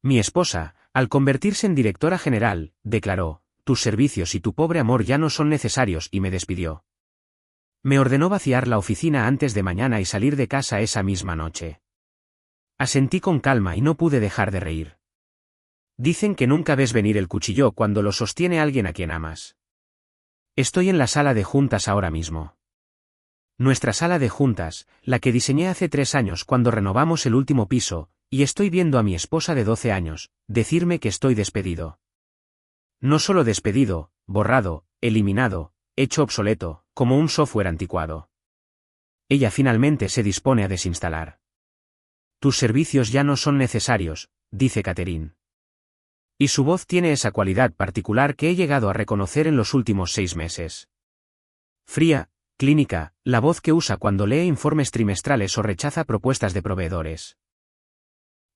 Mi esposa, al convertirse en directora general, declaró: tus servicios y tu pobre amor ya no son necesarios, y me despidió. Me ordenó vaciar la oficina antes de mañana y salir de casa esa misma noche. Asentí con calma y no pude dejar de reír. Dicen que nunca ves venir el cuchillo cuando lo sostiene alguien a quien amas. Estoy en la sala de juntas ahora mismo. Nuestra sala de juntas, la que diseñé hace 3 años cuando renovamos el último piso, y estoy viendo a mi esposa de 12 años, decirme que estoy despedido. No solo despedido, borrado, eliminado, hecho obsoleto, como un software anticuado. Ella finalmente se dispone a desinstalar. Tus servicios ya no son necesarios, dice Catherine. Y su voz tiene esa cualidad particular que he llegado a reconocer en los últimos 6 meses. Fría, clínica, la voz que usa cuando lee informes trimestrales o rechaza propuestas de proveedores.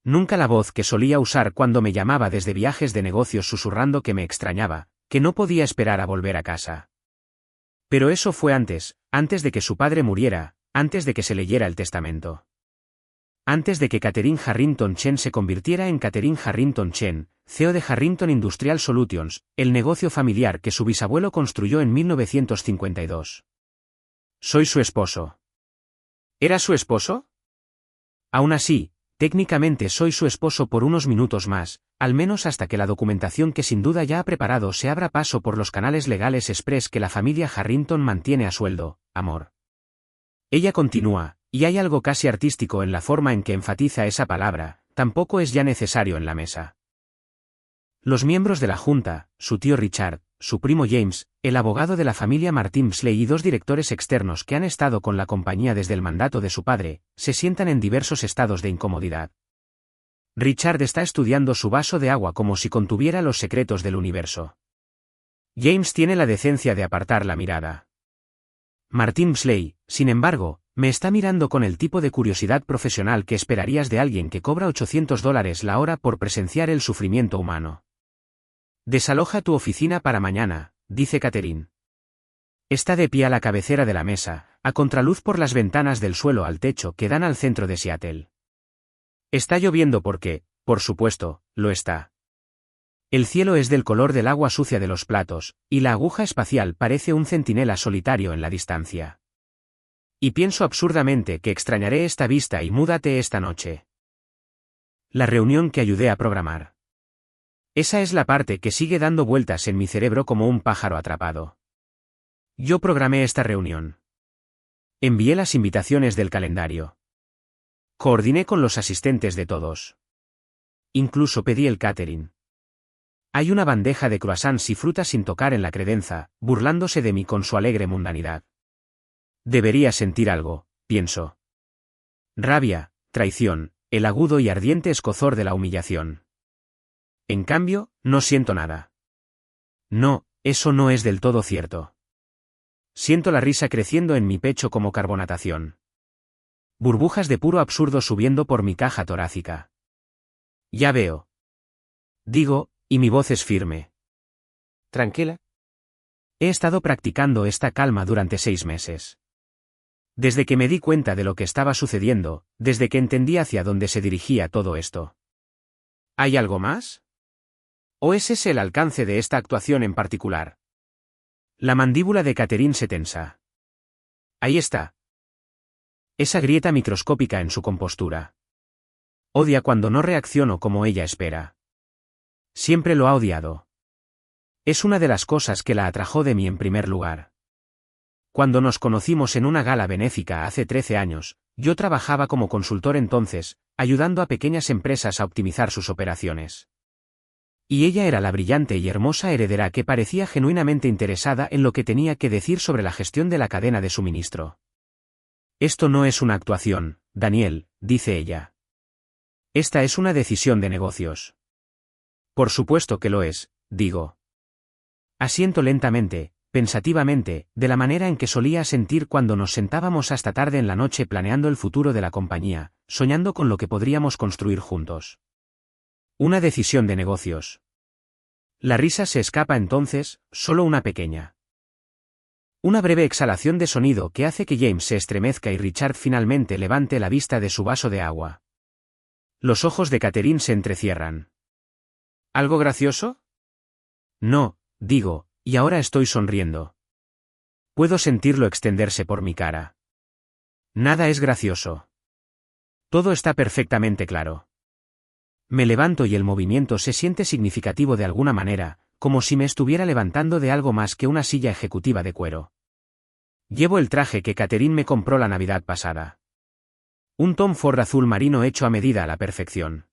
Nunca la voz que solía usar cuando me llamaba desde viajes de negocios susurrando que me extrañaba, que no podía esperar a volver a casa. Pero eso fue antes de que su padre muriera, antes de que se leyera el testamento. Antes de que Catherine Harrington Chen se convirtiera en Catherine Harrington Chen, CEO de Harrington Industrial Solutions, el negocio familiar que su bisabuelo construyó en 1952. Soy su esposo. ¿Era su esposo? Aún así, técnicamente soy su esposo por unos minutos más, al menos hasta que la documentación que sin duda ya ha preparado se abra paso por los canales legales express que la familia Harrington mantiene a sueldo, amor. Ella continúa, y hay algo casi artístico en la forma en que enfatiza esa palabra, tampoco es ya necesario en la mesa. Los miembros de la Junta, su tío Richard, su primo James, el abogado de la familia Martin Psley y 2 directores externos que han estado con la compañía desde el mandato de su padre, se sientan en diversos estados de incomodidad. Richard está estudiando su vaso de agua como si contuviera los secretos del universo. James tiene la decencia de apartar la mirada. Martin Psley, sin embargo, me está mirando con el tipo de curiosidad profesional que esperarías de alguien que cobra $800 la hora por presenciar el sufrimiento humano. Desaloja tu oficina para mañana, dice Catherine. Está de pie a la cabecera de la mesa, a contraluz por las ventanas del suelo al techo que dan al centro de Seattle. Está lloviendo porque, por supuesto, lo está. El cielo es del color del agua sucia de los platos, y la aguja espacial parece un centinela solitario en la distancia. Y pienso absurdamente que extrañaré esta vista y múdate esta noche. La reunión que ayudé a programar. Esa es la parte que sigue dando vueltas en mi cerebro como un pájaro atrapado. Yo programé esta reunión. Envié las invitaciones del calendario. Coordiné con los asistentes de todos. Incluso pedí el catering. Hay una bandeja de croissants y frutas sin tocar en la credenza, burlándose de mí con su alegre mundanidad. Debería sentir algo, pienso. Rabia, traición, el agudo y ardiente escozor de la humillación. En cambio, no siento nada. No, eso no es del todo cierto. Siento la risa creciendo en mi pecho como carbonatación. Burbujas de puro absurdo subiendo por mi caja torácica. Ya veo. Digo, y mi voz es firme. Tranquila. He estado practicando esta calma durante 6 meses. Desde que me di cuenta de lo que estaba sucediendo, desde que entendí hacia dónde se dirigía todo esto. ¿Hay algo más? ¿O es ese el alcance de esta actuación en particular? La mandíbula de Catherine se tensa. Ahí está. Esa grieta microscópica en su compostura. Odia cuando no reacciono como ella espera. Siempre lo ha odiado. Es una de las cosas que la atrajo de mí en primer lugar. Cuando nos conocimos en una gala benéfica hace 13 años, yo trabajaba como consultor entonces, ayudando a pequeñas empresas a optimizar sus operaciones. Y ella era la brillante y hermosa heredera que parecía genuinamente interesada en lo que tenía que decir sobre la gestión de la cadena de suministro. Esto no es una actuación, Daniel, dice ella. Esta es una decisión de negocios. Por supuesto que lo es, digo. Asiento lentamente, pensativamente, de la manera en que solía sentir cuando nos sentábamos hasta tarde en la noche planeando el futuro de la compañía, soñando con lo que podríamos construir juntos. Una decisión de negocios. La risa se escapa entonces, solo una pequeña. Una breve exhalación de sonido que hace que James se estremezca y Richard finalmente levante la vista de su vaso de agua. Los ojos de Catherine se entrecierran. ¿Algo gracioso? No, digo, y ahora estoy sonriendo. Puedo sentirlo extenderse por mi cara. Nada es gracioso. Todo está perfectamente claro. Me levanto y el movimiento se siente significativo de alguna manera, como si me estuviera levantando de algo más que una silla ejecutiva de cuero. Llevo el traje que Catherine me compró la Navidad pasada. Un Tom Ford azul marino hecho a medida a la perfección.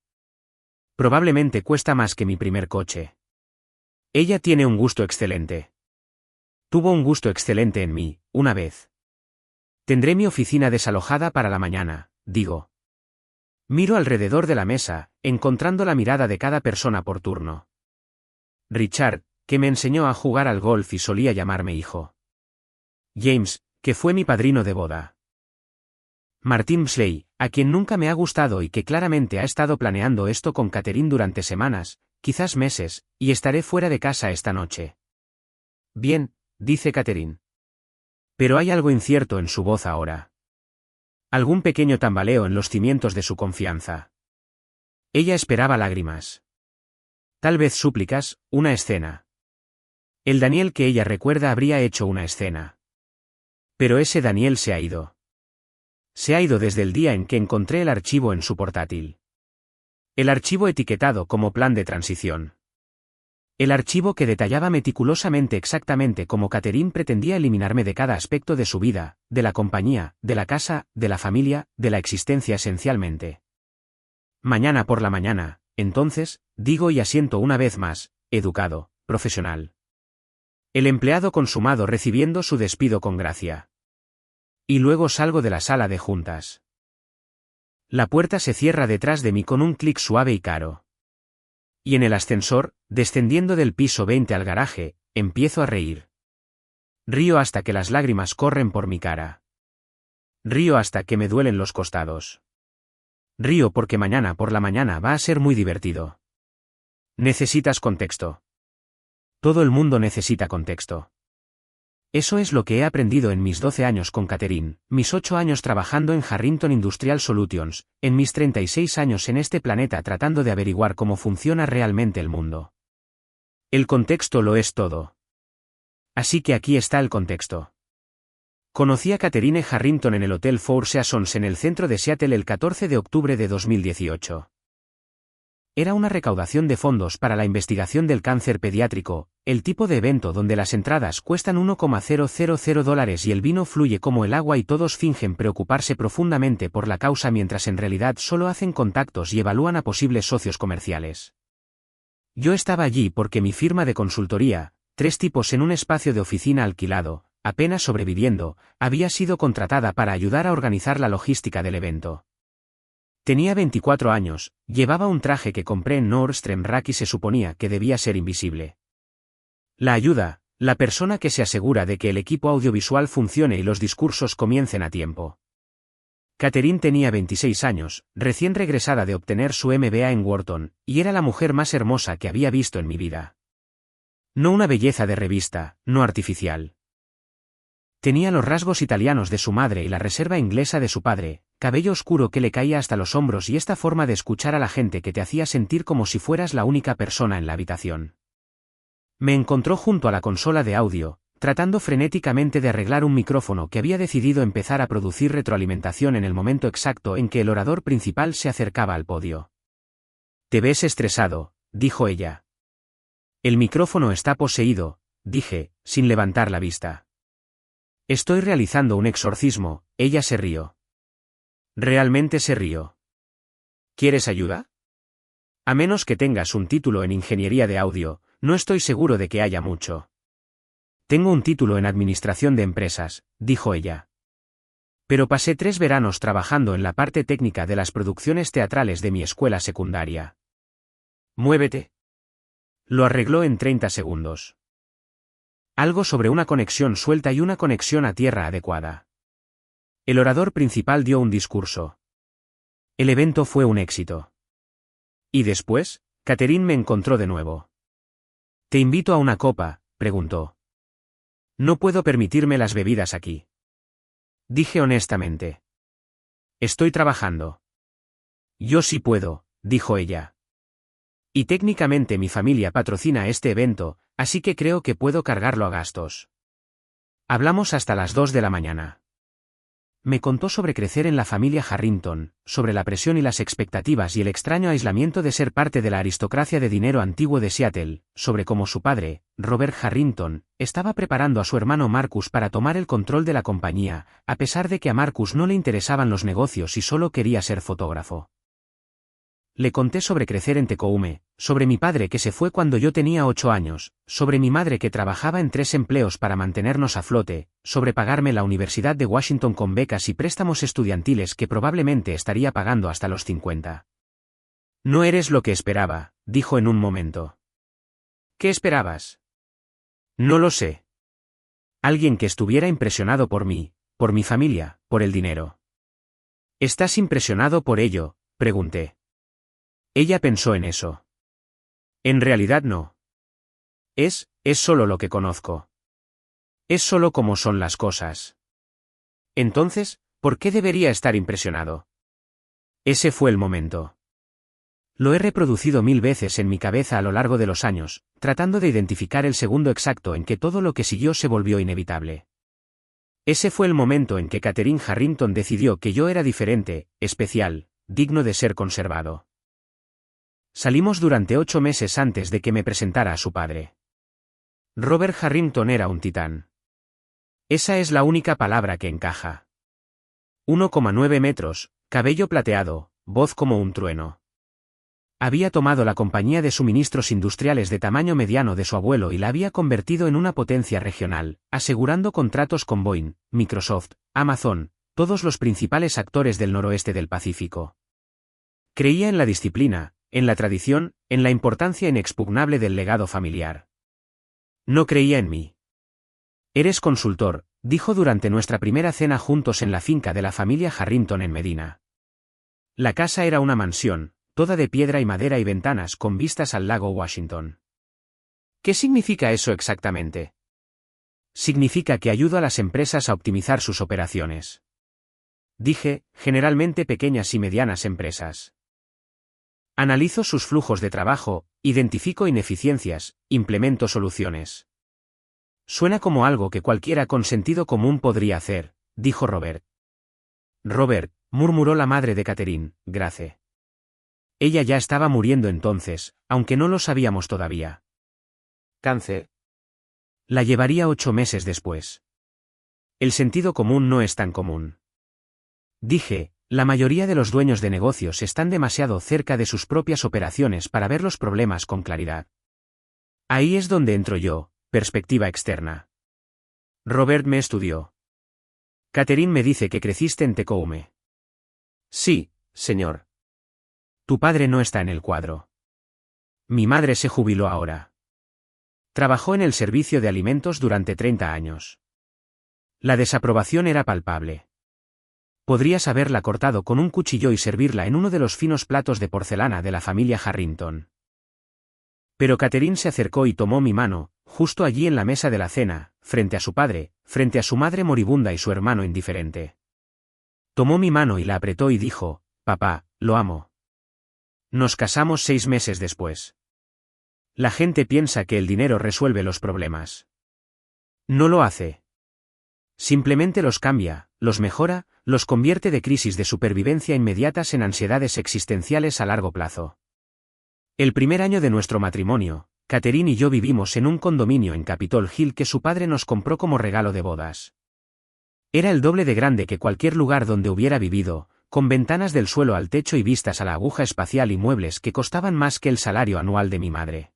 Probablemente cuesta más que mi primer coche. Ella tiene un gusto excelente. Tuvo un gusto excelente en mí, una vez. Tendré mi oficina desalojada para la mañana, digo. Miro alrededor de la mesa, encontrando la mirada de cada persona por turno. Richard, que me enseñó a jugar al golf y solía llamarme hijo. James, que fue mi padrino de boda. Martin Slay, a quien nunca me ha gustado y que claramente ha estado planeando esto con Catherine durante semanas, quizás meses, y estaré fuera de casa esta noche. Bien, dice Catherine. Pero hay algo incierto en su voz ahora. Algún pequeño tambaleo en los cimientos de su confianza. Ella esperaba lágrimas. Tal vez súplicas, una escena. El Daniel que ella recuerda habría hecho una escena. Pero ese Daniel se ha ido. Se ha ido desde el día en que encontré el archivo en su portátil. El archivo etiquetado como plan de transición. El archivo que detallaba meticulosamente exactamente cómo Catherine pretendía eliminarme de cada aspecto de su vida, de la compañía, de la casa, de la familia, de la existencia esencialmente. Mañana por la mañana, entonces, digo y asiento una vez más, educado, profesional. El empleado consumado recibiendo su despido con gracia. Y luego salgo de la sala de juntas. La puerta se cierra detrás de mí con un clic suave y caro. Y en el ascensor, descendiendo del piso 20 al garaje, empiezo a reír. Río hasta que las lágrimas corren por mi cara. Río hasta que me duelen los costados. Río porque mañana por la mañana va a ser muy divertido. Necesitas contexto. Todo el mundo necesita contexto. Eso es lo que he aprendido en mis 12 años con Catherine, mis 8 años trabajando en Harrington Industrial Solutions, en mis 36 años en este planeta tratando de averiguar cómo funciona realmente el mundo. El contexto lo es todo. Así que aquí está el contexto. Conocí a Catherine Harrington en el Hotel Four Seasons en el centro de Seattle el 14 de octubre de 2018. Era una recaudación de fondos para la investigación del cáncer pediátrico, el tipo de evento donde las entradas cuestan $1,000 y el vino fluye como el agua y todos fingen preocuparse profundamente por la causa mientras en realidad solo hacen contactos y evalúan a posibles socios comerciales. Yo estaba allí porque mi firma de consultoría, 3 tipos en un espacio de oficina alquilado, apenas sobreviviendo, había sido contratada para ayudar a organizar la logística del evento. Tenía 24 años, llevaba un traje que compré en Nordstrom Rack y se suponía que debía ser invisible. La ayuda, la persona que se asegura de que el equipo audiovisual funcione y los discursos comiencen a tiempo. Catherine tenía 26 años, recién regresada de obtener su MBA en Wharton, y era la mujer más hermosa que había visto en mi vida. No una belleza de revista, no artificial. Tenía los rasgos italianos de su madre y la reserva inglesa de su padre, cabello oscuro que le caía hasta los hombros y esta forma de escuchar a la gente que te hacía sentir como si fueras la única persona en la habitación. Me encontró junto a la consola de audio, tratando frenéticamente de arreglar un micrófono que había decidido empezar a producir retroalimentación en el momento exacto en que el orador principal se acercaba al podio. «Te ves estresado», dijo ella. «El micrófono está poseído», dije, sin levantar la vista. «Estoy realizando un exorcismo», ella se rió. Realmente se rió. ¿Quieres ayuda? A menos que tengas un título en ingeniería de audio, no estoy seguro de que haya mucho. Tengo un título en administración de empresas, dijo ella. Pero pasé 3 veranos trabajando en la parte técnica de las producciones teatrales de mi escuela secundaria. Muévete. Lo arregló en 30 segundos. Algo sobre una conexión suelta y una conexión a tierra adecuada. El orador principal dio un discurso. El evento fue un éxito. Y después, Catherine me encontró de nuevo. «¿Te invito a una copa?», preguntó. «No puedo permitirme las bebidas aquí». Dije honestamente. «Estoy trabajando». «Yo sí puedo», dijo ella. Y técnicamente mi familia patrocina este evento, así que creo que puedo cargarlo a gastos. Hablamos hasta las 2 de la mañana. Me contó sobre crecer en la familia Harrington, sobre la presión y las expectativas y el extraño aislamiento de ser parte de la aristocracia de dinero antiguo de Seattle, sobre cómo su padre, Robert Harrington, estaba preparando a su hermano Marcus para tomar el control de la compañía, a pesar de que a Marcus no le interesaban los negocios y solo quería ser fotógrafo. Le conté sobre crecer en Tecoume, sobre mi padre que se fue cuando yo tenía 8 años, sobre mi madre que trabajaba en 3 empleos para mantenernos a flote, sobre pagarme la Universidad de Washington con becas y préstamos estudiantiles que probablemente estaría pagando hasta los 50. No eres lo que esperaba, dijo en un momento. ¿Qué esperabas? No lo sé. Alguien que estuviera impresionado por mí, por mi familia, por el dinero. ¿Estás impresionado por ello?, pregunté. Ella pensó en eso. En realidad no. Es solo lo que conozco. Es solo como son las cosas. Entonces, ¿por qué debería estar impresionado? Ese fue el momento. Lo he reproducido 1000 veces en mi cabeza a lo largo de los años, tratando de identificar el segundo exacto en que todo lo que siguió se volvió inevitable. Ese fue el momento en que Catherine Harrington decidió que yo era diferente, especial, digno de ser conservado. Salimos durante 8 meses antes de que me presentara a su padre. Robert Harrington era un titán. Esa es la única palabra que encaja. 1,9 metros, cabello plateado, voz como un trueno. Había tomado la compañía de suministros industriales de tamaño mediano de su abuelo y la había convertido en una potencia regional, asegurando contratos con Boeing, Microsoft, Amazon, todos los principales actores del noroeste del Pacífico. Creía en la disciplina, en la tradición, en la importancia inexpugnable del legado familiar. No creía en mí. Eres consultor, dijo durante nuestra primera cena juntos en la finca de la familia Harrington en Medina. La casa era una mansión, toda de piedra y madera y ventanas con vistas al lago Washington. ¿Qué significa eso exactamente? Significa que ayudo a las empresas a optimizar sus operaciones. Dije, generalmente pequeñas y medianas empresas. Analizo sus flujos de trabajo, identifico ineficiencias, implemento soluciones. Suena como algo que cualquiera con sentido común podría hacer, dijo Robert. Robert, murmuró la madre de Catherine, Grace. Ella ya estaba muriendo entonces, aunque no lo sabíamos todavía. Cáncer. La llevaría 8 meses después. El sentido común no es tan común. Dije, la mayoría de los dueños de negocios están demasiado cerca de sus propias operaciones para ver los problemas con claridad. Ahí es donde entro yo, perspectiva externa. Robert me estudió. Catherine me dice que creciste en Tecoume. Sí, señor. Tu padre no está en el cuadro. Mi madre se jubiló ahora. Trabajó en el servicio de alimentos durante 30 años. La desaprobación era palpable. Podrías haberla cortado con un cuchillo y servirla en uno de los finos platos de porcelana de la familia Harrington. Pero Catherine se acercó y tomó mi mano, justo allí en la mesa de la cena, frente a su padre, frente a su madre moribunda y su hermano indiferente. Tomó mi mano y la apretó y dijo, papá, lo amo. Nos casamos 6 meses después. La gente piensa que el dinero resuelve los problemas. No lo hace. Simplemente los cambia, los mejora, los convierte de crisis de supervivencia inmediatas en ansiedades existenciales a largo plazo. El primer año de nuestro matrimonio, Catherine y yo vivimos en un condominio en Capitol Hill que su padre nos compró como regalo de bodas. Era el doble de grande que cualquier lugar donde hubiera vivido, con ventanas del suelo al techo y vistas a la aguja espacial y muebles que costaban más que el salario anual de mi madre.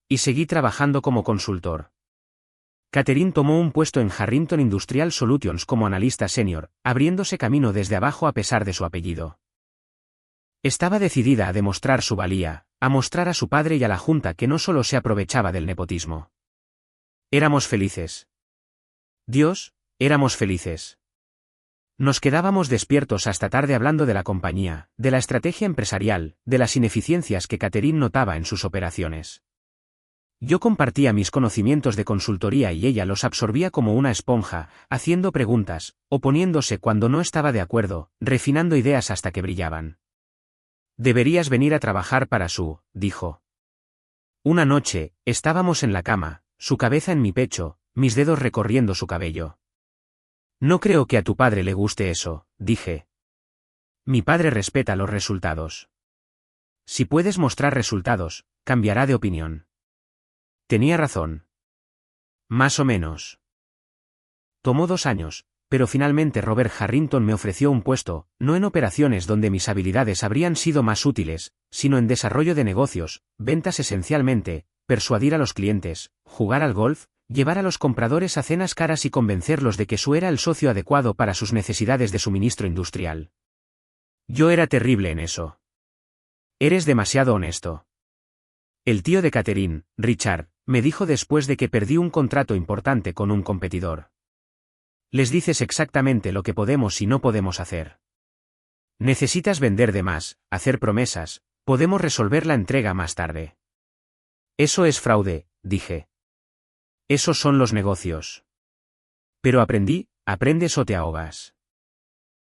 Y seguí trabajando como consultor. Catherine tomó un puesto en Harrington Industrial Solutions como analista senior, abriéndose camino desde abajo a pesar de su apellido. Estaba decidida a demostrar su valía, a mostrar a su padre y a la junta que no solo se aprovechaba del nepotismo. Éramos felices. Dios, éramos felices. Nos quedábamos despiertos hasta tarde hablando de la compañía, de la estrategia empresarial, de las ineficiencias que Catherine notaba en sus operaciones. Yo compartía mis conocimientos de consultoría y ella los absorbía como una esponja, haciendo preguntas, oponiéndose cuando no estaba de acuerdo, refinando ideas hasta que brillaban. Deberías venir a trabajar para Sue, dijo. Una noche, estábamos en la cama, su cabeza en mi pecho, mis dedos recorriendo su cabello. No creo que a tu padre le guste eso, dije. Mi padre respeta los resultados. Si puedes mostrar resultados, cambiará de opinión. Tenía razón. Más o menos. Tomó 2 años, pero finalmente Robert Harrington me ofreció un puesto, no en operaciones donde mis habilidades habrían sido más útiles, sino en desarrollo de negocios, ventas esencialmente, persuadir a los clientes, jugar al golf, llevar a los compradores a cenas caras y convencerlos de que Sue era el socio adecuado para sus necesidades de suministro industrial. Yo era terrible en eso. Eres demasiado honesto. El tío de Catherine, Richard, me dijo después de que perdí un contrato importante con un competidor. Les dices exactamente lo que podemos y no podemos hacer. Necesitas vender de más, hacer promesas, podemos resolver la entrega más tarde. Eso es fraude, dije. Esos son los negocios. Pero aprendes o te ahogas.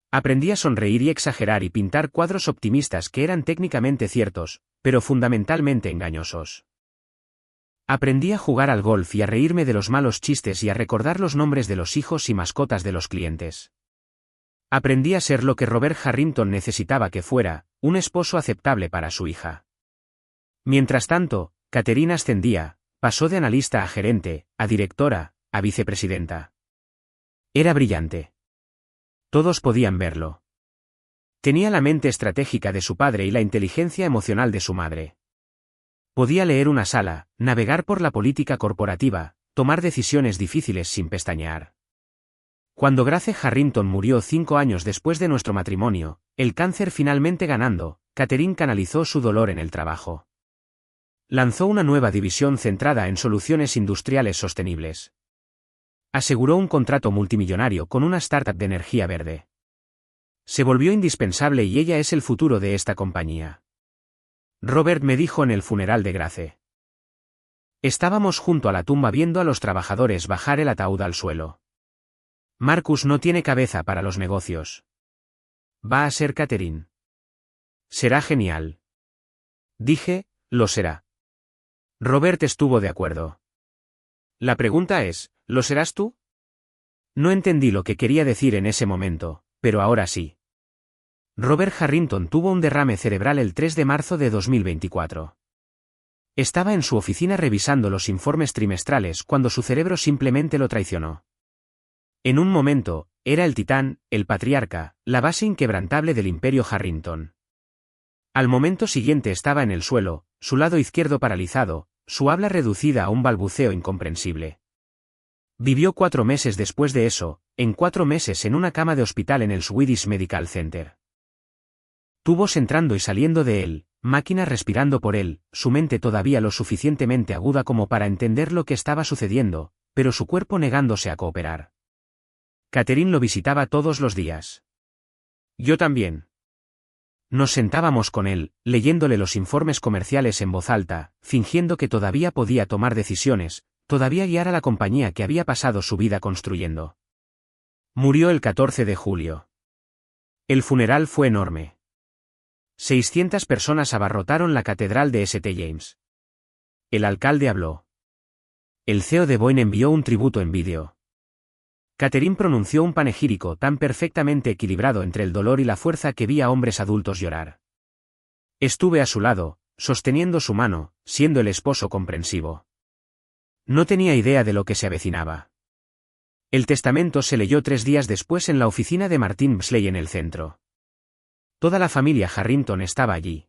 Aprendí a sonreír y exagerar y pintar cuadros optimistas que eran técnicamente ciertos, pero fundamentalmente engañosos. Aprendí a jugar al golf y a reírme de los malos chistes y a recordar los nombres de los hijos y mascotas de los clientes. Aprendí a ser lo que Robert Harrington necesitaba que fuera, un esposo aceptable para su hija. Mientras tanto, Catherine ascendía, pasó de analista a gerente, a directora, a vicepresidenta. Era brillante. Todos podían verlo. Tenía la mente estratégica de su padre y la inteligencia emocional de su madre. Podía leer una sala, navegar por la política corporativa, tomar decisiones difíciles sin pestañear. Cuando Grace Harrington murió 5 años después de nuestro matrimonio, el cáncer finalmente ganando, Catherine canalizó su dolor en el trabajo. Lanzó una nueva división centrada en soluciones industriales sostenibles. Aseguró un contrato multimillonario con una startup de energía verde. Se volvió indispensable y ella es el futuro de esta compañía. Robert me dijo en el funeral de Grace. Estábamos junto a la tumba viendo a los trabajadores bajar el ataúd al suelo. Marcus no tiene cabeza para los negocios. Va a ser Catherine. Será genial. Dije, lo será. Robert estuvo de acuerdo. La pregunta es, ¿lo serás tú? No entendí lo que quería decir en ese momento, pero ahora sí. Robert Harrington tuvo un derrame cerebral el 3 de marzo de 2024. Estaba en su oficina revisando los informes trimestrales cuando su cerebro simplemente lo traicionó. En un momento, era el titán, el patriarca, la base inquebrantable del imperio Harrington. Al momento siguiente estaba en el suelo, su lado izquierdo paralizado, su habla reducida a un balbuceo incomprensible. Vivió 4 meses después de eso, en 4 meses en una cama de hospital en el Swedish Medical Center. Tubos entrando y saliendo de él, máquinas respirando por él, su mente todavía lo suficientemente aguda como para entender lo que estaba sucediendo, pero su cuerpo negándose a cooperar. Catherine lo visitaba todos los días. Yo también. Nos sentábamos con él, leyéndole los informes comerciales en voz alta, fingiendo que todavía podía tomar decisiones, todavía guiar a la compañía que había pasado su vida construyendo. Murió el 14 de julio. El funeral fue enorme. 600 personas abarrotaron la catedral de St. James. El alcalde habló. El CEO de Boeing envió un tributo en vídeo. Catherine pronunció un panegírico tan perfectamente equilibrado entre el dolor y la fuerza que vi a hombres adultos llorar. Estuve a su lado, sosteniendo su mano, siendo el esposo comprensivo. No tenía idea de lo que se avecinaba. El testamento se leyó 3 días después en la oficina de Martin Beasley en el centro. Toda la familia Harrington estaba allí.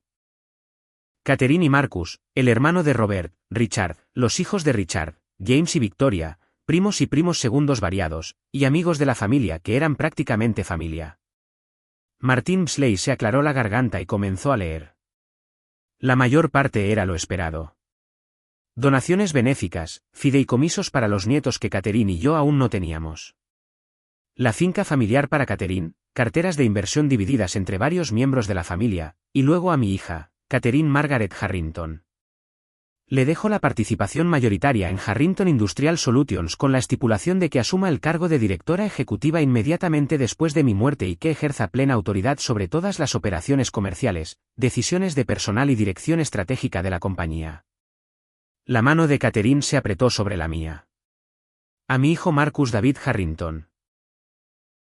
Catherine y Marcus, el hermano de Robert, Richard, los hijos de Richard, James y Victoria, primos y primos segundos variados, y amigos de la familia que eran prácticamente familia. Martin Beasley se aclaró la garganta y comenzó a leer. La mayor parte era lo esperado. Donaciones benéficas, fideicomisos para los nietos que Catherine y yo aún no teníamos. La finca familiar para Catherine, carteras de inversión divididas entre varios miembros de la familia, y luego a mi hija, Catherine Margaret Harrington. Le dejo la participación mayoritaria en Harrington Industrial Solutions con la estipulación de que asuma el cargo de directora ejecutiva inmediatamente después de mi muerte y que ejerza plena autoridad sobre todas las operaciones comerciales, decisiones de personal y dirección estratégica de la compañía. La mano de Catherine se apretó sobre la mía. A mi hijo Marcus David Harrington.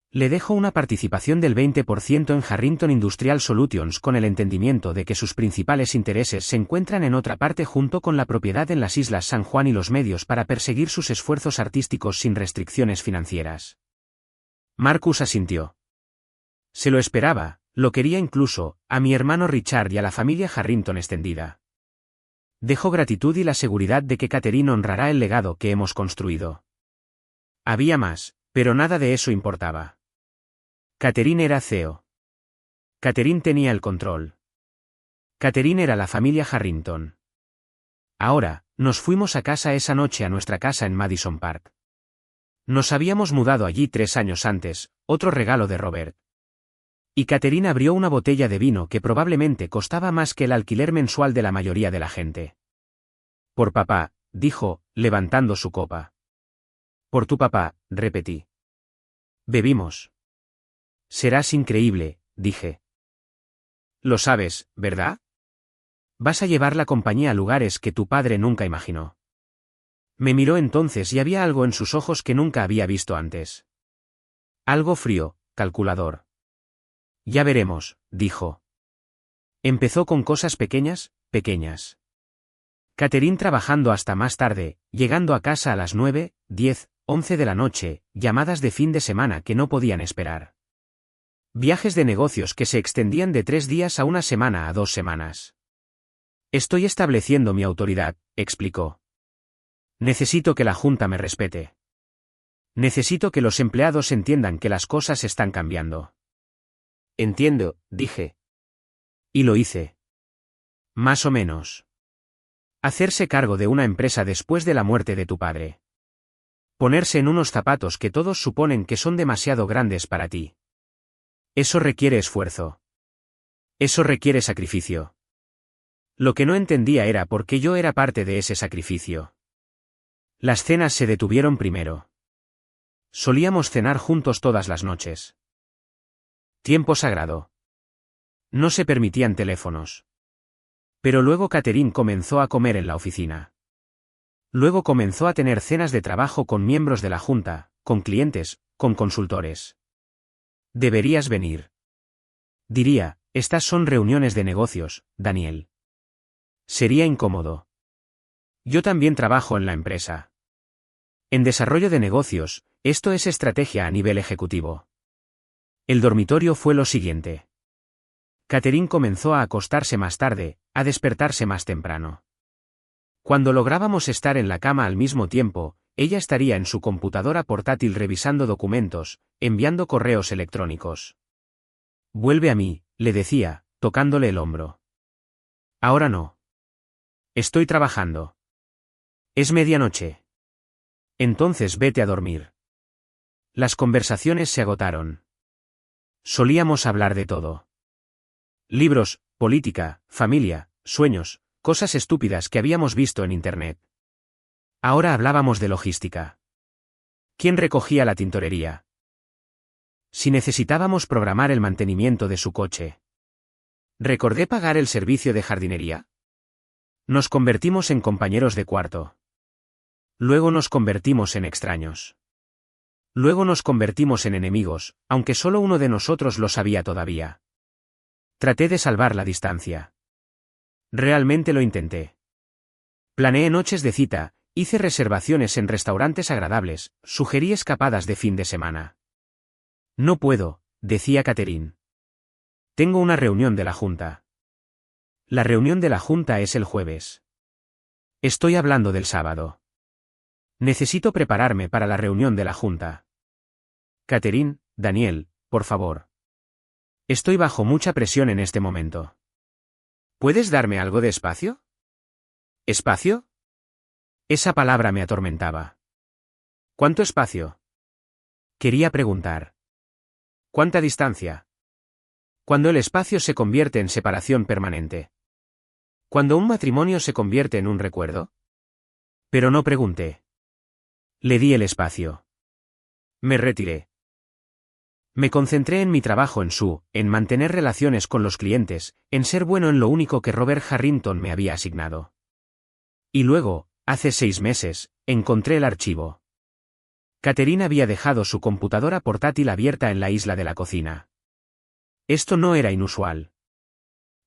Le dejo una participación del 20% en Harrington Industrial Solutions con el entendimiento de que sus principales intereses se encuentran en otra parte junto con la propiedad en las Islas San Juan y los medios para perseguir sus esfuerzos artísticos sin restricciones financieras. Marcus asintió. Se lo esperaba, lo quería incluso, a mi hermano Richard y a la familia Harrington extendida. Dejo gratitud y la seguridad de que Catherine honrará el legado que hemos construido. Había más, pero nada de eso importaba. Catherine era CEO. Catherine tenía el control. Catherine era la familia Harrington. Ahora, nos fuimos a casa esa noche a nuestra casa en Madison Park. Nos habíamos mudado allí 3 años antes, otro regalo de Robert. Y Catherine abrió una botella de vino que probablemente costaba más que el alquiler mensual de la mayoría de la gente. Por papá, dijo, levantando su copa. Por tu papá, repetí. Bebimos. Serás increíble, dije. Lo sabes, ¿verdad? Vas a llevar la compañía a lugares que tu padre nunca imaginó. Me miró entonces y había algo en sus ojos que nunca había visto antes. Algo frío, calculador. Ya veremos, dijo. Empezó con cosas pequeñas, pequeñas. Catherine trabajando hasta más tarde, llegando a casa a las 9, 10, 11 de la noche, llamadas de fin de semana que no podían esperar. Viajes de negocios que se extendían de 3 días a 1 semana a 2 semanas. Estoy estableciendo mi autoridad, explicó. Necesito que la Junta me respete. Necesito que los empleados entiendan que las cosas están cambiando. Entiendo, dije. Y lo hice. Más o menos. Hacerse cargo de una empresa después de la muerte de tu padre. Ponerse en unos zapatos que todos suponen que son demasiado grandes para ti. Eso requiere esfuerzo. Eso requiere sacrificio. Lo que no entendía era por qué yo era parte de ese sacrificio. Las cenas se detuvieron primero. Solíamos cenar juntos todas las noches. Tiempo sagrado. No se permitían teléfonos. Pero luego Catherine comenzó a comer en la oficina. Luego comenzó a tener cenas de trabajo con miembros de la Junta, con clientes, con consultores. Deberías venir. Diría, estas son reuniones de negocios, Daniel. Sería incómodo. Yo también trabajo en la empresa. En desarrollo de negocios, esto es estrategia a nivel ejecutivo. El dormitorio fue lo siguiente. Catherine comenzó a acostarse más tarde, a despertarse más temprano. Cuando lográbamos estar en la cama al mismo tiempo, ella estaría en su computadora portátil revisando documentos, enviando correos electrónicos. Vuelve a mí, le decía, tocándole el hombro. Ahora no. Estoy trabajando. Es medianoche. Entonces vete a dormir. Las conversaciones se agotaron. Solíamos hablar de todo. Libros, política, familia, sueños, cosas estúpidas que habíamos visto en Internet. Ahora hablábamos de logística. ¿Quién recogía la tintorería? Si necesitábamos programar el mantenimiento de su coche. ¿Recordé pagar el servicio de jardinería? Nos convertimos en compañeros de cuarto. Luego nos convertimos en extraños. Luego nos convertimos en enemigos, aunque solo uno de nosotros lo sabía todavía. Traté de salvar la distancia. Realmente lo intenté. Planeé noches de cita, hice reservaciones en restaurantes agradables, sugerí escapadas de fin de semana. No puedo, decía Catherine. Tengo una reunión de la Junta. La reunión de la Junta es el jueves. Estoy hablando del sábado. Necesito prepararme para la reunión de la Junta. Catherine, Daniel, por favor. Estoy bajo mucha presión en este momento. ¿Puedes darme algo de espacio? ¿Espacio? Esa palabra me atormentaba. ¿Cuánto espacio? Quería preguntar. ¿Cuánta distancia? Cuando el espacio se convierte en separación permanente. Cuando un matrimonio se convierte en un recuerdo. Pero no pregunté. Le di el espacio. Me retiré. Me concentré en mi trabajo en mantener relaciones con los clientes, en ser bueno en lo único que Robert Harrington me había asignado. Y luego, hace 6 meses, encontré el archivo. Catherine había dejado su computadora portátil abierta en la isla de la cocina. Esto no era inusual.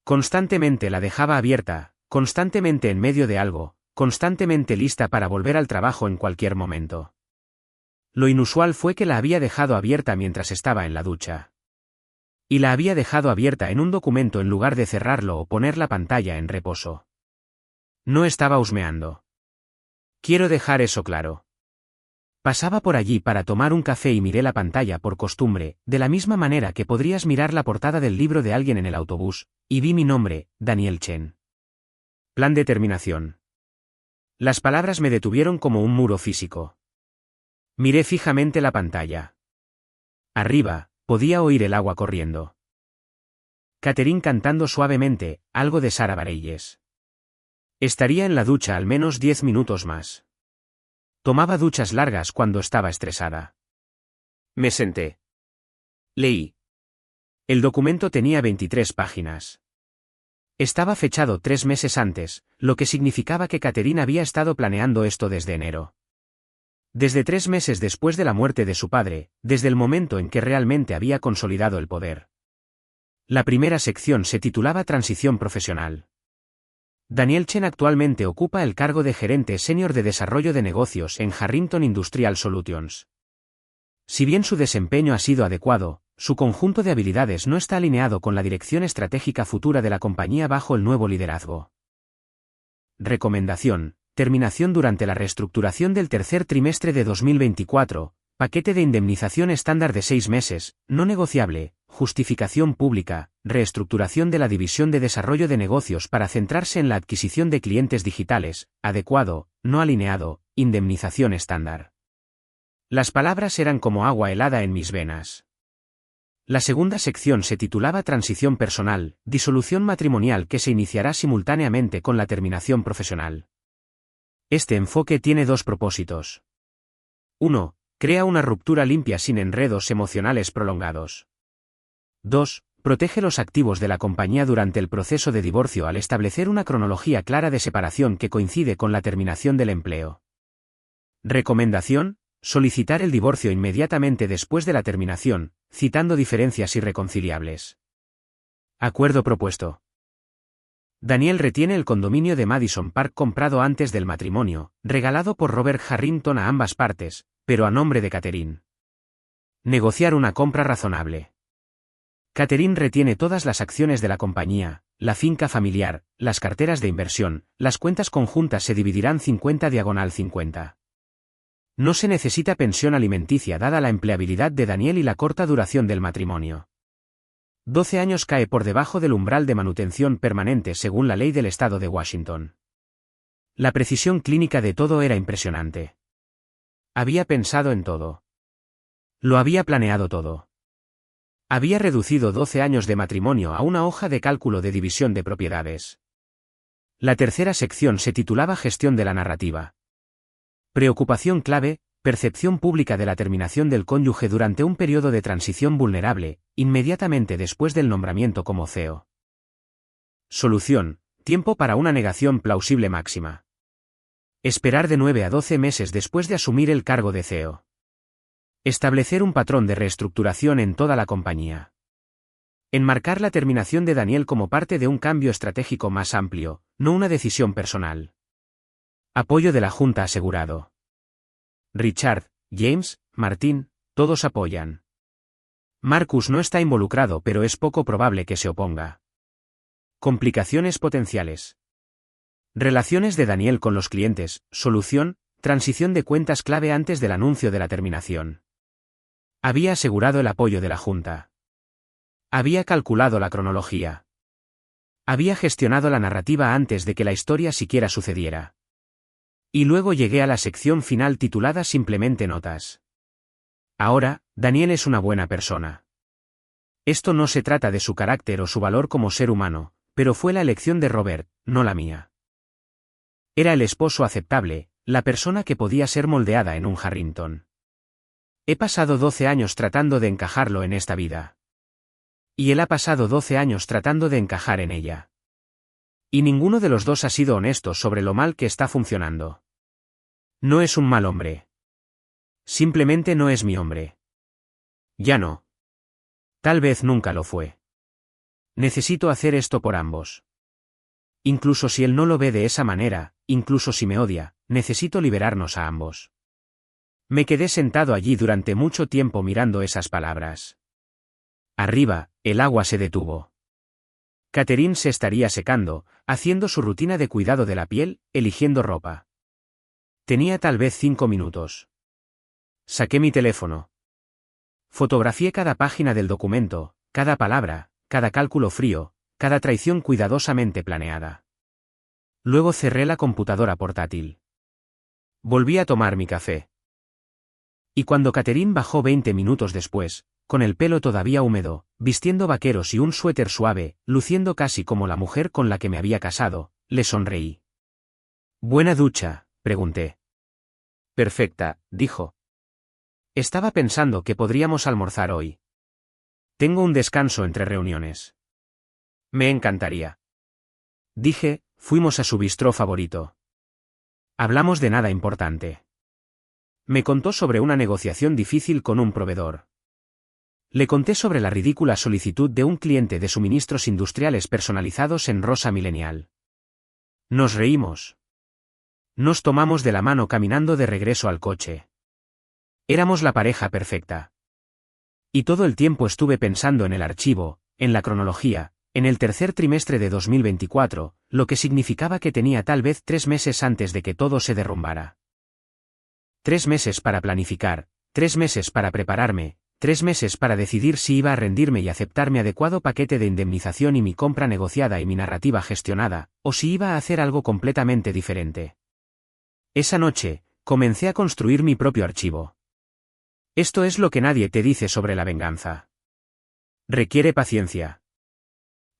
Constantemente la dejaba abierta, constantemente en medio de algo, constantemente lista para volver al trabajo en cualquier momento. Lo inusual fue que la había dejado abierta mientras estaba en la ducha. Y la había dejado abierta en un documento en lugar de cerrarlo o poner la pantalla en reposo. No estaba husmeando. Quiero dejar eso claro. Pasaba por allí para tomar un café y miré la pantalla por costumbre, de la misma manera que podrías mirar la portada del libro de alguien en el autobús, y vi mi nombre, Daniel Chen. Plan de terminación. Las palabras me detuvieron como un muro físico. Miré fijamente la pantalla. Arriba, podía oír el agua corriendo. Catherine cantando suavemente, algo de Sara Bareilles. Estaría en la ducha al menos 10 minutos más. Tomaba duchas largas cuando estaba estresada. Me senté. Leí. El documento tenía 23 páginas. Estaba fechado 3 meses antes, lo que significaba que Catherine había estado planeando esto desde enero. Desde 3 meses después de la muerte de su padre, desde el momento en que realmente había consolidado el poder. La primera sección se titulaba Transición profesional. Daniel Chen actualmente ocupa el cargo de gerente senior de desarrollo de negocios en Harrington Industrial Solutions. Si bien su desempeño ha sido adecuado, su conjunto de habilidades no está alineado con la dirección estratégica futura de la compañía bajo el nuevo liderazgo. Recomendación: terminación durante la reestructuración del tercer trimestre de 2024, paquete de indemnización estándar de 6 meses, no negociable, justificación pública, reestructuración de la división de desarrollo de negocios para centrarse en la adquisición de clientes digitales, adecuado, no alineado, indemnización estándar. Las palabras eran como agua helada en mis venas. La segunda sección se titulaba Transición personal, disolución matrimonial que se iniciará simultáneamente con la terminación profesional. Este enfoque tiene 2 propósitos. 1. Crea una ruptura limpia sin enredos emocionales prolongados. 2. Protege los activos de la compañía durante el proceso de divorcio al establecer una cronología clara de separación que coincide con la terminación del empleo. Recomendación: solicitar el divorcio inmediatamente después de la terminación, citando diferencias irreconciliables. Acuerdo propuesto. Daniel retiene el condominio de Madison Park comprado antes del matrimonio, regalado por Robert Harrington a ambas partes, pero a nombre de Catherine. Negociar una compra razonable. Catherine retiene todas las acciones de la compañía, la finca familiar, las carteras de inversión, las cuentas conjuntas se dividirán 50/50. No se necesita pensión alimenticia dada la empleabilidad de Daniel y la corta duración del matrimonio. 12 años cae por debajo del umbral de manutención permanente según la ley del estado de Washington. La precisión clínica de todo era impresionante. Había pensado en todo. Lo había planeado todo. Había reducido 12 años de matrimonio a una hoja de cálculo de división de propiedades. La tercera sección se titulaba Gestión de la narrativa. Preocupación clave: percepción pública de la terminación del cónyuge durante un periodo de transición vulnerable, inmediatamente después del nombramiento como CEO. Solución: tiempo para una negación plausible máxima. Esperar de 9 a 12 meses después de asumir el cargo de CEO. Establecer un patrón de reestructuración en toda la compañía. Enmarcar la terminación de Daniel como parte de un cambio estratégico más amplio, no una decisión personal. Apoyo de la Junta asegurado. Richard, James, Martín, todos apoyan. Marcus no está involucrado pero es poco probable que se oponga. Complicaciones potenciales. Relaciones de Daniel con los clientes, solución: transición de cuentas clave antes del anuncio de la terminación. Había asegurado el apoyo de la Junta. Había calculado la cronología. Había gestionado la narrativa antes de que la historia siquiera sucediera. Y luego llegué a la sección final titulada simplemente Notas. Ahora, Daniel es una buena persona. Esto no se trata de su carácter o su valor como ser humano, Pero fue la elección de Robert, no la mía. Era el esposo aceptable, la persona que podía ser moldeada en un Harrington. He pasado 12 años tratando de encajarlo en esta vida. Y él ha pasado 12 años tratando de encajar en ella. Y ninguno de los dos ha sido honesto sobre lo mal que está funcionando. No es un mal hombre. Simplemente no es mi hombre. Ya no. Tal vez nunca lo fue. Necesito hacer esto por ambos. Incluso si él no lo ve de esa manera, incluso si me odia, necesito liberarnos a ambos. Me quedé sentado allí durante mucho tiempo mirando esas palabras. Arriba, el agua se detuvo. Catherine se estaría secando, haciendo su rutina de cuidado de la piel, eligiendo ropa. Tenía tal vez 5 minutos. Saqué mi teléfono. Fotografié cada página del documento, cada palabra, cada cálculo frío, cada traición cuidadosamente planeada. Luego cerré la computadora portátil. Volví a tomar mi café. Y cuando Catherine bajó 20 minutos después, con el pelo todavía húmedo, vistiendo vaqueros y un suéter suave, luciendo casi como la mujer con la que me había casado, le sonreí. ¿Buena ducha?, pregunté. Perfecta, dijo. Estaba pensando que podríamos almorzar hoy. Tengo un descanso entre reuniones. Me encantaría. Dije, fuimos a su bistró favorito. Hablamos de nada importante. Me contó sobre una negociación difícil con un proveedor. Le conté sobre la ridícula solicitud de un cliente de suministros industriales personalizados en rosa milenial. Nos reímos. Nos tomamos de la mano caminando de regreso al coche. Éramos la pareja perfecta. Y todo el tiempo estuve pensando en el archivo, en la cronología, en el tercer trimestre de 2024, lo que significaba que tenía tal vez 3 meses antes de que todo se derrumbara. 3 meses para planificar, 3 meses para prepararme, 3 meses para decidir si iba a rendirme y aceptar mi adecuado paquete de indemnización y mi compra negociada y mi narrativa gestionada, o si iba a hacer algo completamente diferente. Esa noche, comencé a construir mi propio archivo. Esto es lo que nadie te dice sobre la venganza. Requiere paciencia.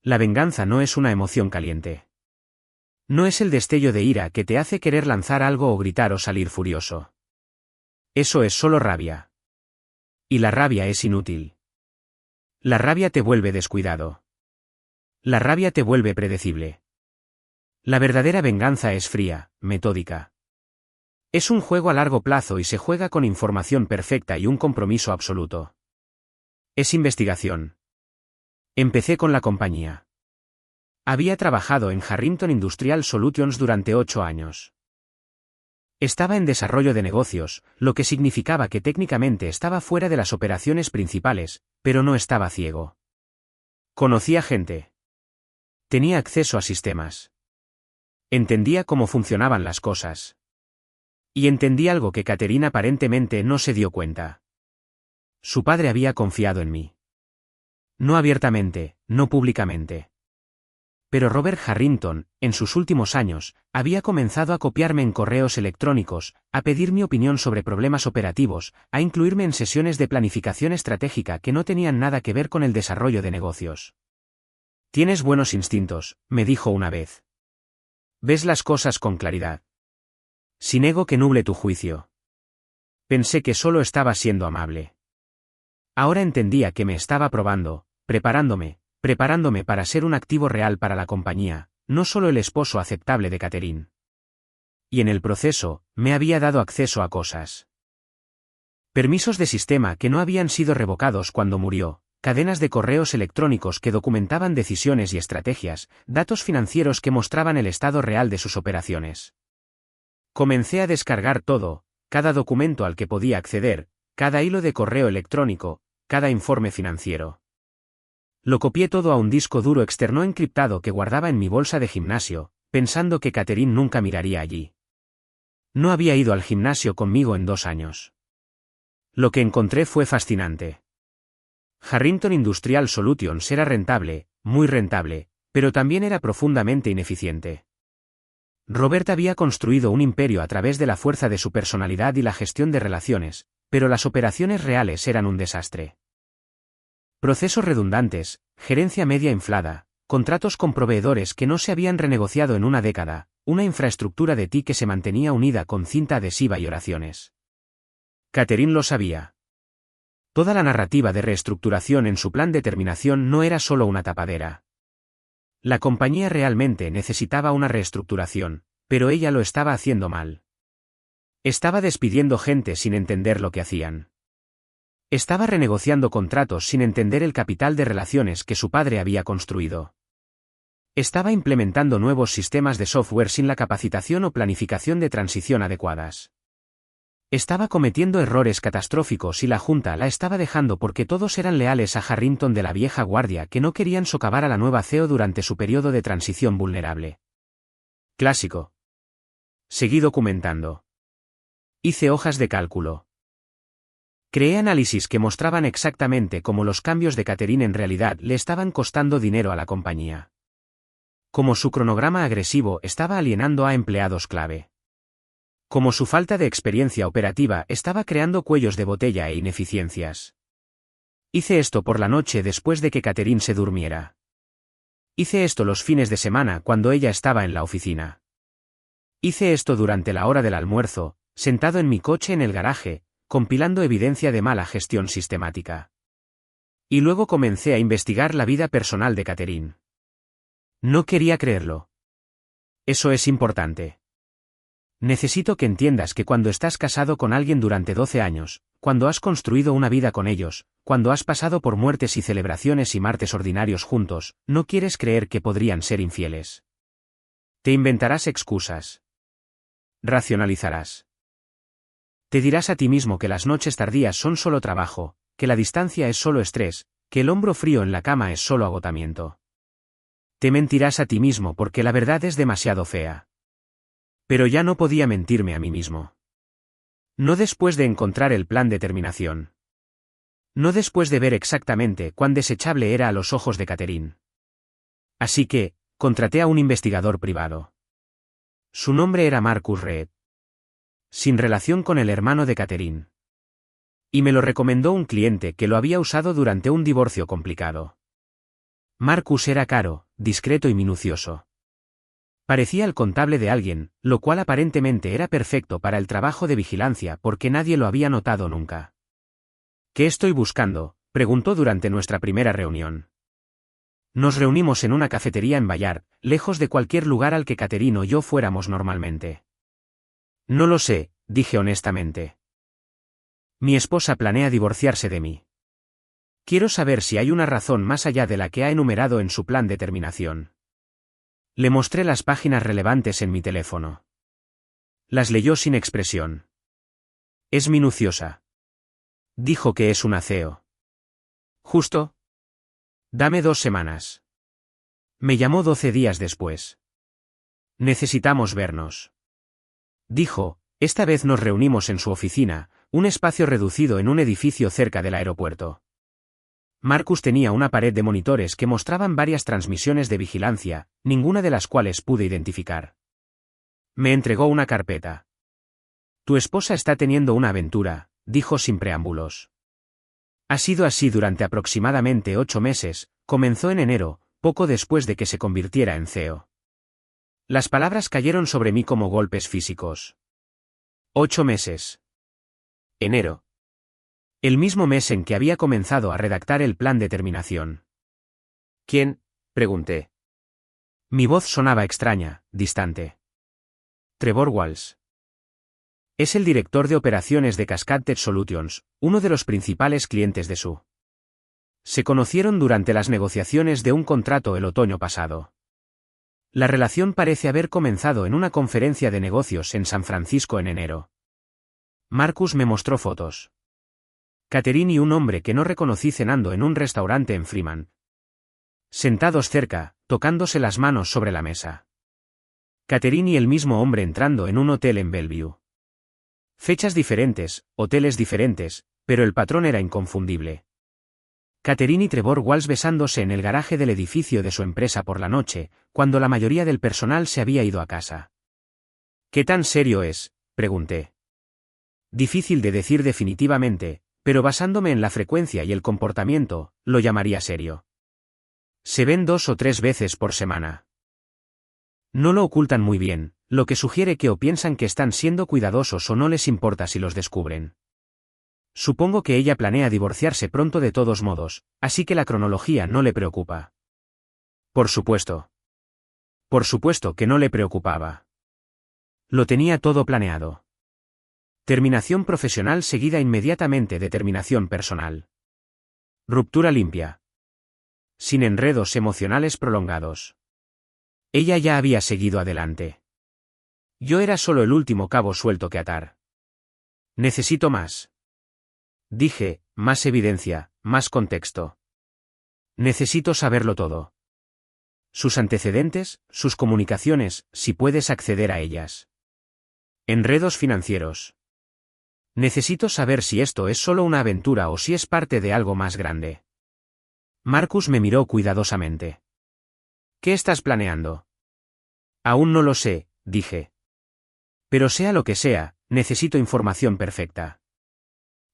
La venganza no es una emoción caliente. No es el destello de ira que te hace querer lanzar algo o gritar o salir furioso. Eso es solo rabia. Y la rabia es inútil. La rabia te vuelve descuidado. La rabia te vuelve predecible. La verdadera venganza es fría, metódica. Es un juego a largo plazo y se juega con información perfecta y un compromiso absoluto. Es investigación. Empecé con la compañía. Había trabajado en Harrington Industrial Solutions durante 8 años. Estaba en desarrollo de negocios, lo que significaba que técnicamente estaba fuera de las operaciones principales, pero no estaba ciego. Conocía gente. Tenía acceso a sistemas. Entendía cómo funcionaban las cosas. Y entendí algo que Catherine aparentemente no se dio cuenta. Su padre había confiado en mí. No abiertamente, no públicamente. Pero Robert Harrington, en sus últimos años, había comenzado a copiarme en correos electrónicos, a pedir mi opinión sobre problemas operativos, a incluirme en sesiones de planificación estratégica que no tenían nada que ver con el desarrollo de negocios. Tienes buenos instintos, me dijo una vez. Ves las cosas con claridad. Sin ego que nuble tu juicio. Pensé que solo estaba siendo amable. Ahora entendía que me estaba probando, preparándome para ser un activo real para la compañía, no solo el esposo aceptable de Catherine. Y en el proceso, me había dado acceso a cosas. Permisos de sistema que no habían sido revocados cuando murió, cadenas de correos electrónicos que documentaban decisiones y estrategias, datos financieros que mostraban el estado real de sus operaciones. Comencé a descargar todo, cada documento al que podía acceder, cada hilo de correo electrónico, cada informe financiero. Lo copié todo a un disco duro externo encriptado que guardaba en mi bolsa de gimnasio, pensando que Catherine nunca miraría allí. No había ido al gimnasio conmigo en 2 años. Lo que encontré fue fascinante. Harrington Industrial Solutions era rentable, muy rentable, pero también era profundamente ineficiente. Robert había construido un imperio a través de la fuerza de su personalidad y la gestión de relaciones, pero las operaciones reales eran un desastre. Procesos redundantes, gerencia media inflada, contratos con proveedores que no se habían renegociado en una década, una infraestructura de TI que se mantenía unida con cinta adhesiva y oraciones. Catherine lo sabía. Toda la narrativa de reestructuración en su plan de terminación no era solo una tapadera. La compañía realmente necesitaba una reestructuración, pero ella lo estaba haciendo mal. Estaba despidiendo gente sin entender lo que hacían. Estaba renegociando contratos sin entender el capital de relaciones que su padre había construido. Estaba implementando nuevos sistemas de software sin la capacitación o planificación de transición adecuadas. Estaba cometiendo errores catastróficos y la junta la estaba dejando porque todos eran leales a Harrington de la vieja guardia que no querían socavar a la nueva CEO durante su periodo de transición vulnerable. Clásico. Seguí documentando. Hice hojas de cálculo. Creé análisis que mostraban exactamente cómo los cambios de Catherine en realidad le estaban costando dinero a la compañía. Cómo su cronograma agresivo estaba alienando a empleados clave. Cómo su falta de experiencia operativa estaba creando cuellos de botella e ineficiencias. Hice esto por la noche después de que Catherine se durmiera. Hice esto los fines de semana cuando ella estaba en la oficina. Hice esto durante la hora del almuerzo, sentado en mi coche en el garaje, compilando evidencia de mala gestión sistemática. Y luego comencé a investigar la vida personal de Catherine. No quería creerlo. Eso es importante. Necesito que entiendas que cuando estás casado con alguien durante 12 años, cuando has construido una vida con ellos, cuando has pasado por muertes y celebraciones y martes ordinarios juntos, no quieres creer que podrían ser infieles. Te inventarás excusas. Racionalizarás. Te dirás a ti mismo que las noches tardías son solo trabajo, que la distancia es solo estrés, que el hombro frío en la cama es solo agotamiento. Te mentirás a ti mismo porque la verdad es demasiado fea. Pero ya no podía mentirme a mí mismo. No después de encontrar el plan de terminación. No después de ver exactamente cuán desechable era a los ojos de Catherine. Así que, contraté a un investigador privado. Su nombre era Marcus Reed. Sin relación con el hermano de Catherine. Y me lo recomendó un cliente que lo había usado durante un divorcio complicado. Marcus era caro, discreto y minucioso. Parecía el contable de alguien, lo cual aparentemente era perfecto para el trabajo de vigilancia porque nadie lo había notado nunca. ¿Qué estoy buscando?, preguntó durante nuestra primera reunión. Nos reunimos en una cafetería en Bayard, lejos de cualquier lugar al que Catherine o yo fuéramos normalmente. No lo sé, dije honestamente. Mi esposa planea divorciarse de mí. Quiero saber si hay una razón más allá de la que ha enumerado en su plan de terminación. Le mostré las páginas relevantes en mi teléfono. Las leyó sin expresión. Es minuciosa. Dijo que es una CEO. ¿Justo? Dame 2 semanas. Me llamó 12 días después. Necesitamos vernos. Dijo, esta vez nos reunimos en su oficina, un espacio reducido en un edificio cerca del aeropuerto. Marcus tenía una pared de monitores que mostraban varias transmisiones de vigilancia, ninguna de las cuales pude identificar. Me entregó una carpeta. Tu esposa está teniendo una aventura, dijo sin preámbulos. Ha sido así durante aproximadamente 8 meses, comenzó en enero, poco después de que se convirtiera en CEO. Las palabras cayeron sobre mí como golpes físicos. 8 meses. Enero. El mismo mes en que había comenzado a redactar el plan de terminación. ¿Quién?, pregunté. Mi voz sonaba extraña, distante. Trevor Walsh. Es el director de operaciones de Cascade Tech Solutions, uno de los principales clientes de Su. Se conocieron durante las negociaciones de un contrato el otoño pasado. La relación parece haber comenzado en una conferencia de negocios en San Francisco en enero. Marcus me mostró fotos. Catherine y un hombre que no reconocí cenando en un restaurante en Freeman. Sentados cerca, tocándose las manos sobre la mesa. Catherine y el mismo hombre entrando en un hotel en Bellevue. Fechas diferentes, hoteles diferentes, pero el patrón era inconfundible. Catherine y Trevor Walsh besándose en el garaje del edificio de su empresa por la noche, cuando la mayoría del personal se había ido a casa. ¿Qué tan serio es?, pregunté. Difícil de decir definitivamente, pero basándome en la frecuencia y el comportamiento, lo llamaría serio. Se ven 2 o 3 veces por semana. No lo ocultan muy bien, lo que sugiere que o piensan que están siendo cuidadosos o no les importa si los descubren. Supongo que ella planea divorciarse pronto de todos modos, así que la cronología no le preocupa. Por supuesto. Por supuesto que no le preocupaba. Lo tenía todo planeado. Terminación profesional seguida inmediatamente de terminación personal. Ruptura limpia. Sin enredos emocionales prolongados. Ella ya había seguido adelante. Yo era solo el último cabo suelto que atar. Necesito más. Dije, más evidencia, más contexto. Necesito saberlo todo. Sus antecedentes, sus comunicaciones, si puedes acceder a ellas. Enredos financieros. Necesito saber si esto es solo una aventura o si es parte de algo más grande. Marcus me miró cuidadosamente. ¿Qué estás planeando? Aún no lo sé, dije. Pero sea lo que sea, necesito información perfecta.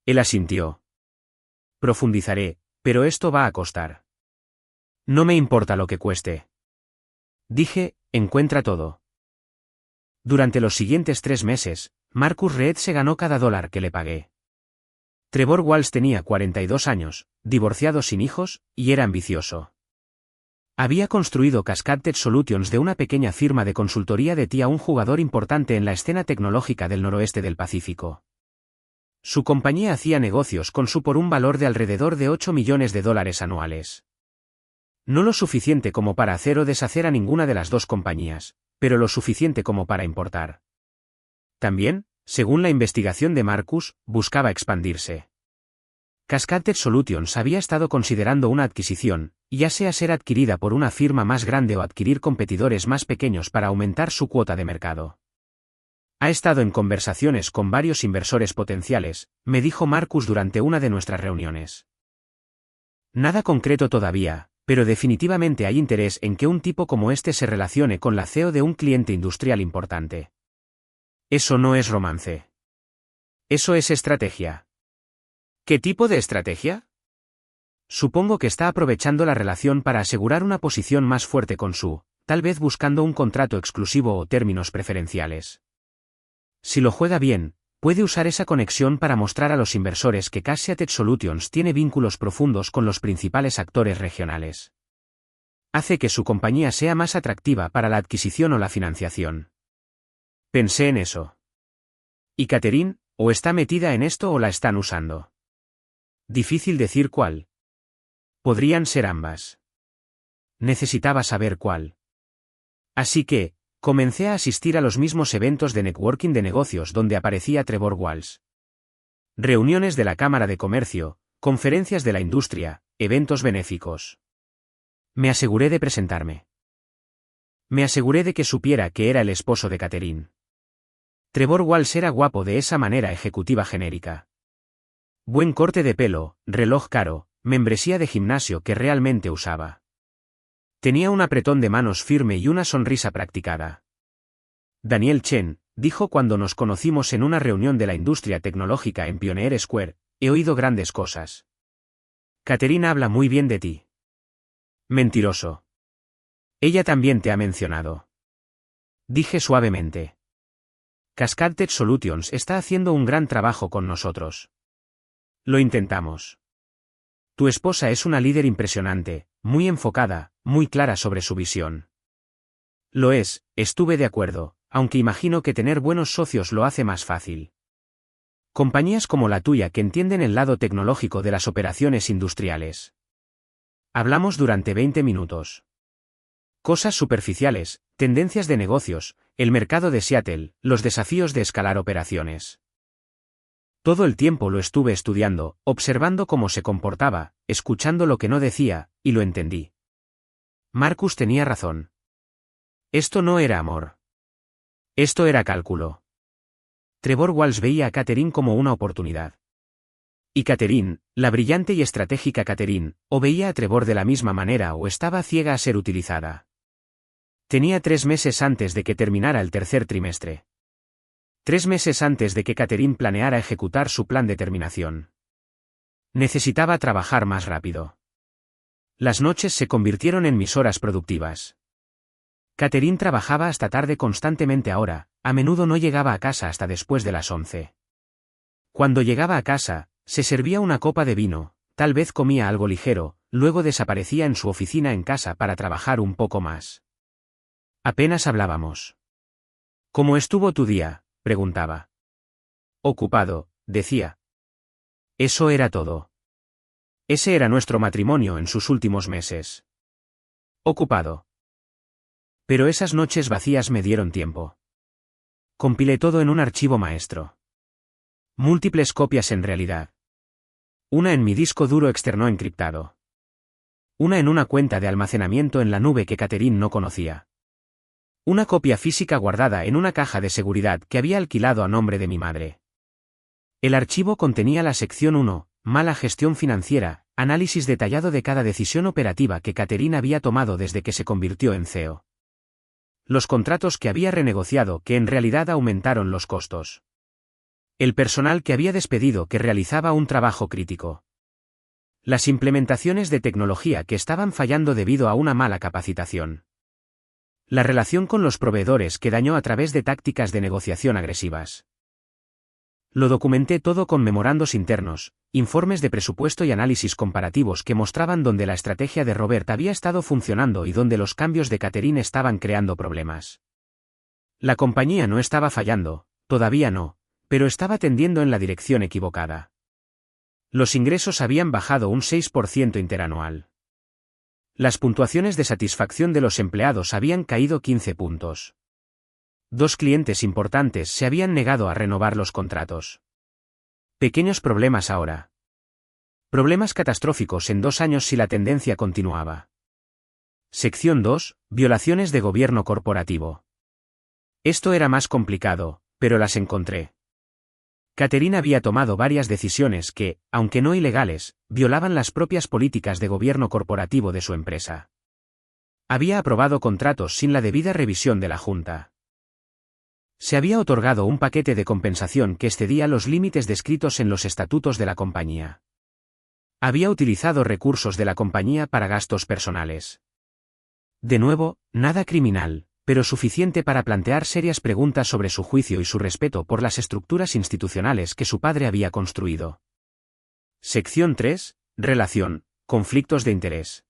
Él asintió. Profundizaré, pero esto va a costar. No me importa lo que cueste. Dije, encuentra todo. Durante los siguientes 3 meses, Marcus Reed se ganó cada dólar que le pagué. Trevor Walsh tenía 42 años, divorciado sin hijos, y era ambicioso. Había construido Cascaded Solutions de una pequeña firma de consultoría de TI a un jugador importante en la escena tecnológica del noroeste del Pacífico. Su compañía hacía negocios con su por un valor de alrededor de $8 millones anuales. No lo suficiente como para hacer o deshacer a ninguna de las dos compañías, pero lo suficiente como para importar. También, según la investigación de Marcus, buscaba expandirse. Cascaded Solutions había estado considerando una adquisición, ya sea ser adquirida por una firma más grande o adquirir competidores más pequeños para aumentar su cuota de mercado. Ha estado en conversaciones con varios inversores potenciales, me dijo Marcus durante una de nuestras reuniones. Nada concreto todavía, pero definitivamente hay interés en que un tipo como este se relacione con la CEO de un cliente industrial importante. Eso no es romance. Eso es estrategia. ¿Qué tipo de estrategia? Supongo que está aprovechando la relación para asegurar una posición más fuerte con su, tal vez buscando un contrato exclusivo o términos preferenciales. Si lo juega bien, puede usar esa conexión para mostrar a los inversores que Cascaded Solutions tiene vínculos profundos con los principales actores regionales. Hace que su compañía sea más atractiva para la adquisición o la financiación. Pensé en eso. ¿Y Catherine, o está metida en esto o la están usando? Difícil decir cuál. Podrían ser ambas. Necesitaba saber cuál. Así que, comencé a asistir a los mismos eventos de networking de negocios donde aparecía Trevor Walsh. Reuniones de la Cámara de Comercio, conferencias de la industria, eventos benéficos. Me aseguré de presentarme. Me aseguré de que supiera que era el esposo de Catherine. Trevor Walsh era guapo de esa manera ejecutiva genérica. Buen corte de pelo, reloj caro, membresía de gimnasio que realmente usaba. Tenía un apretón de manos firme y una sonrisa practicada. Daniel Chen, dijo cuando nos conocimos en una reunión de la industria tecnológica en Pioneer Square, he oído grandes cosas. Catherine habla muy bien de ti. Mentiroso. Ella también te ha mencionado. Dije suavemente. Cascaded Solutions está haciendo un gran trabajo con nosotros. Lo intentamos. Tu esposa es una líder impresionante, muy enfocada, muy clara sobre su visión. Lo es, estuve de acuerdo, aunque imagino que tener buenos socios lo hace más fácil. Compañías como la tuya que entienden el lado tecnológico de las operaciones industriales. Hablamos durante 20 minutos. Cosas superficiales, tendencias de negocios, el mercado de Seattle, los desafíos de escalar operaciones. Todo el tiempo lo estuve estudiando, observando cómo se comportaba, escuchando lo que no decía, y lo entendí. Marcus tenía razón. Esto no era amor. Esto era cálculo. Trevor Walsh veía a Catherine como una oportunidad. Y Catherine, la brillante y estratégica Catherine, o veía a Trevor de la misma manera o estaba ciega a ser utilizada. Tenía 3 meses antes de que terminara el tercer trimestre. 3 meses antes de que Catherine planeara ejecutar su plan de terminación. Necesitaba trabajar más rápido. Las noches se convirtieron en mis horas productivas. Catherine trabajaba hasta tarde constantemente ahora, a menudo no llegaba a casa hasta después de las 11. Cuando llegaba a casa, se servía una copa de vino, tal vez comía algo ligero, luego desaparecía en su oficina en casa para trabajar un poco más. Apenas hablábamos. ¿Cómo estuvo tu día?, preguntaba. Ocupado, decía. Eso era todo. Ese era nuestro matrimonio en sus últimos meses. Ocupado. Pero esas noches vacías me dieron tiempo. Compilé todo en un archivo maestro. Múltiples copias en realidad. Una en mi disco duro externo encriptado. Una en una cuenta de almacenamiento en la nube que Catherine no conocía. Una copia física guardada en una caja de seguridad que había alquilado a nombre de mi madre. El archivo contenía la sección 1, mala gestión financiera, análisis detallado de cada decisión operativa que Catherine había tomado desde que se convirtió en CEO. Los contratos que había renegociado que en realidad aumentaron los costos. El personal que había despedido que realizaba un trabajo crítico. Las implementaciones de tecnología que estaban fallando debido a una mala capacitación. La relación con los proveedores que dañó a través de tácticas de negociación agresivas. Lo documenté todo con memorandos internos, informes de presupuesto y análisis comparativos que mostraban dónde la estrategia de Robert había estado funcionando y dónde los cambios de Catherine estaban creando problemas. La compañía no estaba fallando, todavía no, pero estaba tendiendo en la dirección equivocada. Los ingresos habían bajado un 6% interanual. Las puntuaciones de satisfacción de los empleados habían caído 15 puntos. 2 clientes importantes se habían negado a renovar los contratos. Pequeños problemas ahora. Problemas catastróficos en 2 años si la tendencia continuaba. Sección 2. Violaciones de gobierno corporativo. Esto era más complicado, pero las encontré. Catherine había tomado varias decisiones que, aunque no ilegales, violaban las propias políticas de gobierno corporativo de su empresa. Había aprobado contratos sin la debida revisión de la Junta. Se había otorgado un paquete de compensación que excedía los límites descritos en los estatutos de la compañía. Había utilizado recursos de la compañía para gastos personales. De nuevo, nada criminal, pero suficiente para plantear serias preguntas sobre su juicio y su respeto por las estructuras institucionales que su padre había construido. Sección 3. Relación, conflictos de interés.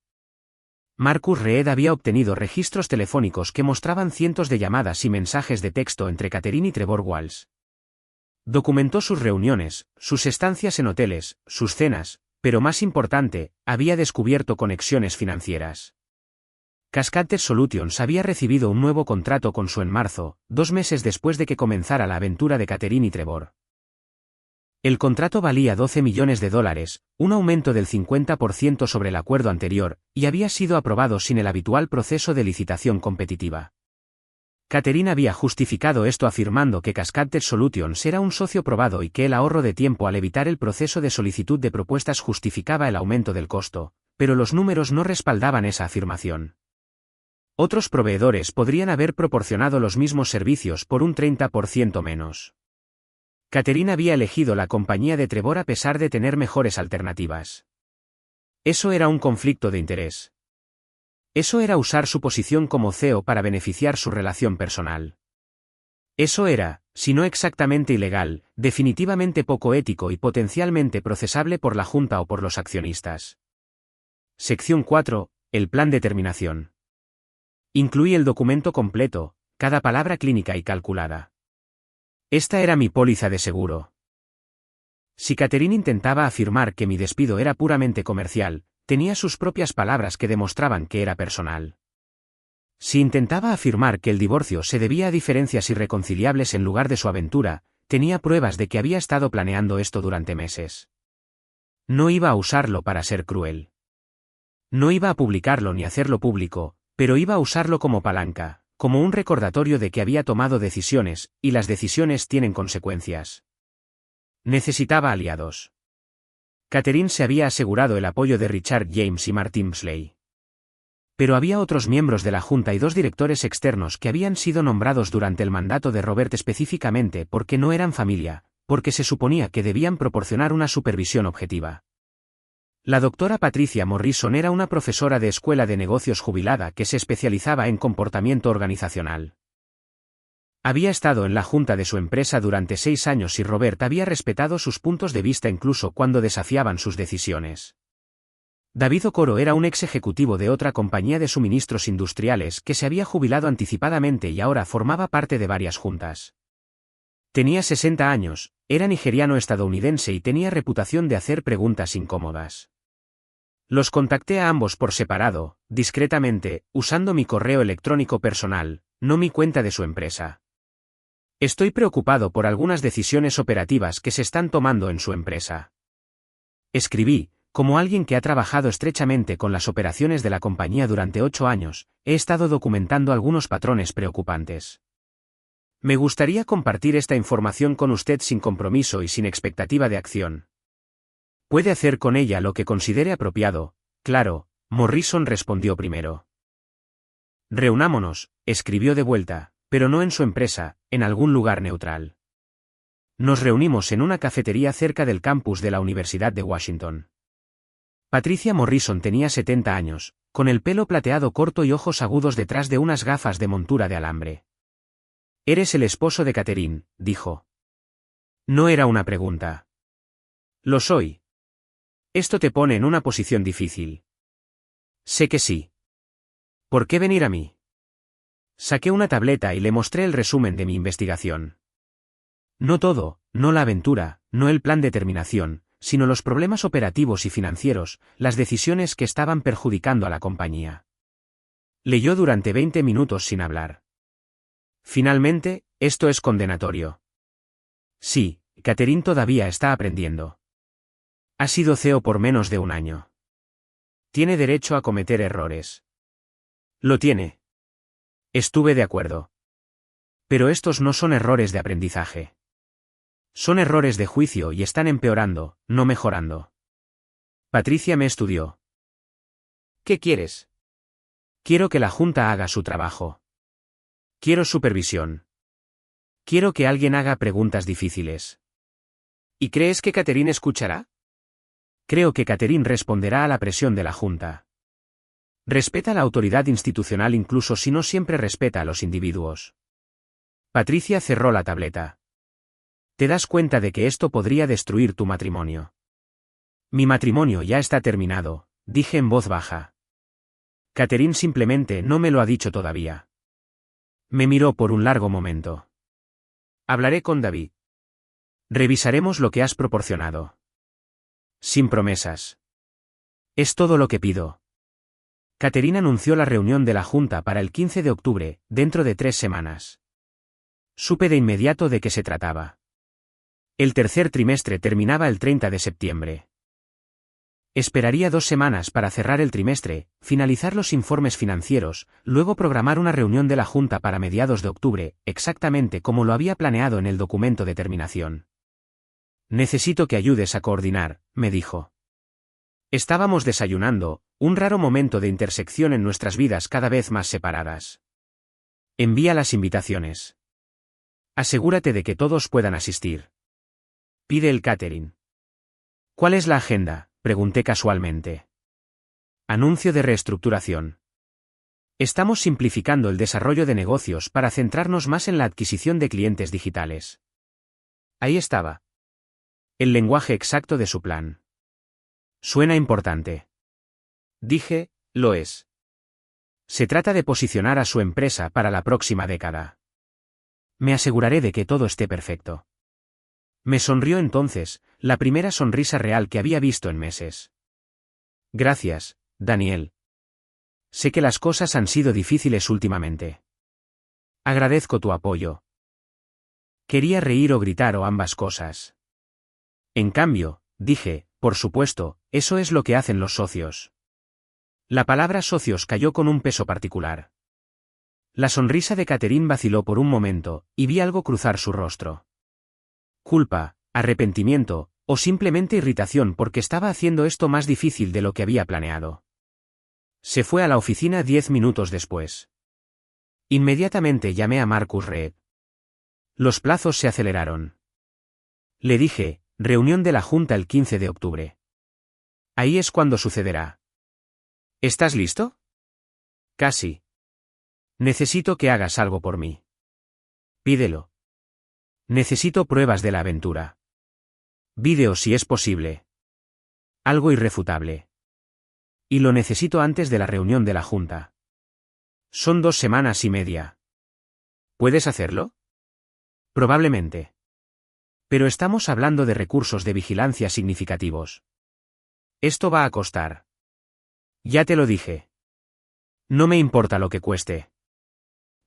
Marcus Reed había obtenido registros telefónicos que mostraban cientos de llamadas y mensajes de texto entre Catherine y Trevor Walsh. Documentó sus reuniones, sus estancias en hoteles, sus cenas, pero más importante, había descubierto conexiones financieras. Cascade Solutions había recibido un nuevo contrato con Su en marzo, 2 meses después de que comenzara la aventura de Catherine y Trevor. El contrato valía $12 millones, un aumento del 50% sobre el acuerdo anterior, y había sido aprobado sin el habitual proceso de licitación competitiva. Catherine había justificado esto afirmando que Cascade Solutions era un socio probado y que el ahorro de tiempo al evitar el proceso de solicitud de propuestas justificaba el aumento del costo, pero los números no respaldaban esa afirmación. Otros proveedores podrían haber proporcionado los mismos servicios por un 30% menos. Catherine había elegido la compañía de Trevor a pesar de tener mejores alternativas. Eso era un conflicto de interés. Eso era usar su posición como CEO para beneficiar su relación personal. Eso era, si no exactamente ilegal, definitivamente poco ético y potencialmente procesable por la Junta o por los accionistas. Sección 4. El plan de terminación. Incluí el documento completo, cada palabra clínica y calculada. Esta era mi póliza de seguro. Si Catherine intentaba afirmar que mi despido era puramente comercial, tenía sus propias palabras que demostraban que era personal. Si intentaba afirmar que el divorcio se debía a diferencias irreconciliables en lugar de su aventura, tenía pruebas de que había estado planeando esto durante meses. No iba a usarlo para ser cruel. No iba a publicarlo ni hacerlo público, pero iba a usarlo como palanca, como un recordatorio de que había tomado decisiones, y las decisiones tienen consecuencias. Necesitaba aliados. Catherine se había asegurado el apoyo de Richard James y Martin Slay. Pero había otros miembros de la Junta y 2 directores externos que habían sido nombrados durante el mandato de Robert específicamente porque no eran familia, porque se suponía que debían proporcionar una supervisión objetiva. La doctora Patricia Morrison era una profesora de escuela de negocios jubilada que se especializaba en comportamiento organizacional. Había estado en la junta de su empresa durante 6 años y Robert había respetado sus puntos de vista incluso cuando desafiaban sus decisiones. David Okoro era un ex ejecutivo de otra compañía de suministros industriales que se había jubilado anticipadamente y ahora formaba parte de varias juntas. Tenía 60 años, era nigeriano-estadounidense y tenía reputación de hacer preguntas incómodas. Los contacté a ambos por separado, discretamente, usando mi correo electrónico personal, no mi cuenta de su empresa. Estoy preocupado por algunas decisiones operativas que se están tomando en su empresa. Escribí, como alguien que ha trabajado estrechamente con las operaciones de la compañía durante 8 años, he estado documentando algunos patrones preocupantes. Me gustaría compartir esta información con usted sin compromiso y sin expectativa de acción. Puede hacer con ella lo que considere apropiado, claro, Morrison respondió primero. Reunámonos, escribió de vuelta, pero no en su empresa, en algún lugar neutral. Nos reunimos en una cafetería cerca del campus de la Universidad de Washington. Patricia Morrison tenía 70 años, con el pelo plateado corto y ojos agudos detrás de unas gafas de montura de alambre. «Eres el esposo de Catherine», dijo. No era una pregunta. «Lo soy». Esto te pone en una posición difícil. Sé que sí. ¿Por qué venir a mí? Saqué una tableta y le mostré el resumen de mi investigación. No todo, no la aventura, no el plan de terminación, sino los problemas operativos y financieros, las decisiones que estaban perjudicando a la compañía. Leyó durante 20 minutos sin hablar. Finalmente, esto es condenatorio. Sí, Catherine todavía está aprendiendo. Ha sido CEO por menos de un año. Tiene derecho a cometer errores. Lo tiene. Estuve de acuerdo. Pero estos no son errores de aprendizaje. Son errores de juicio y están empeorando, no mejorando. Patricia me estudió. ¿Qué quieres? Quiero que la junta haga su trabajo. Quiero supervisión. Quiero que alguien haga preguntas difíciles. ¿Y crees que Catherine escuchará? Creo que Catherine responderá a la presión de la junta. Respeta la autoridad institucional incluso si no siempre respeta a los individuos. Patricia cerró la tableta. ¿Te das cuenta de que esto podría destruir tu matrimonio? Mi matrimonio ya está terminado, dije en voz baja. Catherine simplemente no me lo ha dicho todavía. Me miró por un largo momento. Hablaré con David. Revisaremos lo que has proporcionado. Sin promesas. Es todo lo que pido. Catherine anunció la reunión de la Junta para el 15 de octubre, dentro de 3 semanas. Supe de inmediato de qué se trataba. El tercer trimestre terminaba el 30 de septiembre. Esperaría 2 semanas para cerrar el trimestre, finalizar los informes financieros, luego programar una reunión de la Junta para mediados de octubre, exactamente como lo había planeado en el documento de terminación. Necesito que ayudes a coordinar, me dijo. Estábamos desayunando, un raro momento de intersección en nuestras vidas cada vez más separadas. Envía las invitaciones. Asegúrate de que todos puedan asistir. Pide el catering. ¿Cuál es la agenda?, pregunté casualmente. Anuncio de reestructuración. Estamos simplificando el desarrollo de negocios para centrarnos más en la adquisición de clientes digitales. Ahí estaba. El lenguaje exacto de su plan. Suena importante. Dije, lo es. Se trata de posicionar a su empresa para la próxima década. Me aseguraré de que todo esté perfecto. Me sonrió entonces, la primera sonrisa real que había visto en meses. Gracias, Daniel. Sé que las cosas han sido difíciles últimamente. Agradezco tu apoyo. Quería reír o gritar o ambas cosas. En cambio, dije, por supuesto, eso es lo que hacen los socios. La palabra socios cayó con un peso particular. La sonrisa de Catherine vaciló por un momento, y vi algo cruzar su rostro. Culpa, arrepentimiento, o simplemente irritación porque estaba haciendo esto más difícil de lo que había planeado. Se fue a la oficina 10 minutos después. Inmediatamente llamé a Marcus Reed. Los plazos se aceleraron. Le dije, reunión de la Junta el 15 de octubre. Ahí es cuando sucederá. ¿Estás listo? Casi. Necesito que hagas algo por mí. Pídelo. Necesito pruebas de la aventura. Vídeos si es posible. Algo irrefutable. Y lo necesito antes de la reunión de la Junta. Son 2 semanas y media. ¿Puedes hacerlo? Probablemente. Pero estamos hablando de recursos de vigilancia significativos. Esto va a costar. Ya te lo dije. No me importa lo que cueste.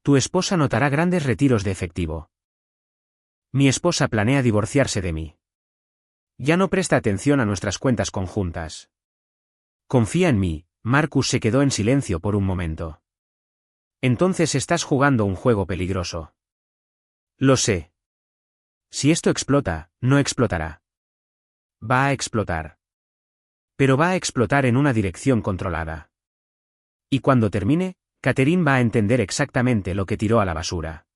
Tu esposa notará grandes retiros de efectivo. Mi esposa planea divorciarse de mí. Ya no presta atención a nuestras cuentas conjuntas. Confía en mí. Marcus se quedó en silencio por un momento. Entonces estás jugando un juego peligroso. Lo sé. Si esto explota, no explotará. Va a explotar. Pero va a explotar en una dirección controlada. Y cuando termine, Catherine va a entender exactamente lo que tiró a la basura.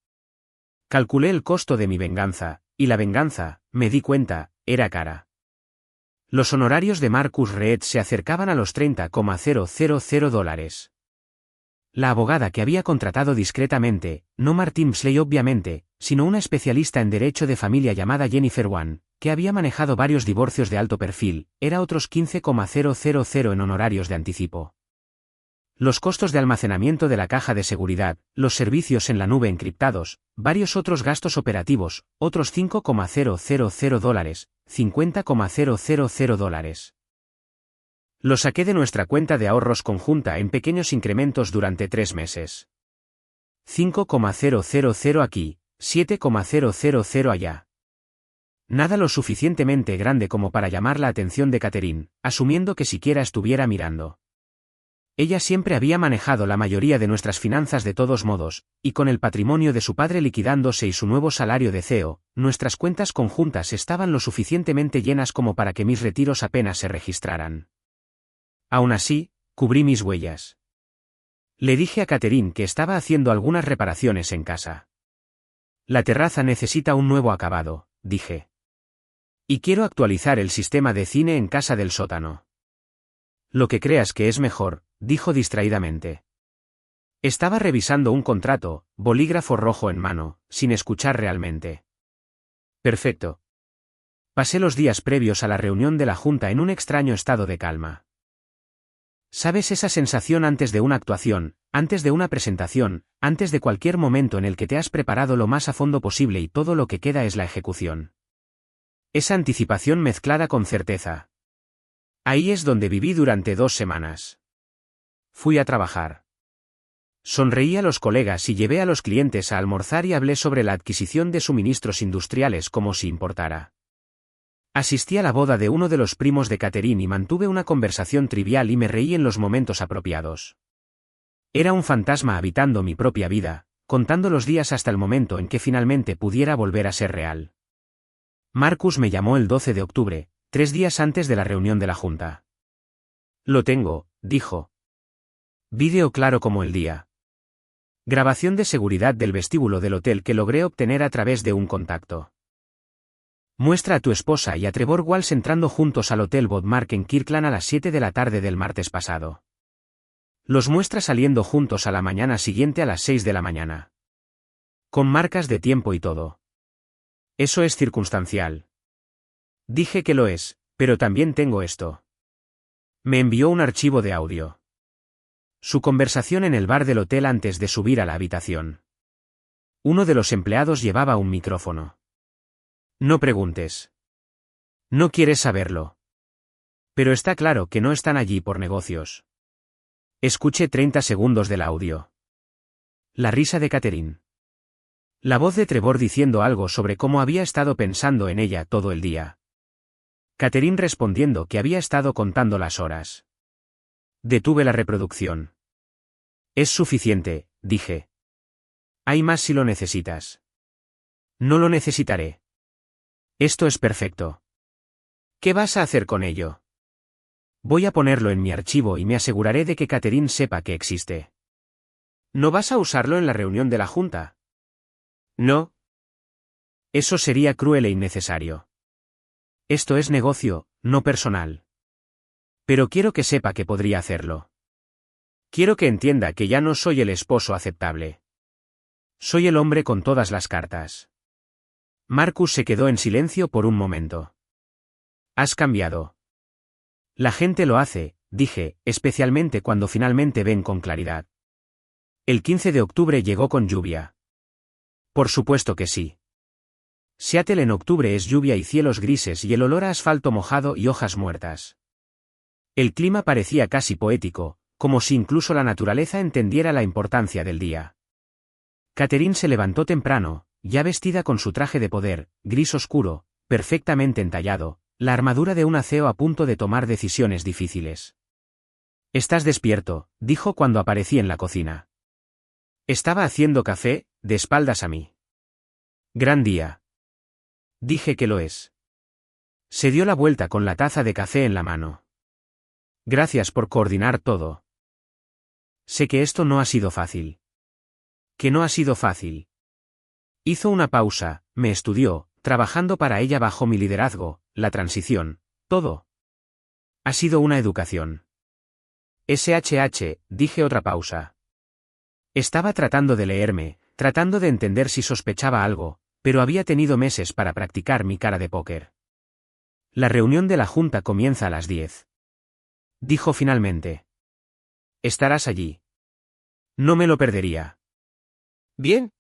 Calculé el costo de mi venganza, y la venganza, me di cuenta, era cara. Los honorarios de Marcus Reed se acercaban a los $30,000. La abogada que había contratado discretamente, no Martin Psley obviamente, sino una especialista en derecho de familia llamada Jennifer Wan, que había manejado varios divorcios de alto perfil, era otros $15,000 en honorarios de anticipo. Los costos de almacenamiento de la caja de seguridad, los servicios en la nube encriptados, varios otros gastos operativos, otros $5,000, $50,000. Lo saqué de nuestra cuenta de ahorros conjunta en pequeños incrementos durante 3 meses. 5,000 aquí, 7,000 allá. Nada lo suficientemente grande como para llamar la atención de Catherine, asumiendo que siquiera estuviera mirando. Ella siempre había manejado la mayoría de nuestras finanzas de todos modos, y con el patrimonio de su padre liquidándose y su nuevo salario de CEO, nuestras cuentas conjuntas estaban lo suficientemente llenas como para que mis retiros apenas se registraran. Aún así, cubrí mis huellas. Le dije a Catherine que estaba haciendo algunas reparaciones en casa. La terraza necesita un nuevo acabado, dije. Y quiero actualizar el sistema de cine en casa del sótano. Lo que creas que es mejor, dijo distraídamente. Estaba revisando un contrato, bolígrafo rojo en mano, sin escuchar realmente. Perfecto. Pasé los días previos a la reunión de la Junta en un extraño estado de calma. ¿Sabes esa sensación antes de una actuación, antes de una presentación, antes de cualquier momento en el que te has preparado lo más a fondo posible y todo lo que queda es la ejecución? Esa anticipación mezclada con certeza. Ahí es donde viví durante 2 semanas. Fui a trabajar. Sonreí a los colegas y llevé a los clientes a almorzar y hablé sobre la adquisición de suministros industriales como si importara. Asistí a la boda de uno de los primos de Catherine y mantuve una conversación trivial y me reí en los momentos apropiados. Era un fantasma habitando mi propia vida, contando los días hasta el momento en que finalmente pudiera volver a ser real. Marcus me llamó el 12 de octubre, 3 días antes de la reunión de la Junta. Lo tengo, dijo. Vídeo claro como el día. Grabación de seguridad del vestíbulo del hotel que logré obtener a través de un contacto. Muestra a tu esposa y a Trevor Walsh entrando juntos al Hotel Bodmark en Kirkland a las 7 de la tarde del martes pasado. Los muestra saliendo juntos a la mañana siguiente a las 6 de la mañana. Con marcas de tiempo y todo. Eso es circunstancial. Dije que lo es, pero también tengo esto. Me envió un archivo de audio. Su conversación en el bar del hotel antes de subir a la habitación. Uno de los empleados llevaba un micrófono. No preguntes. No quieres saberlo. Pero está claro que no están allí por negocios. Escuché 30 segundos del audio. La risa de Catherine. La voz de Trevor diciendo algo sobre cómo había estado pensando en ella todo el día. Catherine respondiendo que había estado contando las horas. Detuve la reproducción. Es suficiente, dije. Hay más si lo necesitas. No lo necesitaré. Esto es perfecto. ¿Qué vas a hacer con ello? Voy a ponerlo en mi archivo y me aseguraré de que Catherine sepa que existe. ¿No vas a usarlo en la reunión de la Junta? No. Eso sería cruel e innecesario. Esto es negocio, no personal. Pero quiero que sepa que podría hacerlo. Quiero que entienda que ya no soy el esposo aceptable. Soy el hombre con todas las cartas. Marcus se quedó en silencio por un momento. Has cambiado. La gente lo hace, dije, especialmente cuando finalmente ven con claridad. El 15 de octubre llegó con lluvia. Por supuesto que sí. Seattle en octubre es lluvia y cielos grises y el olor a asfalto mojado y hojas muertas. El clima parecía casi poético, como si incluso la naturaleza entendiera la importancia del día. Catherine se levantó temprano, ya vestida con su traje de poder, gris oscuro, perfectamente entallado, la armadura de un aceo a punto de tomar decisiones difíciles. «Estás despierto», dijo cuando aparecí en la cocina. Estaba haciendo café, de espaldas a mí. «Gran día». Dije que lo es. Se dio la vuelta con la taza de café en la mano. Gracias por coordinar todo. Sé que esto no ha sido fácil. Que no ha sido fácil. Hizo una pausa, me estudió, trabajando para ella bajo mi liderazgo, la transición, todo. Ha sido una educación. SHH, dije otra pausa. Estaba tratando de leerme, tratando de entender si sospechaba algo, pero había tenido meses para practicar mi cara de póker. La reunión de la junta comienza a las 10. Dijo finalmente. Estarás allí. No me lo perdería. Bien.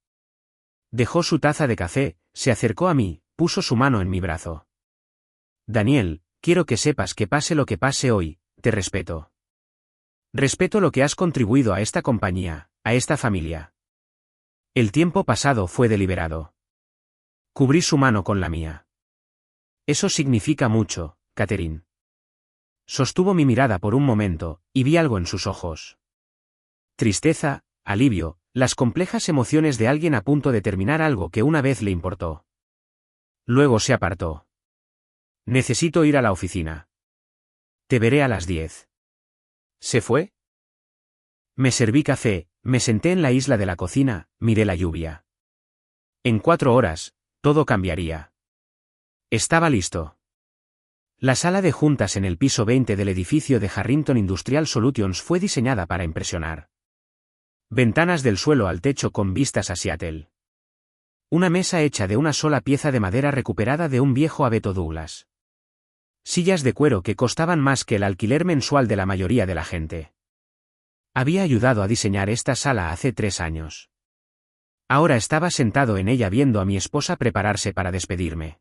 Dejó su taza de café, se acercó a mí, puso su mano en mi brazo. Daniel, quiero que sepas que pase lo que pase hoy, te respeto. Respeto lo que has contribuido a esta compañía, a esta familia. El tiempo pasado fue deliberado. Cubrí su mano con la mía. Eso significa mucho, Catherine. Sostuvo mi mirada por un momento, y vi algo en sus ojos. Tristeza, alivio, las complejas emociones de alguien a punto de terminar algo que una vez le importó. Luego se apartó. Necesito ir a la oficina. Te veré a las 10. ¿Se fue? Me serví café, me senté en la isla de la cocina, miré la lluvia. En 4 horas, todo cambiaría. Estaba listo. La sala de juntas en el piso 20 del edificio de Harrington Industrial Solutions fue diseñada para impresionar. Ventanas del suelo al techo con vistas a Seattle. Una mesa hecha de una sola pieza de madera recuperada de un viejo abeto Douglas. Sillas de cuero que costaban más que el alquiler mensual de la mayoría de la gente. Había ayudado a diseñar esta sala hace 3 años. Ahora estaba sentado en ella viendo a mi esposa prepararse para despedirme.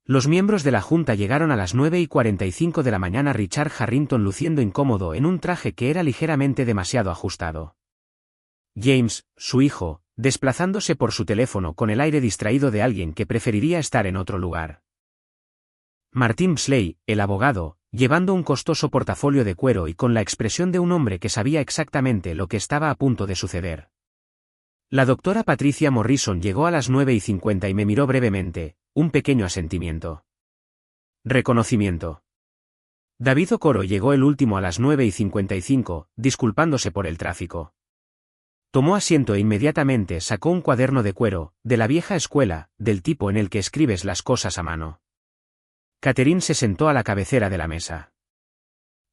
Los miembros de la junta llegaron a las 9:45 de la mañana. Richard Harrington luciendo incómodo en un traje que era ligeramente demasiado ajustado. James, su hijo, desplazándose por su teléfono con el aire distraído de alguien que preferiría estar en otro lugar. Martin Psley, el abogado, llevando un costoso portafolio de cuero y con la expresión de un hombre que sabía exactamente lo que estaba a punto de suceder. La doctora Patricia Morrison llegó a las 9:50 y me miró brevemente, un pequeño asentimiento. Reconocimiento. David Okoro llegó el último a las 9:55, disculpándose por el tráfico. Tomó asiento e inmediatamente sacó un cuaderno de cuero, de la vieja escuela, del tipo en el que escribes las cosas a mano. Catherine se sentó a la cabecera de la mesa.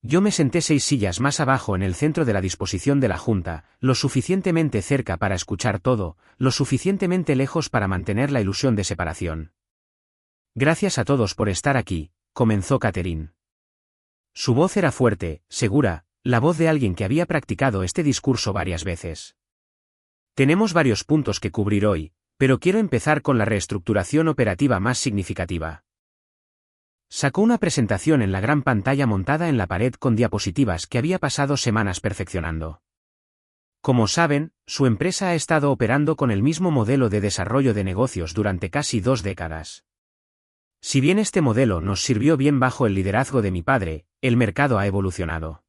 Yo me senté 6 sillas más abajo en el centro de la disposición de la junta, lo suficientemente cerca para escuchar todo, lo suficientemente lejos para mantener la ilusión de separación. Gracias a todos por estar aquí, comenzó Catherine. Su voz era fuerte, segura, la voz de alguien que había practicado este discurso varias veces. Tenemos varios puntos que cubrir hoy, pero quiero empezar con la reestructuración operativa más significativa. Sacó una presentación en la gran pantalla montada en la pared con diapositivas que había pasado semanas perfeccionando. Como saben, su empresa ha estado operando con el mismo modelo de desarrollo de negocios durante casi 2 décadas. Si bien este modelo nos sirvió bien bajo el liderazgo de mi padre, el mercado ha evolucionado.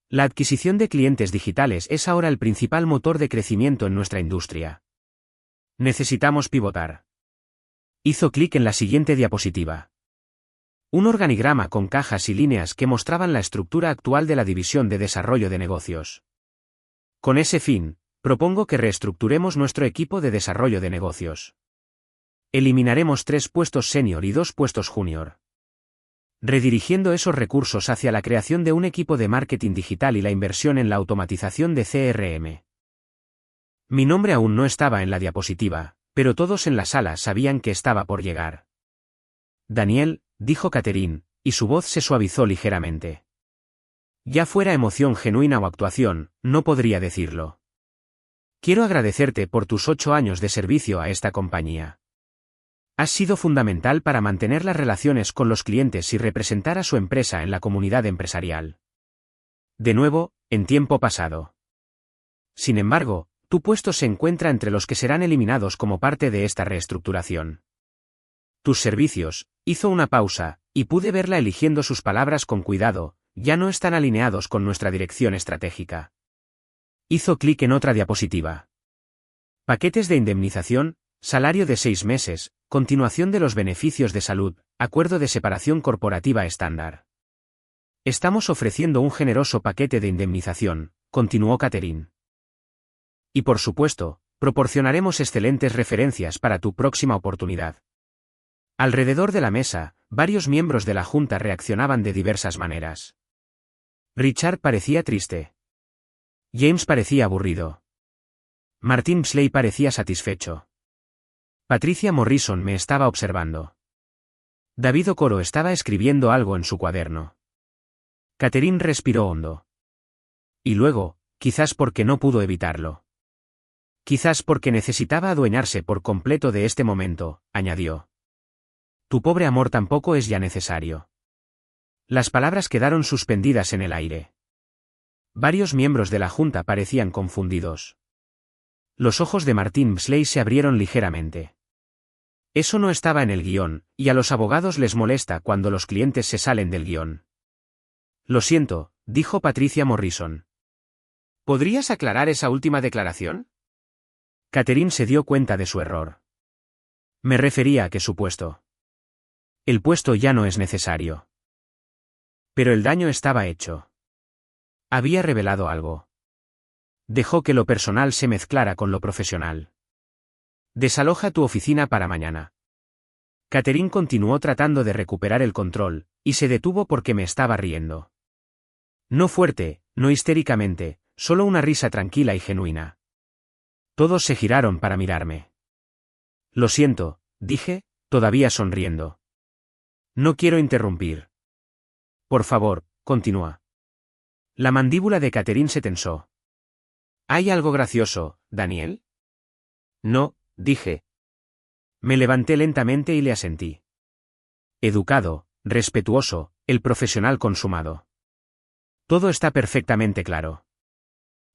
La adquisición de clientes digitales es ahora el principal motor de crecimiento en nuestra industria. Necesitamos pivotar. Hizo clic en la siguiente diapositiva. Un organigrama con cajas y líneas que mostraban la estructura actual de la división de desarrollo de negocios. Con ese fin, propongo que reestructuremos nuestro equipo de desarrollo de negocios. Eliminaremos 3 puestos senior y 2 puestos junior. redirigiendo esos recursos hacia la creación de un equipo de marketing digital y la inversión en la automatización de CRM. Mi nombre aún no estaba en la diapositiva, pero todos en la sala sabían que estaba por llegar. Daniel, dijo Catherine, y su voz se suavizó ligeramente. Ya fuera emoción genuina o actuación, no podría decirlo. Quiero agradecerte por tus 8 años de servicio a esta compañía. Has sido fundamental para mantener las relaciones con los clientes y representar a su empresa en la comunidad empresarial. De nuevo, en tiempo pasado. Sin embargo, tu puesto se encuentra entre los que serán eliminados como parte de esta reestructuración. Tus servicios, hizo una pausa, y pude verla eligiendo sus palabras con cuidado, ya no están alineados con nuestra dirección estratégica. Hizo clic en otra diapositiva. Paquetes de indemnización, salario de 6 meses, continuación de los beneficios de salud, acuerdo de separación corporativa estándar. Estamos ofreciendo un generoso paquete de indemnización, continuó Catherine. Y por supuesto, proporcionaremos excelentes referencias para tu próxima oportunidad. Alrededor de la mesa, varios miembros de la junta reaccionaban de diversas maneras. Richard parecía triste. James parecía aburrido. Martin Psley parecía satisfecho. Patricia Morrison me estaba observando. David Okoro estaba escribiendo algo en su cuaderno. Catherine respiró hondo. Y luego, quizás porque no pudo evitarlo. Quizás porque necesitaba adueñarse por completo de este momento, añadió. Tu pobre amor tampoco es ya necesario. Las palabras quedaron suspendidas en el aire. Varios miembros de la junta parecían confundidos. Los ojos de Martin Psley se abrieron ligeramente. Eso no estaba en el guión, y a los abogados les molesta cuando los clientes se salen del guión. Lo siento, dijo Patricia Morrison. ¿Podrías aclarar esa última declaración? Catherine se dio cuenta de su error. Me refería a que su puesto. El puesto ya no es necesario. Pero el daño estaba hecho. Había revelado algo. Dejó que lo personal se mezclara con lo profesional. Desaloja tu oficina para mañana. Catherine continuó tratando de recuperar el control, y se detuvo porque me estaba riendo. No fuerte, no histéricamente, solo una risa tranquila y genuina. Todos se giraron para mirarme. Lo siento, dije, todavía sonriendo. No quiero interrumpir. Por favor, continúa. La mandíbula de Catherine se tensó. ¿Hay algo gracioso, Daniel? No, dije. Me levanté lentamente y le asentí. Educado, respetuoso, el profesional consumado. Todo está perfectamente claro.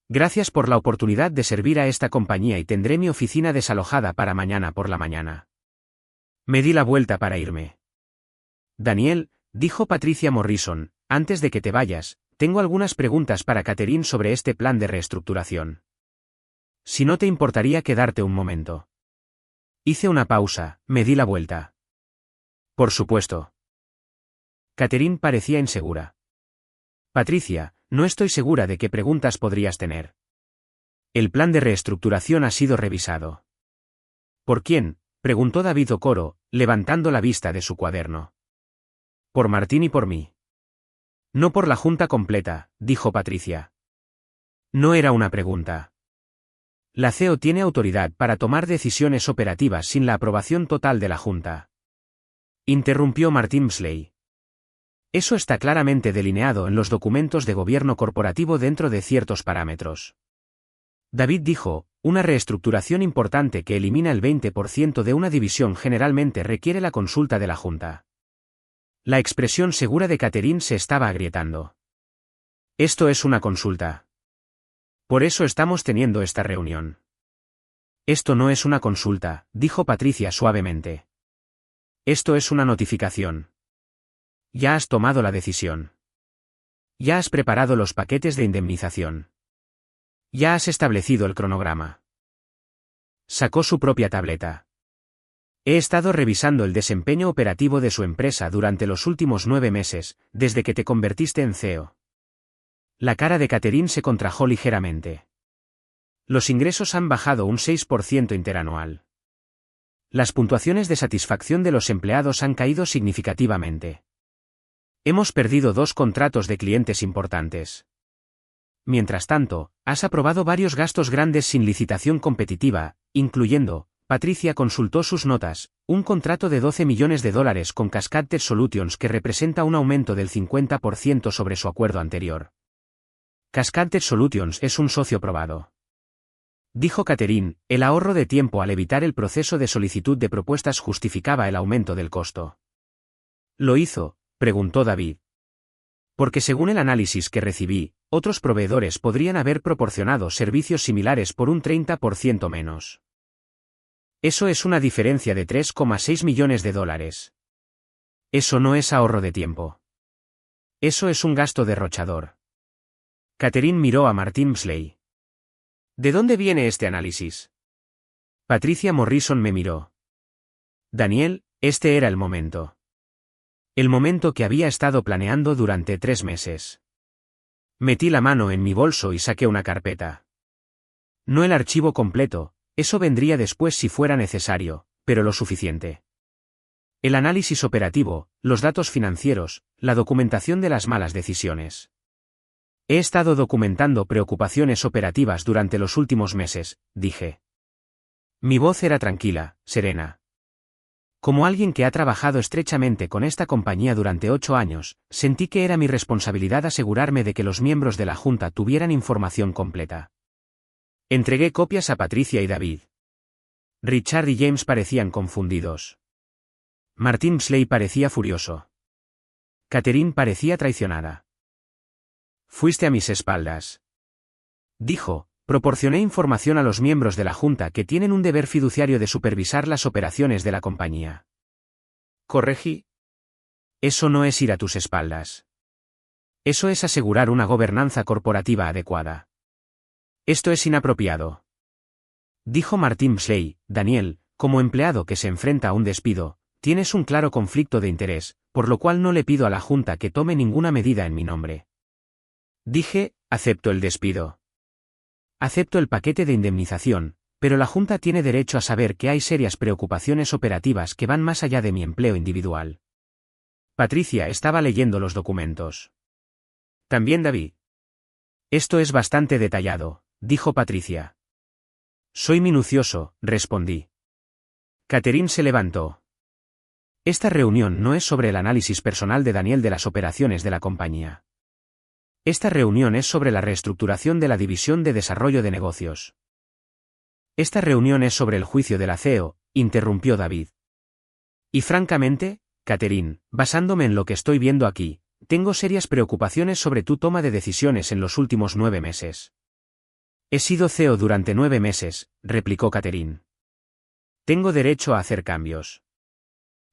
Gracias por la oportunidad de servir a esta compañía y tendré mi oficina desalojada para mañana por la mañana. Me di la vuelta para irme. Daniel, dijo Patricia Morrison, antes de que te vayas, tengo algunas preguntas para Catherine sobre este plan de reestructuración. Si no te importaría quedarte un momento. Hice una pausa, me di la vuelta. Por supuesto. Catherine parecía insegura. Patricia, no estoy segura de qué preguntas podrías tener. El plan de reestructuración ha sido revisado. ¿Por quién?, preguntó David Okoro, levantando la vista de su cuaderno. Por Martín y por mí. No por la junta completa, dijo Patricia. No era una pregunta. La CEO tiene autoridad para tomar decisiones operativas sin la aprobación total de la junta. Interrumpió Martin Psley. Eso está claramente delineado en los documentos de gobierno corporativo dentro de ciertos parámetros. David dijo, una reestructuración importante que elimina el 20% de una división generalmente requiere la consulta de la junta. La expresión segura de Catherine se estaba agrietando. Esto es una consulta. Por eso estamos teniendo esta reunión. Esto no es una consulta, dijo Patricia suavemente. Esto es una notificación. Ya has tomado la decisión. Ya has preparado los paquetes de indemnización. Ya has establecido el cronograma. Sacó su propia tableta. He estado revisando el desempeño operativo de su empresa durante los últimos 9 meses, desde que te convertiste en CEO. La cara de Catherine se contrajo ligeramente. Los ingresos han bajado un 6% interanual. Las puntuaciones de satisfacción de los empleados han caído significativamente. Hemos perdido 2 contratos de clientes importantes. Mientras tanto, has aprobado varios gastos grandes sin licitación competitiva, incluyendo, Patricia consultó sus notas, un contrato de $12 millones con Cascade Solutions que representa un aumento del 50% sobre su acuerdo anterior. Cascade Solutions es un socio probado. Dijo Catherine, el ahorro de tiempo al evitar el proceso de solicitud de propuestas justificaba el aumento del costo. ¿Lo hizo?, preguntó David. Porque según el análisis que recibí, otros proveedores podrían haber proporcionado servicios similares por un 30% menos. Eso es una diferencia de $3,6 millones. Eso no es ahorro de tiempo. Eso es un gasto derrochador. Catherine miró a Martin Psley. ¿De dónde viene este análisis? Patricia Morrison me miró. Daniel, este era el momento. El momento que había estado planeando durante 3 meses. Metí la mano en mi bolso y saqué una carpeta. No el archivo completo, eso vendría después si fuera necesario, pero lo suficiente. El análisis operativo, los datos financieros, la documentación de las malas decisiones. He estado documentando preocupaciones operativas durante los últimos meses, dije. Mi voz era tranquila, serena. Como alguien que ha trabajado estrechamente con esta compañía durante 8 años, sentí que era mi responsabilidad asegurarme de que los miembros de la Junta tuvieran información completa. Entregué copias a Patricia y David. Richard y James parecían confundidos. Martin Psley parecía furioso. Catherine parecía traicionada. Fuiste a mis espaldas. Dijo, proporcioné información a los miembros de la Junta que tienen un deber fiduciario de supervisar las operaciones de la compañía. ¿Corregí? Eso no es ir a tus espaldas. Eso es asegurar una gobernanza corporativa adecuada. Esto es inapropiado. Dijo Martin Psley, Daniel, como empleado que se enfrenta a un despido, tienes un claro conflicto de interés, por lo cual no le pido a la Junta que tome ninguna medida en mi nombre. Dije, acepto el despido. Acepto el paquete de indemnización, pero la Junta tiene derecho a saber que hay serias preocupaciones operativas que van más allá de mi empleo individual. Patricia estaba leyendo los documentos. También David. Esto es bastante detallado, dijo Patricia. Soy minucioso, respondí. Catherine se levantó. Esta reunión no es sobre el análisis personal de Daniel de las operaciones de la compañía. Esta reunión es sobre la reestructuración de la división de desarrollo de negocios. Esta reunión es sobre el juicio de la CEO, interrumpió David. Y francamente, Catherine, basándome en lo que estoy viendo aquí, tengo serias preocupaciones sobre tu toma de decisiones en los últimos 9 meses. He sido CEO durante 9 meses, replicó Catherine. Tengo derecho a hacer cambios.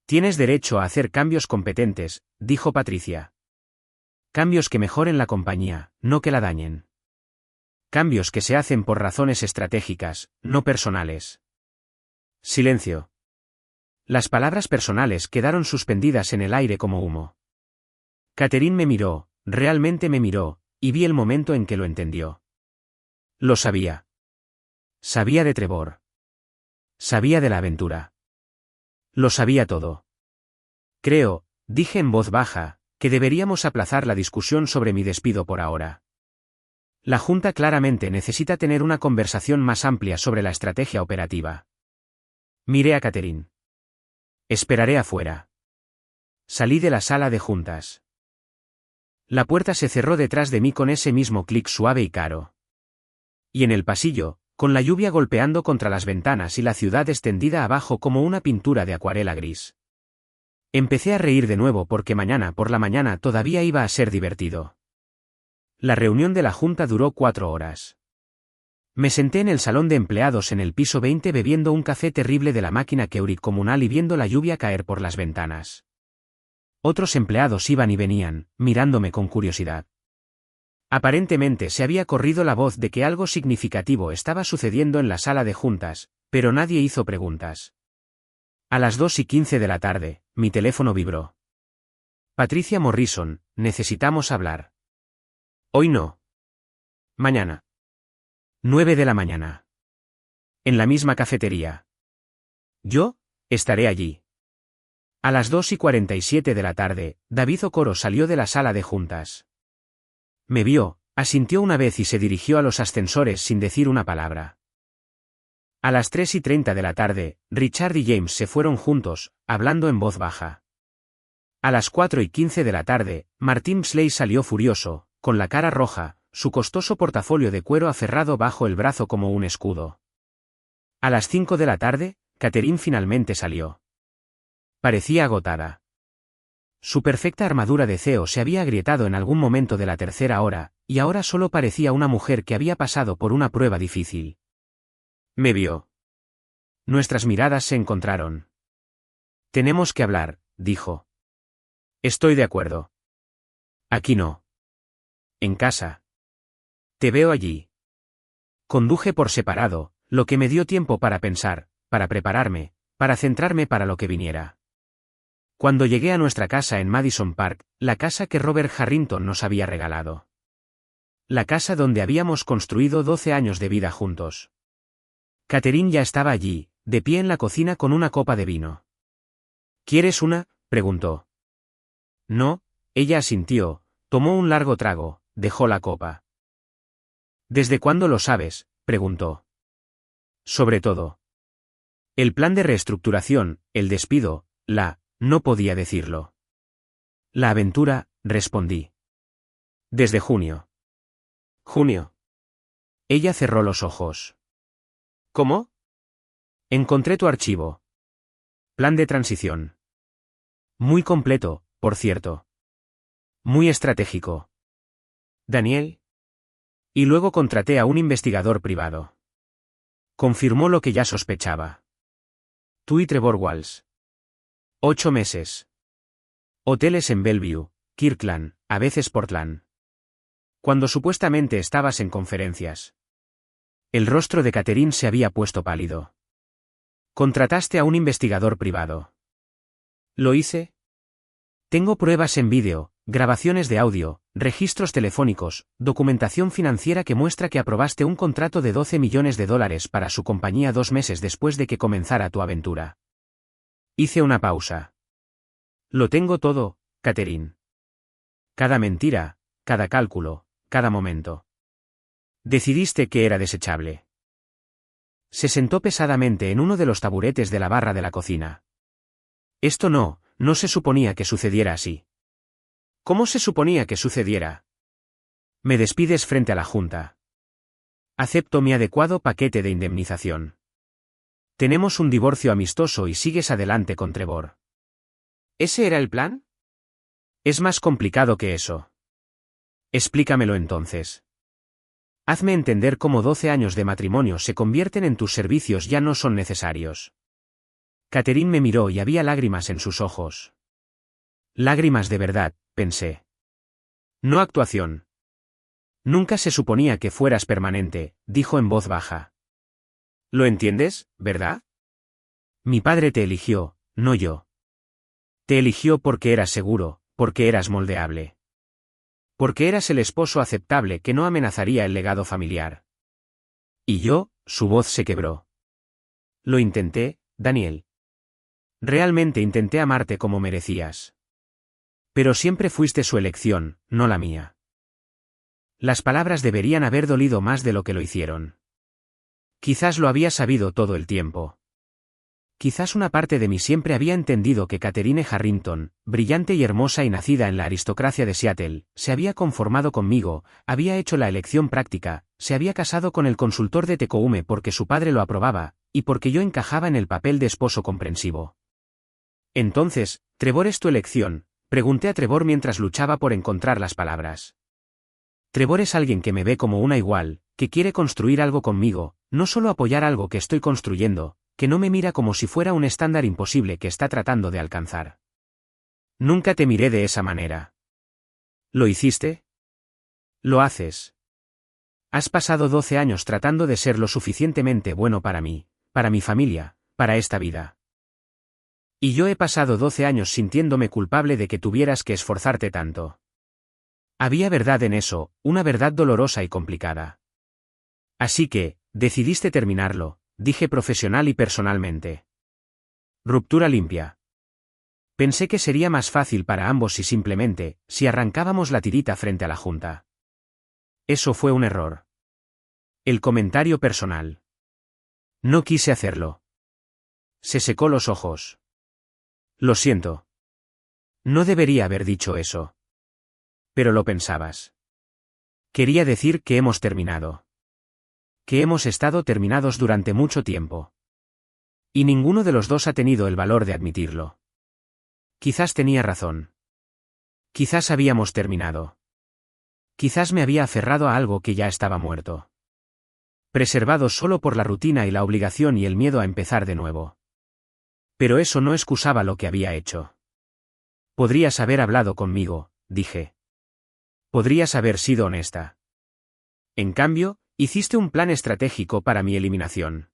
Tienes derecho a hacer cambios competentes, dijo Patricia. Cambios que mejoren la compañía, no que la dañen. Cambios que se hacen por razones estratégicas, no personales. Silencio. Las palabras personales quedaron suspendidas en el aire como humo. Catherine me miró, realmente me miró, y vi el momento en que lo entendió. Lo sabía. Sabía de Trevor. Sabía de la aventura. Lo sabía todo. Creo, dije en voz baja, que deberíamos aplazar la discusión sobre mi despido por ahora. La Junta claramente necesita tener una conversación más amplia sobre la estrategia operativa. Miré a Catherine. Esperaré afuera. Salí de la sala de juntas. La puerta se cerró detrás de mí con ese mismo clic suave y caro. Y en el pasillo, con la lluvia golpeando contra las ventanas y la ciudad extendida abajo como una pintura de acuarela gris. Empecé a reír de nuevo porque mañana por la mañana todavía iba a ser divertido. La reunión de la Junta duró 4 horas. Me senté en el salón de empleados en el piso 20 bebiendo un café terrible de la máquina Keurig comunal y viendo la lluvia caer por las ventanas. Otros empleados iban y venían, mirándome con curiosidad. Aparentemente se había corrido la voz de que algo significativo estaba sucediendo en la sala de juntas, pero nadie hizo preguntas. A las 2:15 de la tarde, mi teléfono vibró. Patricia Morrison, necesitamos hablar. Hoy no. Mañana. 9 de la mañana. En la misma cafetería. Yo, estaré allí. A las 2:47 de la tarde, David Okoro salió de la sala de juntas. Me vio, asintió una vez y se dirigió a los ascensores sin decir una palabra. A las 3:30 de la tarde, Richard y James se fueron juntos, hablando en voz baja. A las 4:15 de la tarde, Martin Slay salió furioso, con la cara roja, su costoso portafolio de cuero aferrado bajo el brazo como un escudo. A las 5 de la tarde, Catherine finalmente salió. Parecía agotada. Su perfecta armadura de CEO se había agrietado en algún momento de la tercera hora, y ahora solo parecía una mujer que había pasado por una prueba difícil. Me vio. Nuestras miradas se encontraron. Tenemos que hablar, dijo. Estoy de acuerdo. Aquí no. En casa. Te veo allí. Conduje por separado, lo que me dio tiempo para pensar, para prepararme, para centrarme para lo que viniera. Cuando llegué a nuestra casa en Madison Park, la casa que Robert Harrington nos había regalado. La casa donde habíamos construido 12 años de vida juntos. Catherine ya estaba allí, de pie en la cocina con una copa de vino. ¿Quieres una?, preguntó. No, ella asintió, tomó un largo trago, dejó la copa. ¿Desde cuándo lo sabes?, preguntó. Sobre todo. El plan de reestructuración, el despido, no podía decirlo. La aventura, respondí. Desde junio. ¿Junio? Ella cerró los ojos. ¿Cómo? Encontré tu archivo. Plan de transición. Muy completo, por cierto. Muy estratégico. Daniel. Y luego contraté a un investigador privado. Confirmó lo que ya sospechaba. Tú y Trevor Walsh. 8 meses. Hoteles en Bellevue, Kirkland, a veces Portland. Cuando supuestamente estabas en conferencias. El rostro de Catherine se había puesto pálido. Contrataste a un investigador privado. ¿Lo hice? Tengo pruebas en vídeo, grabaciones de audio, registros telefónicos, documentación financiera que muestra que aprobaste un contrato de $12 millones para su compañía 2 meses después de que comenzara tu aventura. Hice una pausa. Lo tengo todo, Catherine. Cada mentira, cada cálculo, cada momento. Decidiste que era desechable. Se sentó pesadamente en uno de los taburetes de la barra de la cocina. Esto no se suponía que sucediera así. ¿Cómo se suponía que sucediera? Me despides frente a la Junta. Acepto mi adecuado paquete de indemnización. Tenemos un divorcio amistoso y sigues adelante con Trevor. ¿Ese era el plan? Es más complicado que eso. Explícamelo entonces. Hazme entender cómo 12 años de matrimonio se convierten en tus servicios ya no son necesarios. Catherine me miró y había lágrimas en sus ojos. Lágrimas de verdad, pensé. No actuación. Nunca se suponía que fueras permanente, dijo en voz baja. ¿Lo entiendes, verdad? Mi padre te eligió, no yo. Te eligió porque eras seguro, porque eras moldeable. Porque eras el esposo aceptable que no amenazaría el legado familiar. Y yo, su voz se quebró. Lo intenté, Daniel. Realmente intenté amarte como merecías. Pero siempre fuiste su elección, no la mía. Las palabras deberían haber dolido más de lo que lo hicieron. Quizás lo había sabido todo el tiempo. Quizás una parte de mí siempre había entendido que Catherine Harrington, brillante y hermosa y nacida en la aristocracia de Seattle, se había conformado conmigo, había hecho la elección práctica, se había casado con el consultor de Tecoume porque su padre lo aprobaba, y porque yo encajaba en el papel de esposo comprensivo. Entonces, ¿Trevor es tu elección?, pregunté a Trevor mientras luchaba por encontrar las palabras. Trevor es alguien que me ve como una igual, que quiere construir algo conmigo, no solo apoyar algo que estoy construyendo, que no me mira como si fuera un estándar imposible que está tratando de alcanzar. Nunca te miré de esa manera. ¿Lo hiciste? Lo haces. Has pasado 12 años tratando de ser lo suficientemente bueno para mí, para mi familia, para esta vida. Y yo he pasado 12 años sintiéndome culpable de que tuvieras que esforzarte tanto. Había verdad en eso, una verdad dolorosa y complicada. Así que, decidiste terminarlo, dije profesional y personalmente. Ruptura limpia. Pensé que sería más fácil para ambos si arrancábamos la tirita frente a la junta. Eso fue un error. El comentario personal. No quise hacerlo. Se secó los ojos. Lo siento. No debería haber dicho eso. Pero lo pensabas. Quería decir que hemos terminado. Que hemos estado terminados durante mucho tiempo. Y ninguno de los dos ha tenido el valor de admitirlo. Quizás tenía razón. Quizás habíamos terminado. Quizás me había aferrado a algo que ya estaba muerto. Preservado solo por la rutina y la obligación y el miedo a empezar de nuevo. Pero eso no excusaba lo que había hecho. Podrías haber hablado conmigo, dije. Podrías haber sido honesta. En cambio, hiciste un plan estratégico para mi eliminación.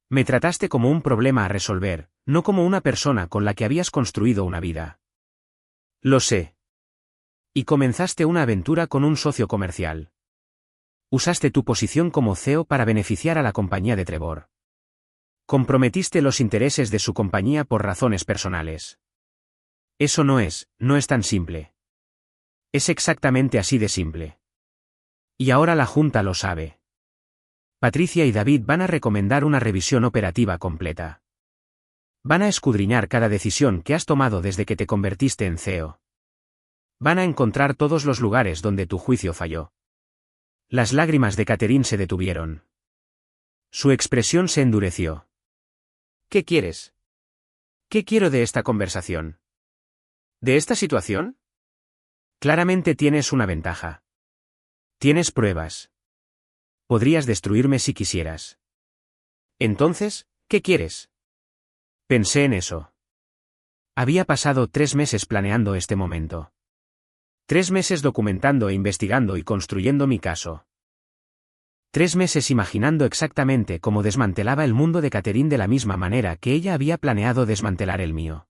Me trataste como un problema a resolver, no como una persona con la que habías construido una vida. Lo sé. Y comenzaste una aventura con un socio comercial. Usaste tu posición como CEO para beneficiar a la compañía de Trevor. Comprometiste los intereses de su compañía por razones personales. Eso no es tan simple. Es exactamente así de simple. Y ahora la Junta lo sabe. Patricia y David van a recomendar una revisión operativa completa. Van a escudriñar cada decisión que has tomado desde que te convertiste en CEO. Van a encontrar todos los lugares donde tu juicio falló. Las lágrimas de Catherine se detuvieron. Su expresión se endureció. ¿Qué quieres? ¿Qué quiero de esta conversación? ¿De esta situación? Claramente tienes una ventaja. Tienes pruebas. Podrías destruirme si quisieras. Entonces, ¿qué quieres? Pensé en eso. Había pasado 3 meses planeando este momento. 3 meses documentando e investigando y construyendo mi caso. 3 meses imaginando exactamente cómo desmantelaba el mundo de Catherine de la misma manera que ella había planeado desmantelar el mío.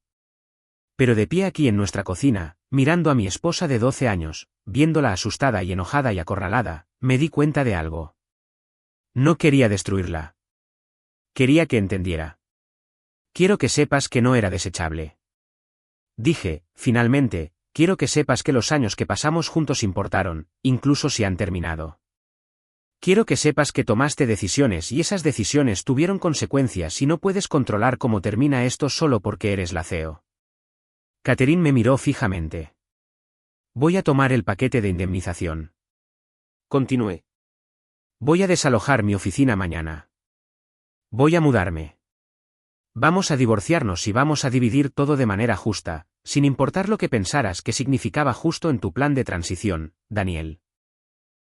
Pero de pie aquí en nuestra cocina, mirando a mi esposa de 12 años, viéndola asustada y enojada y acorralada, me di cuenta de algo. No quería destruirla. Quería que entendiera. Quiero que sepas que no era desechable. Dije, finalmente, quiero que sepas que los años que pasamos juntos importaron, incluso si han terminado. Quiero que sepas que tomaste decisiones y esas decisiones tuvieron consecuencias y no puedes controlar cómo termina esto solo porque eres la CEO. Catherine me miró fijamente. Voy a tomar el paquete de indemnización. Continué. Voy a desalojar mi oficina mañana. Voy a mudarme. Vamos a divorciarnos y vamos a dividir todo de manera justa, sin importar lo que pensaras que significaba justo en tu plan de transición, Daniel.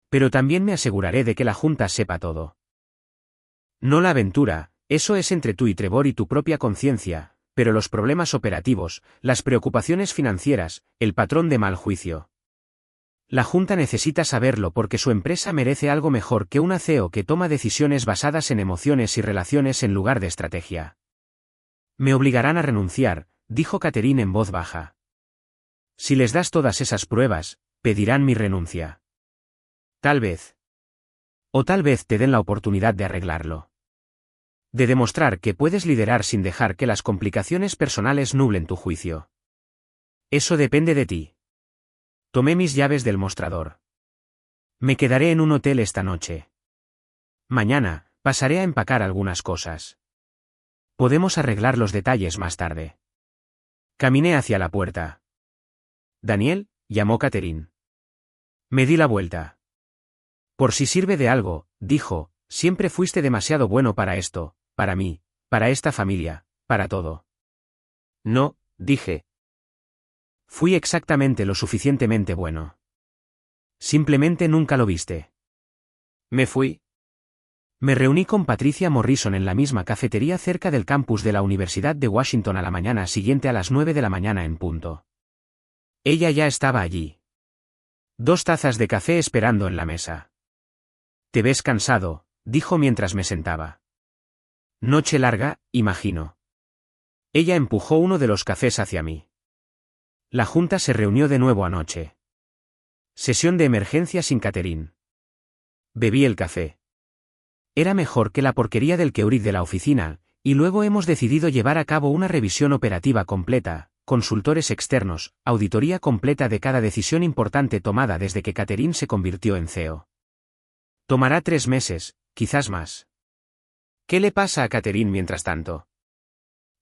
Pero también me aseguraré de que la Junta sepa todo. No la aventura, eso es entre tú y Trevor y tu propia conciencia, pero los problemas operativos, las preocupaciones financieras, el patrón de mal juicio. La Junta necesita saberlo porque su empresa merece algo mejor que una CEO que toma decisiones basadas en emociones y relaciones en lugar de estrategia. Me obligarán a renunciar, dijo Catherine en voz baja. Si les das todas esas pruebas, pedirán mi renuncia. Tal vez. O tal vez te den la oportunidad de arreglarlo. De demostrar que puedes liderar sin dejar que las complicaciones personales nublen tu juicio. Eso depende de ti. Tomé mis llaves del mostrador. Me quedaré en un hotel esta noche. Mañana, pasaré a empacar algunas cosas. Podemos arreglar los detalles más tarde. Caminé hacia la puerta. Daniel, llamó Catherine. Me di la vuelta. Por si sirve de algo, dijo, siempre fuiste demasiado bueno para esto, para mí, para esta familia, para todo. No, dije. Fui exactamente lo suficientemente bueno. Simplemente nunca lo viste. Me fui. Me reuní con Patricia Morrison en la misma cafetería cerca del campus de la Universidad de Washington a la mañana siguiente a las 9 de la mañana en punto. Ella ya estaba allí. 2 tazas de café esperando en la mesa. Te ves cansado, dijo mientras me sentaba. Noche larga, imagino. Ella empujó uno de los cafés hacia mí. La Junta se reunió de nuevo anoche. Sesión de emergencia sin Catherine. Bebí el café. Era mejor que la porquería del Keurig de la oficina, Y luego hemos decidido llevar a cabo una revisión operativa completa, consultores externos, auditoría completa de cada decisión importante tomada desde que Catherine se convirtió en CEO. Tomará 3 meses, quizás más. ¿Qué le pasa a Catherine mientras tanto?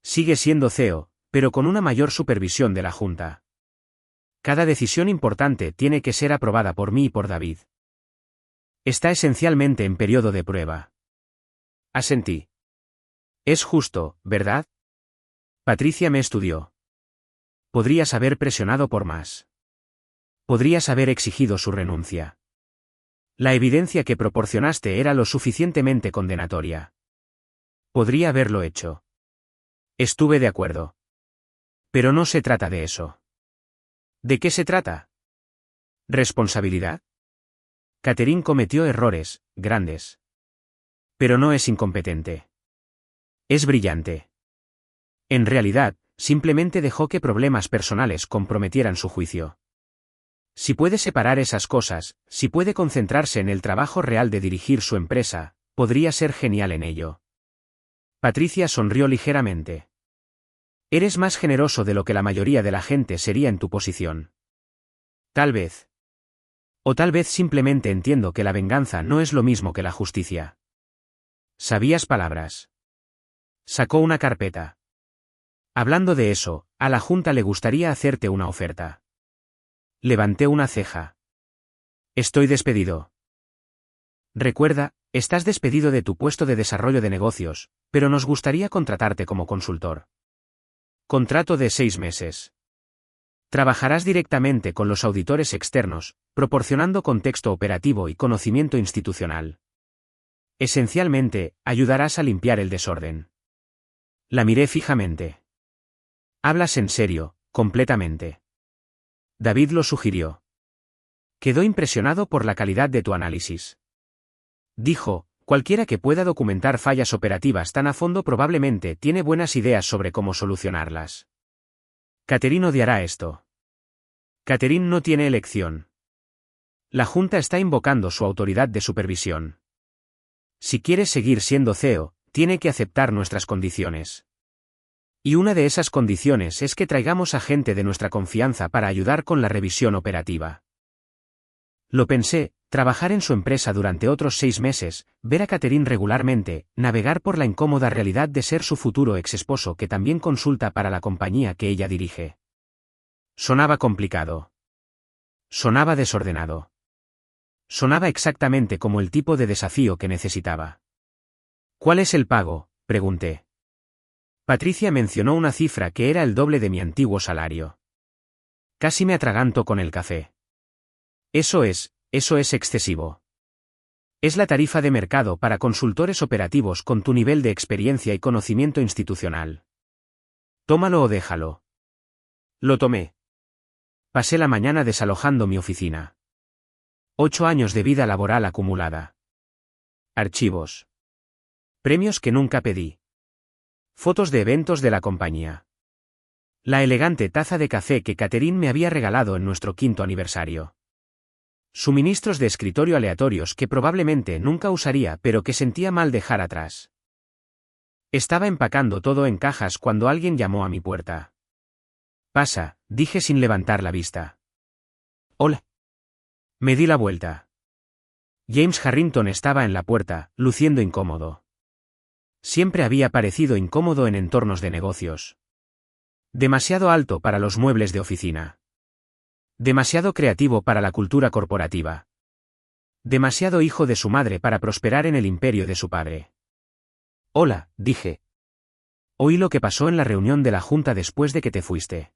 Sigue siendo CEO, pero con una mayor supervisión de la Junta. Cada decisión importante tiene que ser aprobada por mí y por David. Está esencialmente en periodo de prueba. Asentí. Es justo, ¿verdad? Patricia me estudió. Podrías haber presionado por más. Podrías haber exigido su renuncia. La evidencia que proporcionaste era lo suficientemente condenatoria. Podría haberlo hecho. Estuve de acuerdo. Pero no se trata de eso. ¿De qué se trata? ¿Responsabilidad? Catherine cometió errores, grandes. Pero no es incompetente. Es brillante. En realidad, simplemente dejó que problemas personales comprometieran su juicio. Si puede separar esas cosas, si puede concentrarse en el trabajo real de dirigir su empresa, podría ser genial en ello. Patricia sonrió ligeramente. Eres más generoso de lo que la mayoría de la gente sería en tu posición. Tal vez. O tal vez simplemente entiendo que la venganza no es lo mismo que la justicia. ¿Sabías palabras? Sacó una carpeta. Hablando de eso, a la Junta le gustaría hacerte una oferta. Levanté una ceja. Estoy despedido. Recuerda, estás despedido de tu puesto de desarrollo de negocios, pero nos gustaría contratarte como consultor. Contrato de 6 meses. Trabajarás directamente con los auditores externos, proporcionando contexto operativo y conocimiento institucional. Esencialmente, ayudarás a limpiar el desorden. La miré fijamente. Hablas en serio, completamente. David lo sugirió. Quedó impresionado por la calidad de tu análisis. Dijo, cualquiera que pueda documentar fallas operativas tan a fondo probablemente tiene buenas ideas sobre cómo solucionarlas. Catherine odiará esto. Catherine no tiene elección. La Junta está invocando su autoridad de supervisión. Si quiere seguir siendo CEO, tiene que aceptar nuestras condiciones. Y una de esas condiciones es que traigamos a gente de nuestra confianza para ayudar con la revisión operativa. Lo pensé, trabajar en su empresa durante otros 6 meses, ver a Catherine regularmente, navegar por la incómoda realidad de ser su futuro ex-esposo que también consulta para la compañía que ella dirige. Sonaba complicado. Sonaba desordenado. Sonaba exactamente como el tipo de desafío que necesitaba. ¿Cuál es el pago?, pregunté. Patricia mencionó una cifra que era el doble de mi antiguo salario. Casi me atraganto con el café. Eso es excesivo. Es la tarifa de mercado para consultores operativos con tu nivel de experiencia y conocimiento institucional. Tómalo o déjalo. Lo tomé. Pasé la mañana desalojando mi oficina. 8 años de vida laboral acumulada. Archivos. Premios que nunca pedí. Fotos de eventos de la compañía. La elegante taza de café que Catherine me había regalado en nuestro 5º aniversario. Suministros de escritorio aleatorios que probablemente nunca usaría pero que sentía mal dejar atrás. Estaba empacando todo en cajas cuando alguien llamó a mi puerta. Pasa, dije sin levantar la vista. Hola. Me di la vuelta. James Harrington estaba en la puerta, luciendo incómodo. Siempre había parecido incómodo en entornos de negocios. Demasiado alto para los muebles de oficina. Demasiado creativo para la cultura corporativa. Demasiado hijo de su madre para prosperar en el imperio de su padre. Hola, dije. Oí lo que pasó en la reunión de la Junta después de que te fuiste.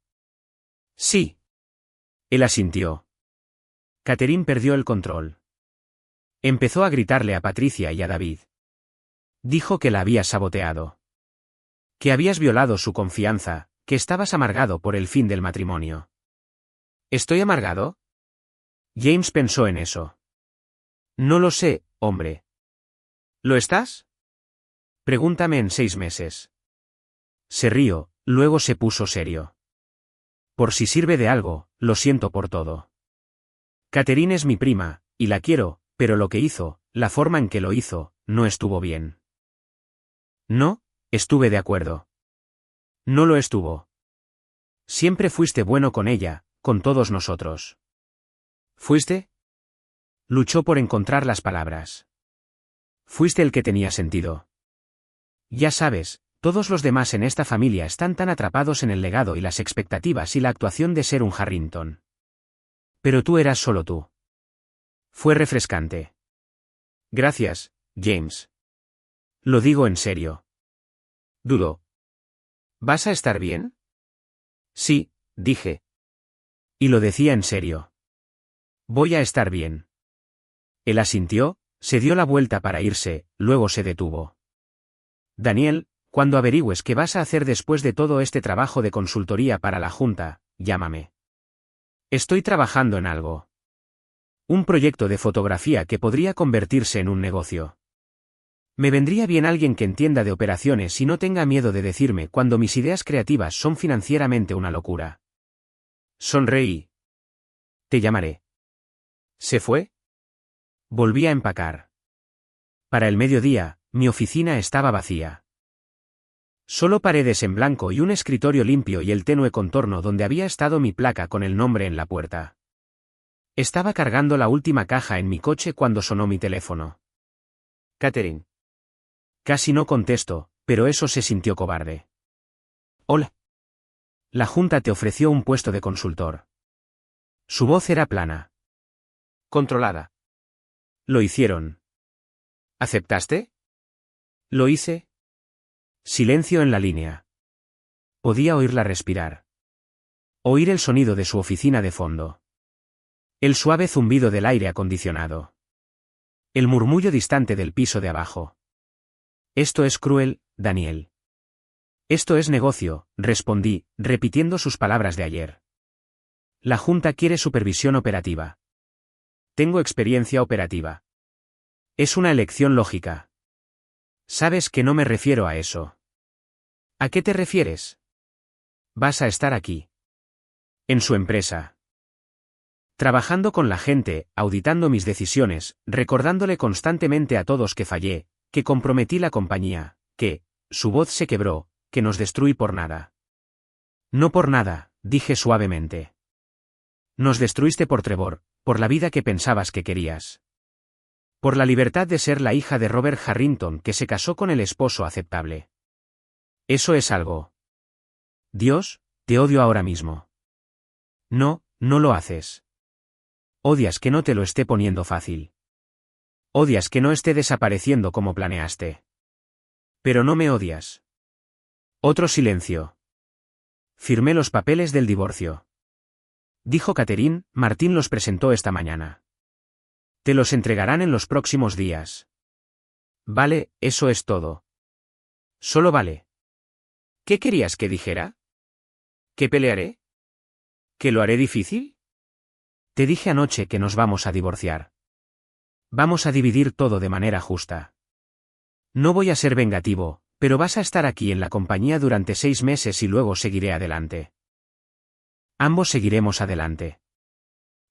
Sí. Él asintió. Catherine perdió el control. Empezó a gritarle a Patricia y a David. Dijo que la habías saboteado. Que habías violado su confianza, que estabas amargado por el fin del matrimonio. ¿Estoy amargado? James pensó en eso. No lo sé, hombre. ¿Lo estás? Pregúntame en 6 meses. Se rió, luego se puso serio. Por si sirve de algo, lo siento por todo. Catherine es mi prima, y la quiero, pero lo que hizo, la forma en que lo hizo, no estuvo bien. ¿No? Estuve de acuerdo. No lo estuvo. Siempre fuiste bueno con ella, con todos nosotros. ¿Fuiste? Luchó por encontrar las palabras. Fuiste el que tenía sentido. Ya sabes, todos los demás en esta familia están tan atrapados en el legado y las expectativas y la actuación de ser un Harrington. Pero tú eras solo tú. Fue refrescante. Gracias, James. Lo digo en serio. Dudo. ¿Vas a estar bien? Sí, dije. Y lo decía en serio. Voy a estar bien. Él asintió, se dio la vuelta para irse, luego se detuvo. Daniel, cuando averigües qué vas a hacer después de todo este trabajo de consultoría para la Junta, llámame. Estoy trabajando en algo. Un proyecto de fotografía que podría convertirse en un negocio. Me vendría bien alguien que entienda de operaciones y no tenga miedo de decirme cuando mis ideas creativas son financieramente una locura. Sonreí. Te llamaré. ¿Se fue? Volví a empacar. Para el mediodía, mi oficina estaba vacía. Solo paredes en blanco y un escritorio limpio y el tenue contorno donde había estado mi placa con el nombre en la puerta. Estaba cargando la última caja en mi coche cuando sonó mi teléfono. Catherine. Casi no contesto, pero eso se sintió cobarde. Hola. La Junta te ofreció un puesto de consultor. Su voz era plana. Controlada. Lo hicieron. ¿Aceptaste? Lo hice. Silencio en la línea. Podía oírla respirar. Oír el sonido de su oficina de fondo. El suave zumbido del aire acondicionado. El murmullo distante del piso de abajo. Esto es cruel, Daniel. Esto es negocio, respondí, repitiendo sus palabras de ayer. La Junta quiere supervisión operativa. Tengo experiencia operativa. Es una elección lógica. Sabes que no me refiero a eso. ¿A qué te refieres? Vas a estar aquí. En su empresa. Trabajando con la gente, auditando mis decisiones, recordándole constantemente a todos que fallé, que comprometí la compañía, que, su voz se quebró, que nos destruí por nada. No por nada, dije suavemente. Nos destruiste por Trevor, por la vida que pensabas que querías. Por la libertad de ser la hija de Robert Harrington que se casó con el esposo aceptable. Eso es algo. Dios, te odio ahora mismo. No, no lo haces. Odias que no te lo esté poniendo fácil. Odias que no esté desapareciendo como planeaste. Pero no me odias. Otro silencio. Firmé los papeles del divorcio. Dijo Catherine, Martín los presentó esta mañana. Te los entregarán en los próximos días. Vale, eso es todo. Solo vale. ¿Qué querías que dijera? ¿Que pelearé? ¿Que lo haré difícil? Te dije anoche que nos vamos a divorciar. Vamos a dividir todo de manera justa. No voy a ser vengativo, pero vas a estar aquí en la compañía durante 6 meses y luego seguiré adelante. Ambos seguiremos adelante.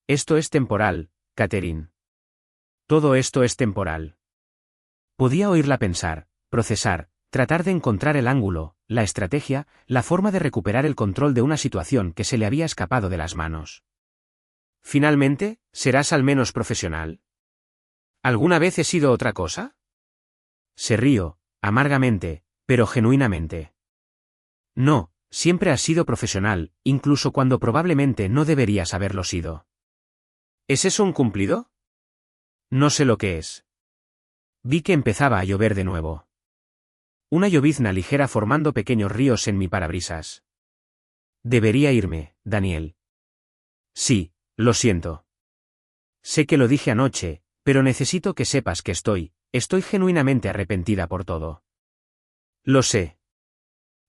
Esto es temporal, Catherine. Todo esto es temporal. Podía oírla pensar, procesar, tratar de encontrar el ángulo, la estrategia, la forma de recuperar el control de una situación que se le había escapado de las manos. Finalmente, ¿serás al menos profesional? ¿Alguna vez he sido otra cosa? Se rió, amargamente, pero genuinamente. No, siempre has sido profesional, incluso cuando probablemente no deberías haberlo sido. ¿Es eso un cumplido? No sé lo que es. Vi que empezaba a llover de nuevo. Una llovizna ligera formando pequeños ríos en mi parabrisas. Debería irme, Daniel. Sí, lo siento. Sé que lo dije anoche, pero necesito que sepas que estoy genuinamente arrepentida por todo. Lo sé.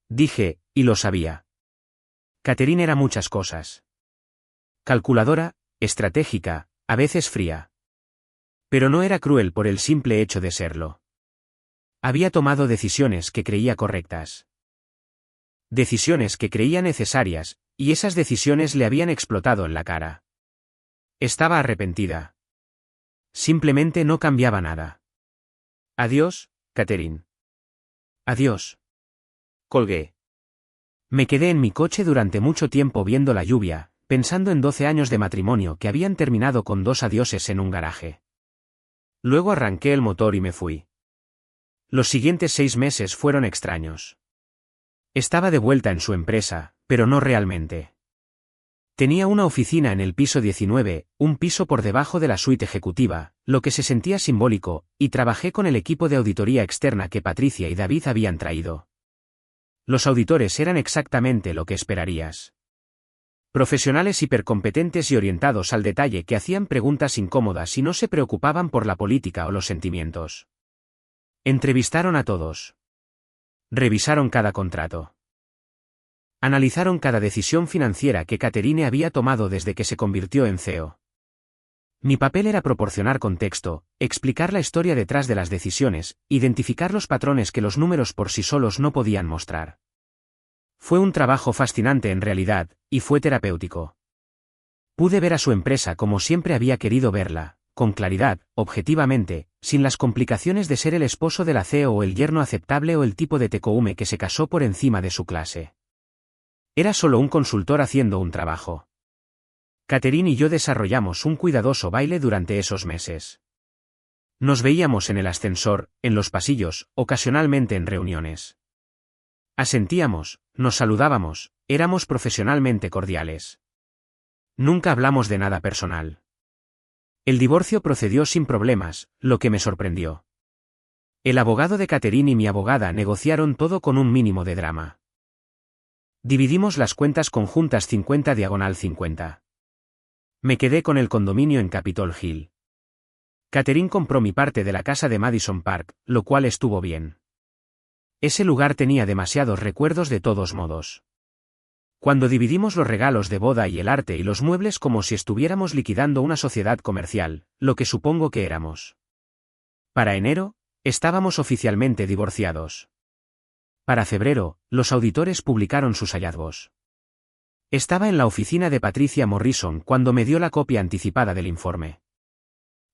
Dije, y lo sabía. Catherine era muchas cosas. Calculadora, estratégica, a veces fría. Pero no era cruel por el simple hecho de serlo. Había tomado decisiones que creía correctas. Decisiones que creía necesarias, y esas decisiones le habían explotado en la cara. Estaba arrepentida. Simplemente no cambiaba nada. Adiós, Catherine. Adiós. Colgué. Me quedé en mi coche durante mucho tiempo viendo la lluvia, pensando en 12 años de matrimonio que habían terminado con 2 adioses en un garaje. Luego arranqué el motor y me fui. Los siguientes 6 meses fueron extraños. Estaba de vuelta en su empresa, pero no realmente. Tenía una oficina en el piso 19, un piso por debajo de la suite ejecutiva, lo que se sentía simbólico, y trabajé con el equipo de auditoría externa que Patricia y David habían traído. Los auditores eran exactamente lo que esperarías. Profesionales hipercompetentes y orientados al detalle que hacían preguntas incómodas y no se preocupaban por la política o los sentimientos. Entrevistaron a todos. Revisaron cada contrato. Analizaron cada decisión financiera que Catherine había tomado desde que se convirtió en CEO. Mi papel era proporcionar contexto, explicar la historia detrás de las decisiones, identificar los patrones que los números por sí solos no podían mostrar. Fue un trabajo fascinante en realidad, y fue terapéutico. Pude ver a su empresa como siempre había querido verla, con claridad, objetivamente, sin las complicaciones de ser el esposo de la CEO o el yerno aceptable o el tipo de tecoume que se casó por encima de su clase. Era solo un consultor haciendo un trabajo. Catherine y yo desarrollamos un cuidadoso baile durante esos meses. Nos veíamos en el ascensor, en los pasillos, ocasionalmente en reuniones. Asentíamos, nos saludábamos, éramos profesionalmente cordiales. Nunca hablamos de nada personal. El divorcio procedió sin problemas, lo que me sorprendió. El abogado de Catherine y mi abogada negociaron todo con un mínimo de drama. Dividimos las cuentas conjuntas 50/50. Me quedé con el condominio en Capitol Hill. Catherine compró mi parte de la casa de Madison Park, lo cual estuvo bien. Ese lugar tenía demasiados recuerdos de todos modos. Cuando dividimos los regalos de boda y el arte y los muebles como si estuviéramos liquidando una sociedad comercial, lo que supongo que éramos. Para enero, estábamos oficialmente divorciados. Para febrero, los auditores publicaron sus hallazgos. Estaba en la oficina de Patricia Morrison cuando me dio la copia anticipada del informe.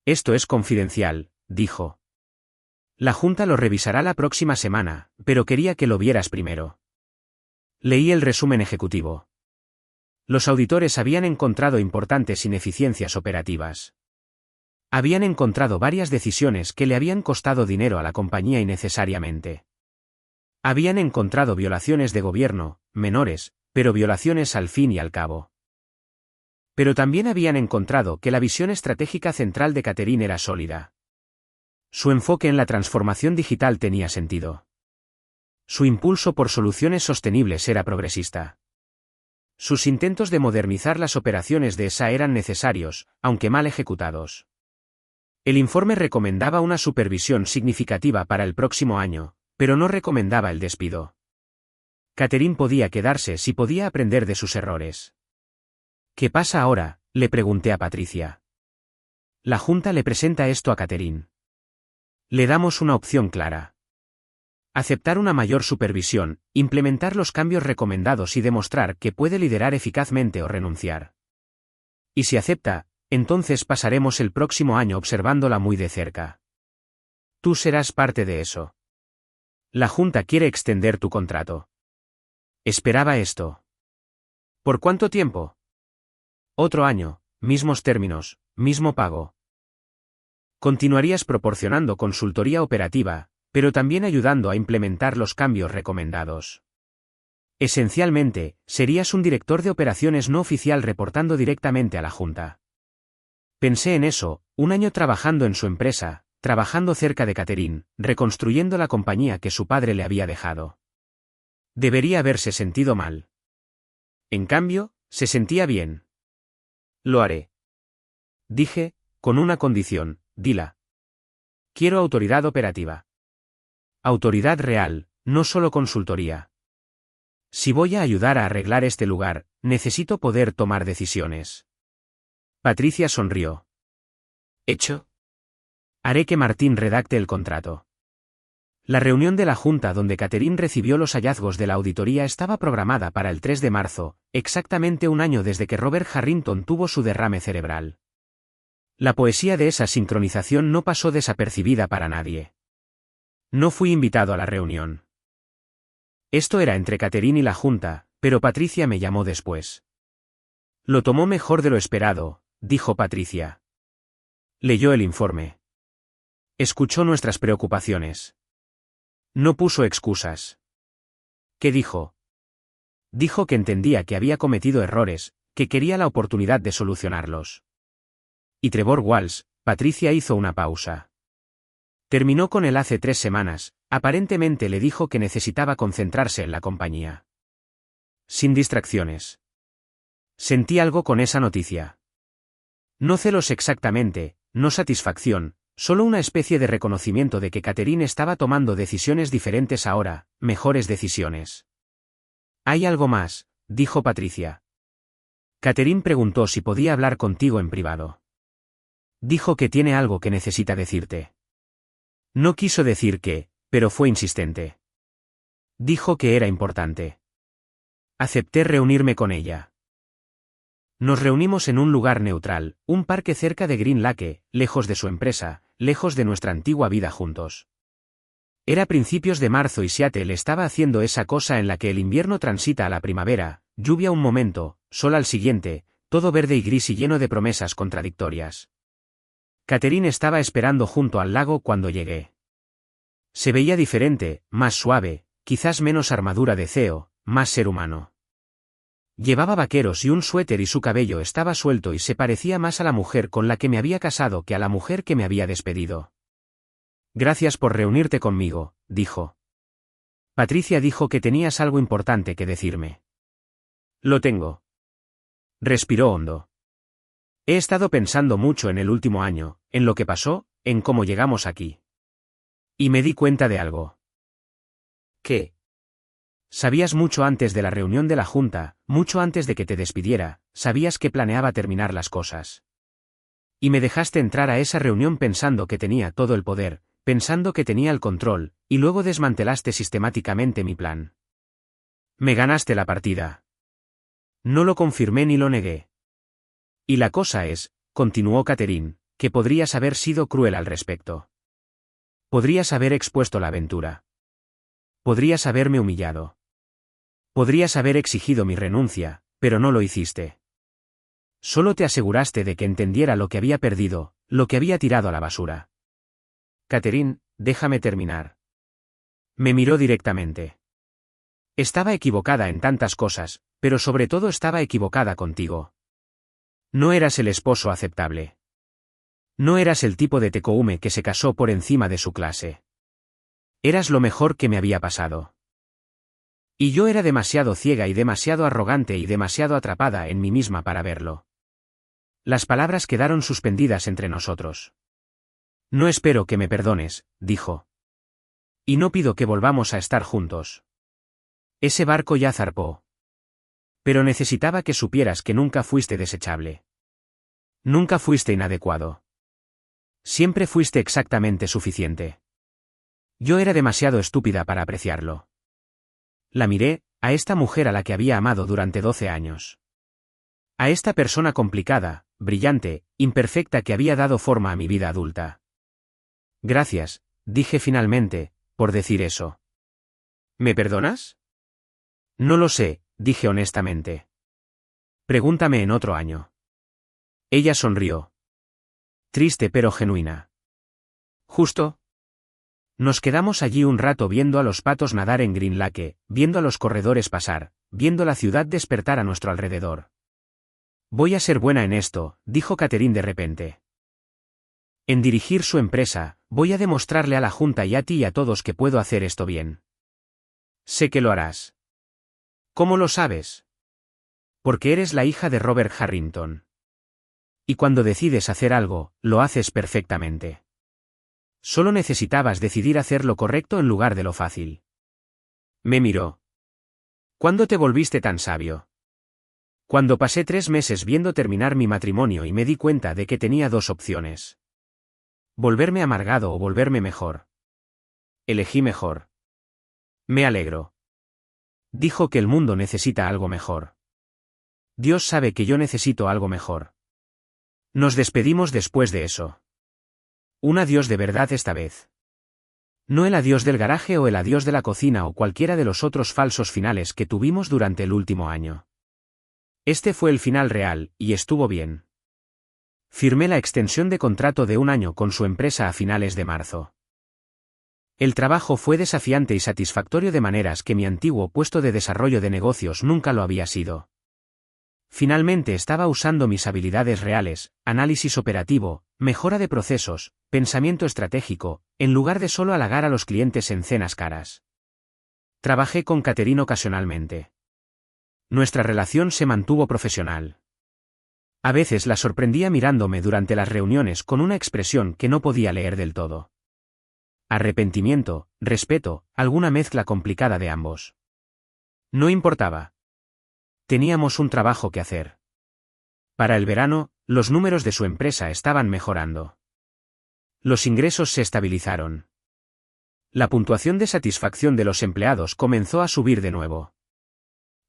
Esto es confidencial, dijo. La Junta lo revisará la próxima semana, pero quería que lo vieras primero. Leí el resumen ejecutivo. Los auditores habían encontrado importantes ineficiencias operativas. Habían encontrado varias decisiones que le habían costado dinero a la compañía innecesariamente. Habían encontrado violaciones de gobierno, menores, pero violaciones al fin y al cabo. Pero también habían encontrado que la visión estratégica central de Catherine era sólida. Su enfoque en la transformación digital tenía sentido. Su impulso por soluciones sostenibles era progresista. Sus intentos de modernizar las operaciones de ESA eran necesarios, aunque mal ejecutados. El informe recomendaba una supervisión significativa para el próximo año, pero no recomendaba el despido. Catherine podía quedarse si podía aprender de sus errores. ¿Qué pasa ahora?, le pregunté a Patricia. La Junta le presenta esto a Catherine. Le damos una opción clara. Aceptar una mayor supervisión, implementar los cambios recomendados y demostrar que puede liderar eficazmente o renunciar. Y si acepta, entonces pasaremos el próximo año observándola muy de cerca. Tú serás parte de eso. La Junta quiere extender tu contrato. Esperaba esto. ¿Por cuánto tiempo? Otro año, mismos términos, mismo pago. Continuarías proporcionando consultoría operativa, pero también ayudando a implementar los cambios recomendados. Esencialmente, serías un director de operaciones no oficial reportando directamente a la Junta. Pensé en eso, un año trabajando en su empresa, trabajando cerca de Catherine, reconstruyendo la compañía que su padre le había dejado. Debería haberse sentido mal. En cambio, se sentía bien. Lo haré. Dije, con una condición, dila. Quiero autoridad operativa. Autoridad real, no solo consultoría. Si voy a ayudar a arreglar este lugar, necesito poder tomar decisiones. Patricia sonrió. ¿Hecho? Haré que Martín redacte el contrato. La reunión de la Junta donde Catherine recibió los hallazgos de la auditoría estaba programada para el 3 de marzo, exactamente un año desde que Robert Harrington tuvo su derrame cerebral. La poesía de esa sincronización no pasó desapercibida para nadie. No fui invitado a la reunión. Esto era entre Catherine y la Junta, pero Patricia me llamó después. Lo tomó mejor de lo esperado, dijo Patricia. Leyó el informe. Escuchó nuestras preocupaciones. No puso excusas. ¿Qué dijo? Dijo que entendía que había cometido errores, que quería la oportunidad de solucionarlos. Y Trevor Walsh, Patricia hizo una pausa. Terminó con él hace 3 semanas, aparentemente le dijo que necesitaba concentrarse en la compañía. Sin distracciones. Sentí algo con esa noticia. No celos exactamente, no satisfacción, solo una especie de reconocimiento de que Catherine estaba tomando decisiones diferentes ahora, mejores decisiones. Hay algo más, dijo Patricia. Catherine preguntó si podía hablar contigo en privado. Dijo que tiene algo que necesita decirte. No quiso decir qué, pero fue insistente. Dijo que era importante. Acepté reunirme con ella. Nos reunimos en un lugar neutral, un parque cerca de Green Lake, lejos de su empresa, lejos de nuestra antigua vida juntos. Era principios de marzo y Seattle estaba haciendo esa cosa en la que el invierno transita a la primavera, lluvia un momento, sol al siguiente, todo verde y gris y lleno de promesas contradictorias. Catherine estaba esperando junto al lago cuando llegué. Se veía diferente, más suave, quizás menos armadura de CEO, más ser humano. Llevaba vaqueros y un suéter y su cabello estaba suelto y se parecía más a la mujer con la que me había casado que a la mujer que me había despedido. Gracias por reunirte conmigo, dijo. Patricia dijo que tenías algo importante que decirme. Lo tengo. Respiró hondo. He estado pensando mucho en el último año, en lo que pasó, en cómo llegamos aquí. Y me di cuenta de algo. ¿Qué? Sabías mucho antes de la reunión de la Junta, mucho antes de que te despidiera, sabías que planeaba terminar las cosas. Y me dejaste entrar a esa reunión pensando que tenía todo el poder, pensando que tenía el control, y luego desmantelaste sistemáticamente mi plan. Me ganaste la partida. No lo confirmé ni lo negué. Y la cosa es, continuó Catherine, que podrías haber sido cruel al respecto. Podrías haber expuesto la aventura. Podrías haberme humillado. Podrías haber exigido mi renuncia, pero no lo hiciste. Solo te aseguraste de que entendiera lo que había perdido, lo que había tirado a la basura. Catherine, déjame terminar. Me miró directamente. Estaba equivocada en tantas cosas, pero sobre todo estaba equivocada contigo. No eras el esposo aceptable. No eras el tipo de tekoume que se casó por encima de su clase. Eras lo mejor que me había pasado. Y yo era demasiado ciega y demasiado arrogante y demasiado atrapada en mí misma para verlo. Las palabras quedaron suspendidas entre nosotros. No espero que me perdones, dijo. Y no pido que volvamos a estar juntos. Ese barco ya zarpó. Pero necesitaba que supieras que nunca fuiste desechable. Nunca fuiste inadecuado. Siempre fuiste exactamente suficiente. Yo era demasiado estúpida para apreciarlo. La miré, a esta mujer a la que había amado durante 12 años. A esta persona complicada, brillante, imperfecta que había dado forma a mi vida adulta. Gracias, dije finalmente, por decir eso. ¿Me perdonas? No lo sé, dije honestamente. Pregúntame en otro año. Ella sonrió. Triste pero genuina. ¿Justo? Nos quedamos allí un rato viendo a los patos nadar en Green Lake, viendo a los corredores pasar, viendo la ciudad despertar a nuestro alrededor. Voy a ser buena en esto, dijo Catherine de repente. En dirigir su empresa, voy a demostrarle a la Junta y a ti y a todos que puedo hacer esto bien. Sé que lo harás. ¿Cómo lo sabes? Porque eres la hija de Robert Harrington. Y cuando decides hacer algo, lo haces perfectamente. Solo necesitabas decidir hacer lo correcto en lugar de lo fácil. Me miró. ¿Cuándo te volviste tan sabio? Cuando pasé 3 meses viendo terminar mi matrimonio y me di cuenta de que tenía 2 opciones. Volverme amargado o volverme mejor. Elegí mejor. Me alegro. Dijo que el mundo necesita algo mejor. Dios sabe que yo necesito algo mejor. Nos despedimos después de eso. Un adiós de verdad esta vez. No el adiós del garaje o el adiós de la cocina o cualquiera de los otros falsos finales que tuvimos durante el último año. Este fue el final real, y estuvo bien. Firmé la extensión de contrato de un año con su empresa a finales de marzo. El trabajo fue desafiante y satisfactorio de maneras que mi antiguo puesto de desarrollo de negocios nunca lo había sido. Finalmente estaba usando mis habilidades reales, análisis operativo, mejora de procesos, pensamiento estratégico, en lugar de solo halagar a los clientes en cenas caras. Trabajé con Catherine ocasionalmente. Nuestra relación se mantuvo profesional. A veces la sorprendía mirándome durante las reuniones con una expresión que no podía leer del todo. Arrepentimiento, respeto, alguna mezcla complicada de ambos. No importaba. Teníamos un trabajo que hacer. Para el verano, los números de su empresa estaban mejorando. Los ingresos se estabilizaron. La puntuación de satisfacción de los empleados comenzó a subir de nuevo.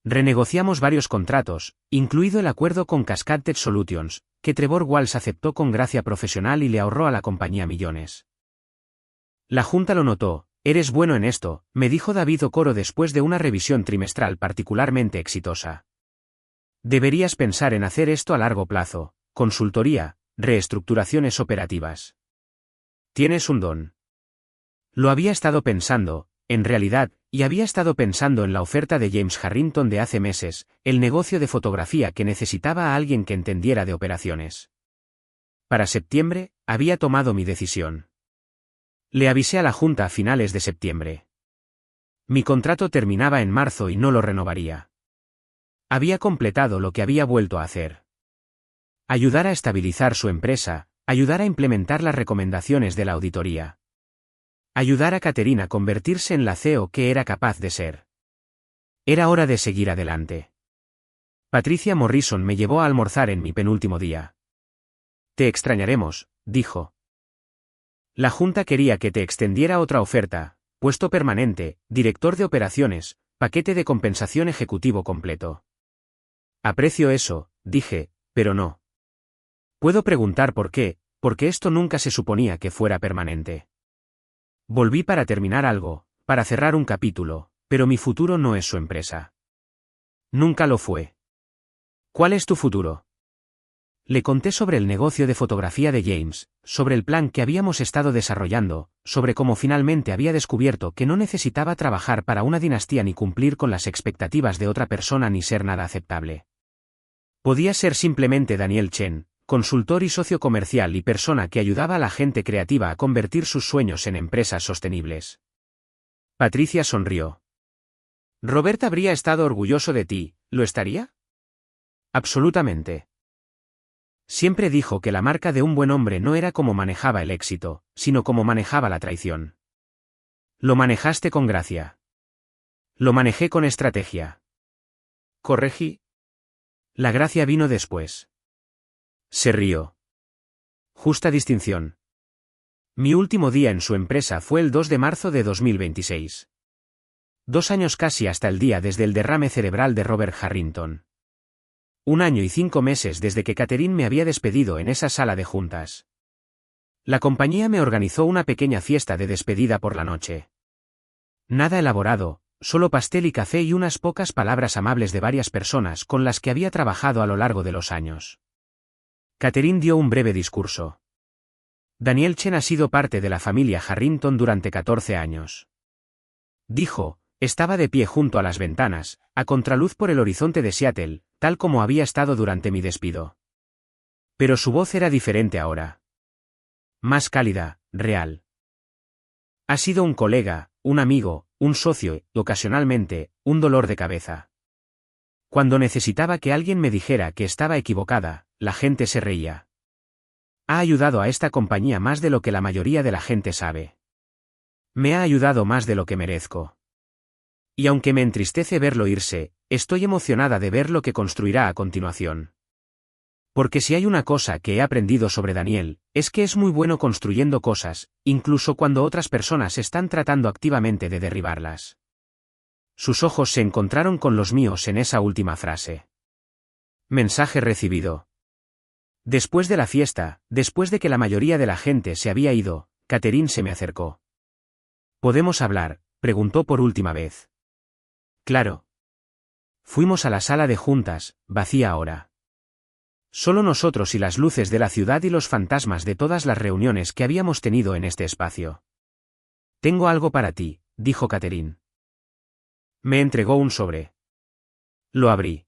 Renegociamos varios contratos, incluido el acuerdo con Cascaded Solutions, que Trevor Walsh aceptó con gracia profesional y le ahorró a la compañía millones. La junta lo notó. Eres bueno en esto, me dijo David Okoro después de una revisión trimestral particularmente exitosa. Deberías pensar en hacer esto a largo plazo, consultoría, reestructuraciones operativas. Tienes un don. Lo había estado pensando, en realidad, y había estado pensando en la oferta de James Harrington de hace meses, el negocio de fotografía que necesitaba a alguien que entendiera de operaciones. Para septiembre, había tomado mi decisión. Le avisé a la junta a finales de septiembre. Mi contrato terminaba en marzo y no lo renovaría. Había completado lo que había vuelto a hacer. Ayudar a estabilizar su empresa, ayudar a implementar las recomendaciones de la auditoría. Ayudar a Catherine a convertirse en la CEO que era capaz de ser. Era hora de seguir adelante. Patricia Morrison me llevó a almorzar en mi penúltimo día. Te extrañaremos, dijo. La junta quería que te extendiera otra oferta, puesto permanente, director de operaciones, paquete de compensación ejecutivo completo. Aprecio eso, dije, pero no. Puedo preguntar por qué, porque esto nunca se suponía que fuera permanente. Volví para terminar algo, para cerrar un capítulo, pero mi futuro no es su empresa. Nunca lo fue. ¿Cuál es tu futuro? Le conté sobre el negocio de fotografía de James, sobre el plan que habíamos estado desarrollando, sobre cómo finalmente había descubierto que no necesitaba trabajar para una dinastía ni cumplir con las expectativas de otra persona ni ser nada aceptable. Podía ser simplemente Daniel Chen, consultor y socio comercial y persona que ayudaba a la gente creativa a convertir sus sueños en empresas sostenibles. Patricia sonrió. Robert habría estado orgulloso de ti, ¿lo estaría? Absolutamente. Siempre dijo que la marca de un buen hombre no era cómo manejaba el éxito, sino cómo manejaba la traición. Lo manejaste con gracia. Lo manejé con estrategia. Corregí. La gracia vino después. Se rió. Justa distinción. Mi último día en su empresa fue el 2 de marzo de 2026. 2 años casi hasta el día desde el derrame cerebral de Robert Harrington. 1 año y 5 meses desde que Catherine me había despedido en esa sala de juntas. La compañía me organizó una pequeña fiesta de despedida por la noche. Nada elaborado, solo pastel y café y unas pocas palabras amables de varias personas con las que había trabajado a lo largo de los años. Catherine dio un breve discurso. Daniel Chen ha sido parte de la familia Harrington durante 14 años. Dijo, estaba de pie junto a las ventanas, a contraluz por el horizonte de Seattle, tal como había estado durante mi despido. Pero su voz era diferente ahora. Más cálida, real. Ha sido un colega, un amigo, un socio, y, ocasionalmente, un dolor de cabeza. Cuando necesitaba que alguien me dijera que estaba equivocada, la gente se reía. Ha ayudado a esta compañía más de lo que la mayoría de la gente sabe. Me ha ayudado más de lo que merezco. Y aunque me entristece verlo irse, estoy emocionada de ver lo que construirá a continuación. Porque si hay una cosa que he aprendido sobre Daniel, es que es muy bueno construyendo cosas, incluso cuando otras personas están tratando activamente de derribarlas. Sus ojos se encontraron con los míos en esa última frase. Mensaje recibido. Después de la fiesta, después de que la mayoría de la gente se había ido, Catherine se me acercó. ¿Podemos hablar?, preguntó por última vez. Claro. Fuimos a la sala de juntas, vacía ahora. Solo nosotros y las luces de la ciudad y los fantasmas de todas las reuniones que habíamos tenido en este espacio. Tengo algo para ti, dijo Catherine. Me entregó un sobre. Lo abrí.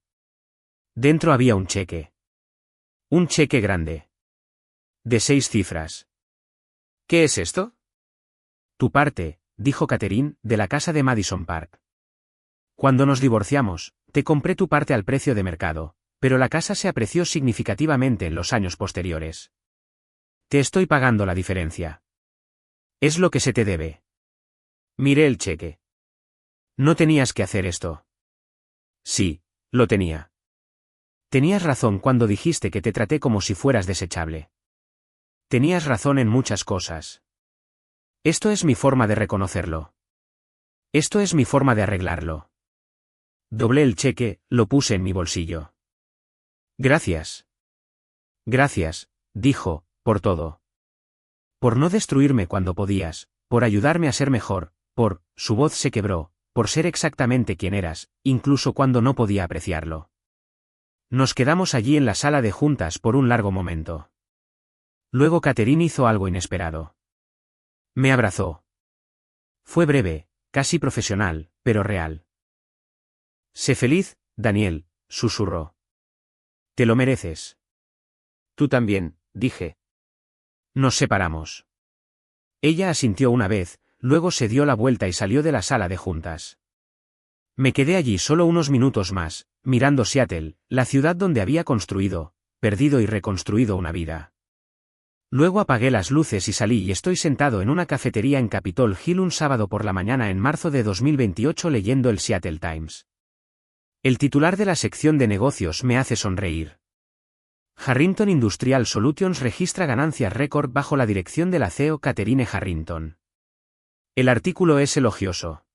Dentro había un cheque. Un cheque grande. De 6 cifras. ¿Qué es esto? Tu parte, dijo Catherine, de la casa de Madison Park. Cuando nos divorciamos, te compré tu parte al precio de mercado, pero la casa se apreció significativamente en los años posteriores. Te estoy pagando la diferencia. Es lo que se te debe. Miré el cheque. No tenías que hacer esto. Sí, lo tenía. Tenías razón cuando dijiste que te traté como si fueras desechable. Tenías razón en muchas cosas. Esto es mi forma de reconocerlo. Esto es mi forma de arreglarlo. Doblé el cheque, lo puse en mi bolsillo. Gracias. Gracias, dijo, por todo. Por no destruirme cuando podías, por ayudarme a ser mejor, su voz se quebró, por ser exactamente quien eras, incluso cuando no podía apreciarlo. Nos quedamos allí en la sala de juntas por un largo momento. Luego Catherine hizo algo inesperado. Me abrazó. Fue breve, casi profesional, pero real. Sé feliz, Daniel, susurró. Te lo mereces. Tú también, dije. Nos separamos. Ella asintió una vez, luego se dio la vuelta y salió de la sala de juntas. Me quedé allí solo unos minutos más, mirando Seattle, la ciudad donde había construido, perdido y reconstruido una vida. Luego apagué las luces y salí y estoy sentado en una cafetería en Capitol Hill un sábado por la mañana en marzo de 2028 leyendo el Seattle Times. El titular de la sección de negocios me hace sonreír. Harrington Industrial Solutions registra ganancias récord bajo la dirección de la CEO Catherine Harrington. El artículo es elogioso.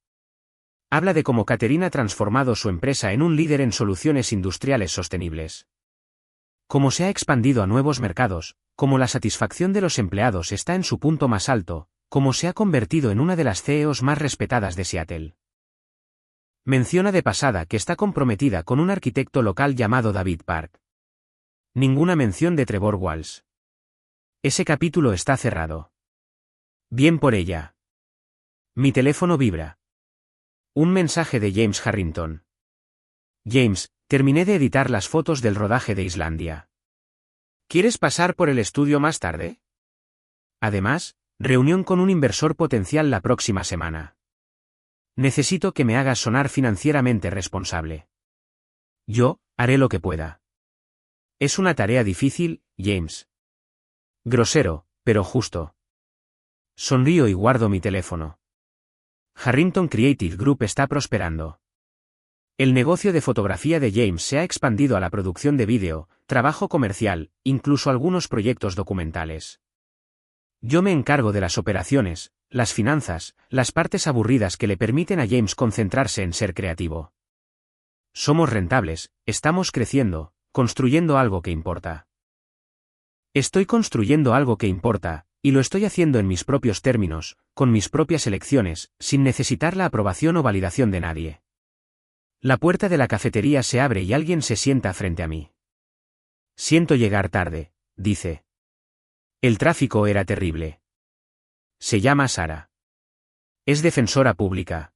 Habla de cómo Catherine ha transformado su empresa en un líder en soluciones industriales sostenibles. Cómo se ha expandido a nuevos mercados, cómo la satisfacción de los empleados está en su punto más alto, cómo se ha convertido en una de las CEOs más respetadas de Seattle. Menciona de pasada que está comprometida con un arquitecto local llamado David Park. Ninguna mención de Trevor Walsh. Ese capítulo está cerrado. Bien por ella. Mi teléfono vibra. Un mensaje de James Harrington. James, terminé de editar las fotos del rodaje de Islandia. ¿Quieres pasar por el estudio más tarde? Además, reunión con un inversor potencial la próxima semana. Necesito que me hagas sonar financieramente responsable. Yo, haré lo que pueda. Es una tarea difícil, James. Grosero, pero justo. Sonrío y guardo mi teléfono. Harrington Creative Group está prosperando. El negocio de fotografía de James se ha expandido a la producción de vídeo, trabajo comercial, incluso algunos proyectos documentales. Yo me encargo de las operaciones, las finanzas, las partes aburridas que le permiten a James concentrarse en ser creativo. Somos rentables, estamos creciendo, construyendo algo que importa. Estoy construyendo algo que importa, y lo estoy haciendo en mis propios términos, con mis propias elecciones, sin necesitar la aprobación o validación de nadie. La puerta de la cafetería se abre y alguien se sienta frente a mí. Siento llegar tarde, dice. El tráfico era terrible. Se llama Sara. Es defensora pública.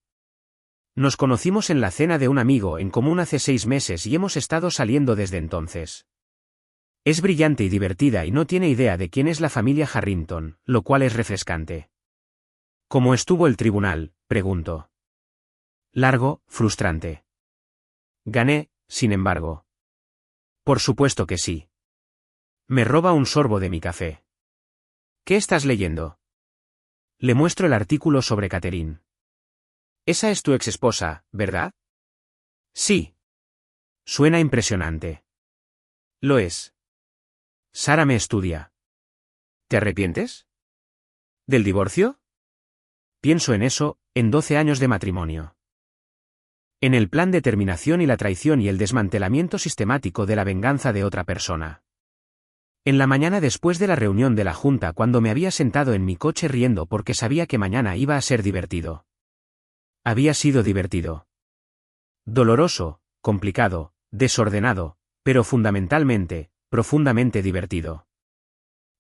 Nos conocimos en la cena de un amigo en común hace 6 meses y hemos estado saliendo desde entonces. Es brillante y divertida y no tiene idea de quién es la familia Harrington, lo cual es refrescante. ¿Cómo estuvo el tribunal?, pregunto. Largo, frustrante. Gané, sin embargo. Por supuesto que sí. Me roba un sorbo de mi café. ¿Qué estás leyendo? Le muestro el artículo sobre Catherine. Esa es tu exesposa, ¿verdad? Sí. Suena impresionante. Lo es. Sara me estudia. ¿Te arrepientes? ¿Del divorcio? Pienso en eso, en 12 años de matrimonio. En el plan de terminación y la traición y el desmantelamiento sistemático de la venganza de otra persona. En la mañana después de la reunión de la junta, cuando me había sentado en mi coche riendo porque sabía que mañana iba a ser divertido. Había sido divertido. Doloroso, complicado, desordenado, pero fundamentalmente, profundamente divertido.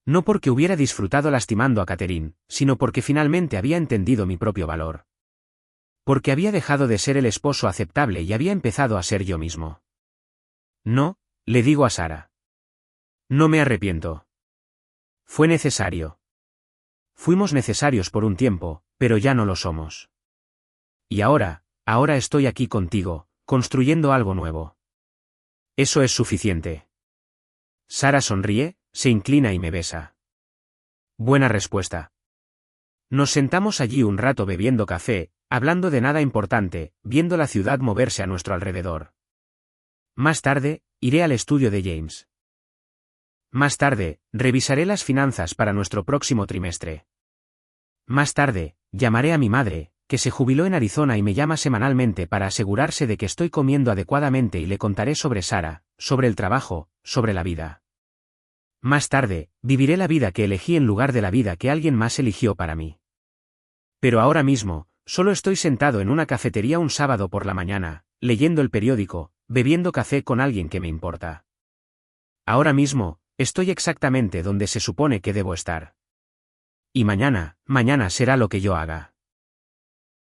No porque hubiera disfrutado lastimando a Catherine, sino porque finalmente había entendido mi propio valor. Porque había dejado de ser el esposo aceptable y había empezado a ser yo mismo. No, le digo a Sara. No me arrepiento. Fue necesario. Fuimos necesarios por un tiempo, pero ya no lo somos. Y ahora estoy aquí contigo, construyendo algo nuevo. Eso es suficiente. Sara sonríe, se inclina y me besa. Buena respuesta. Nos sentamos allí un rato bebiendo café, hablando de nada importante, viendo la ciudad moverse a nuestro alrededor. Más tarde, iré al estudio de James. Más tarde, revisaré las finanzas para nuestro próximo trimestre. Más tarde, llamaré a mi madre, que se jubiló en Arizona y me llama semanalmente para asegurarse de que estoy comiendo adecuadamente, y le contaré sobre Sara, sobre el trabajo, sobre la vida. Más tarde, viviré la vida que elegí en lugar de la vida que alguien más eligió para mí. Pero ahora mismo, solo estoy sentado en una cafetería un sábado por la mañana, leyendo el periódico, bebiendo café con alguien que me importa. Ahora mismo, estoy exactamente donde se supone que debo estar. Y mañana será lo que yo haga.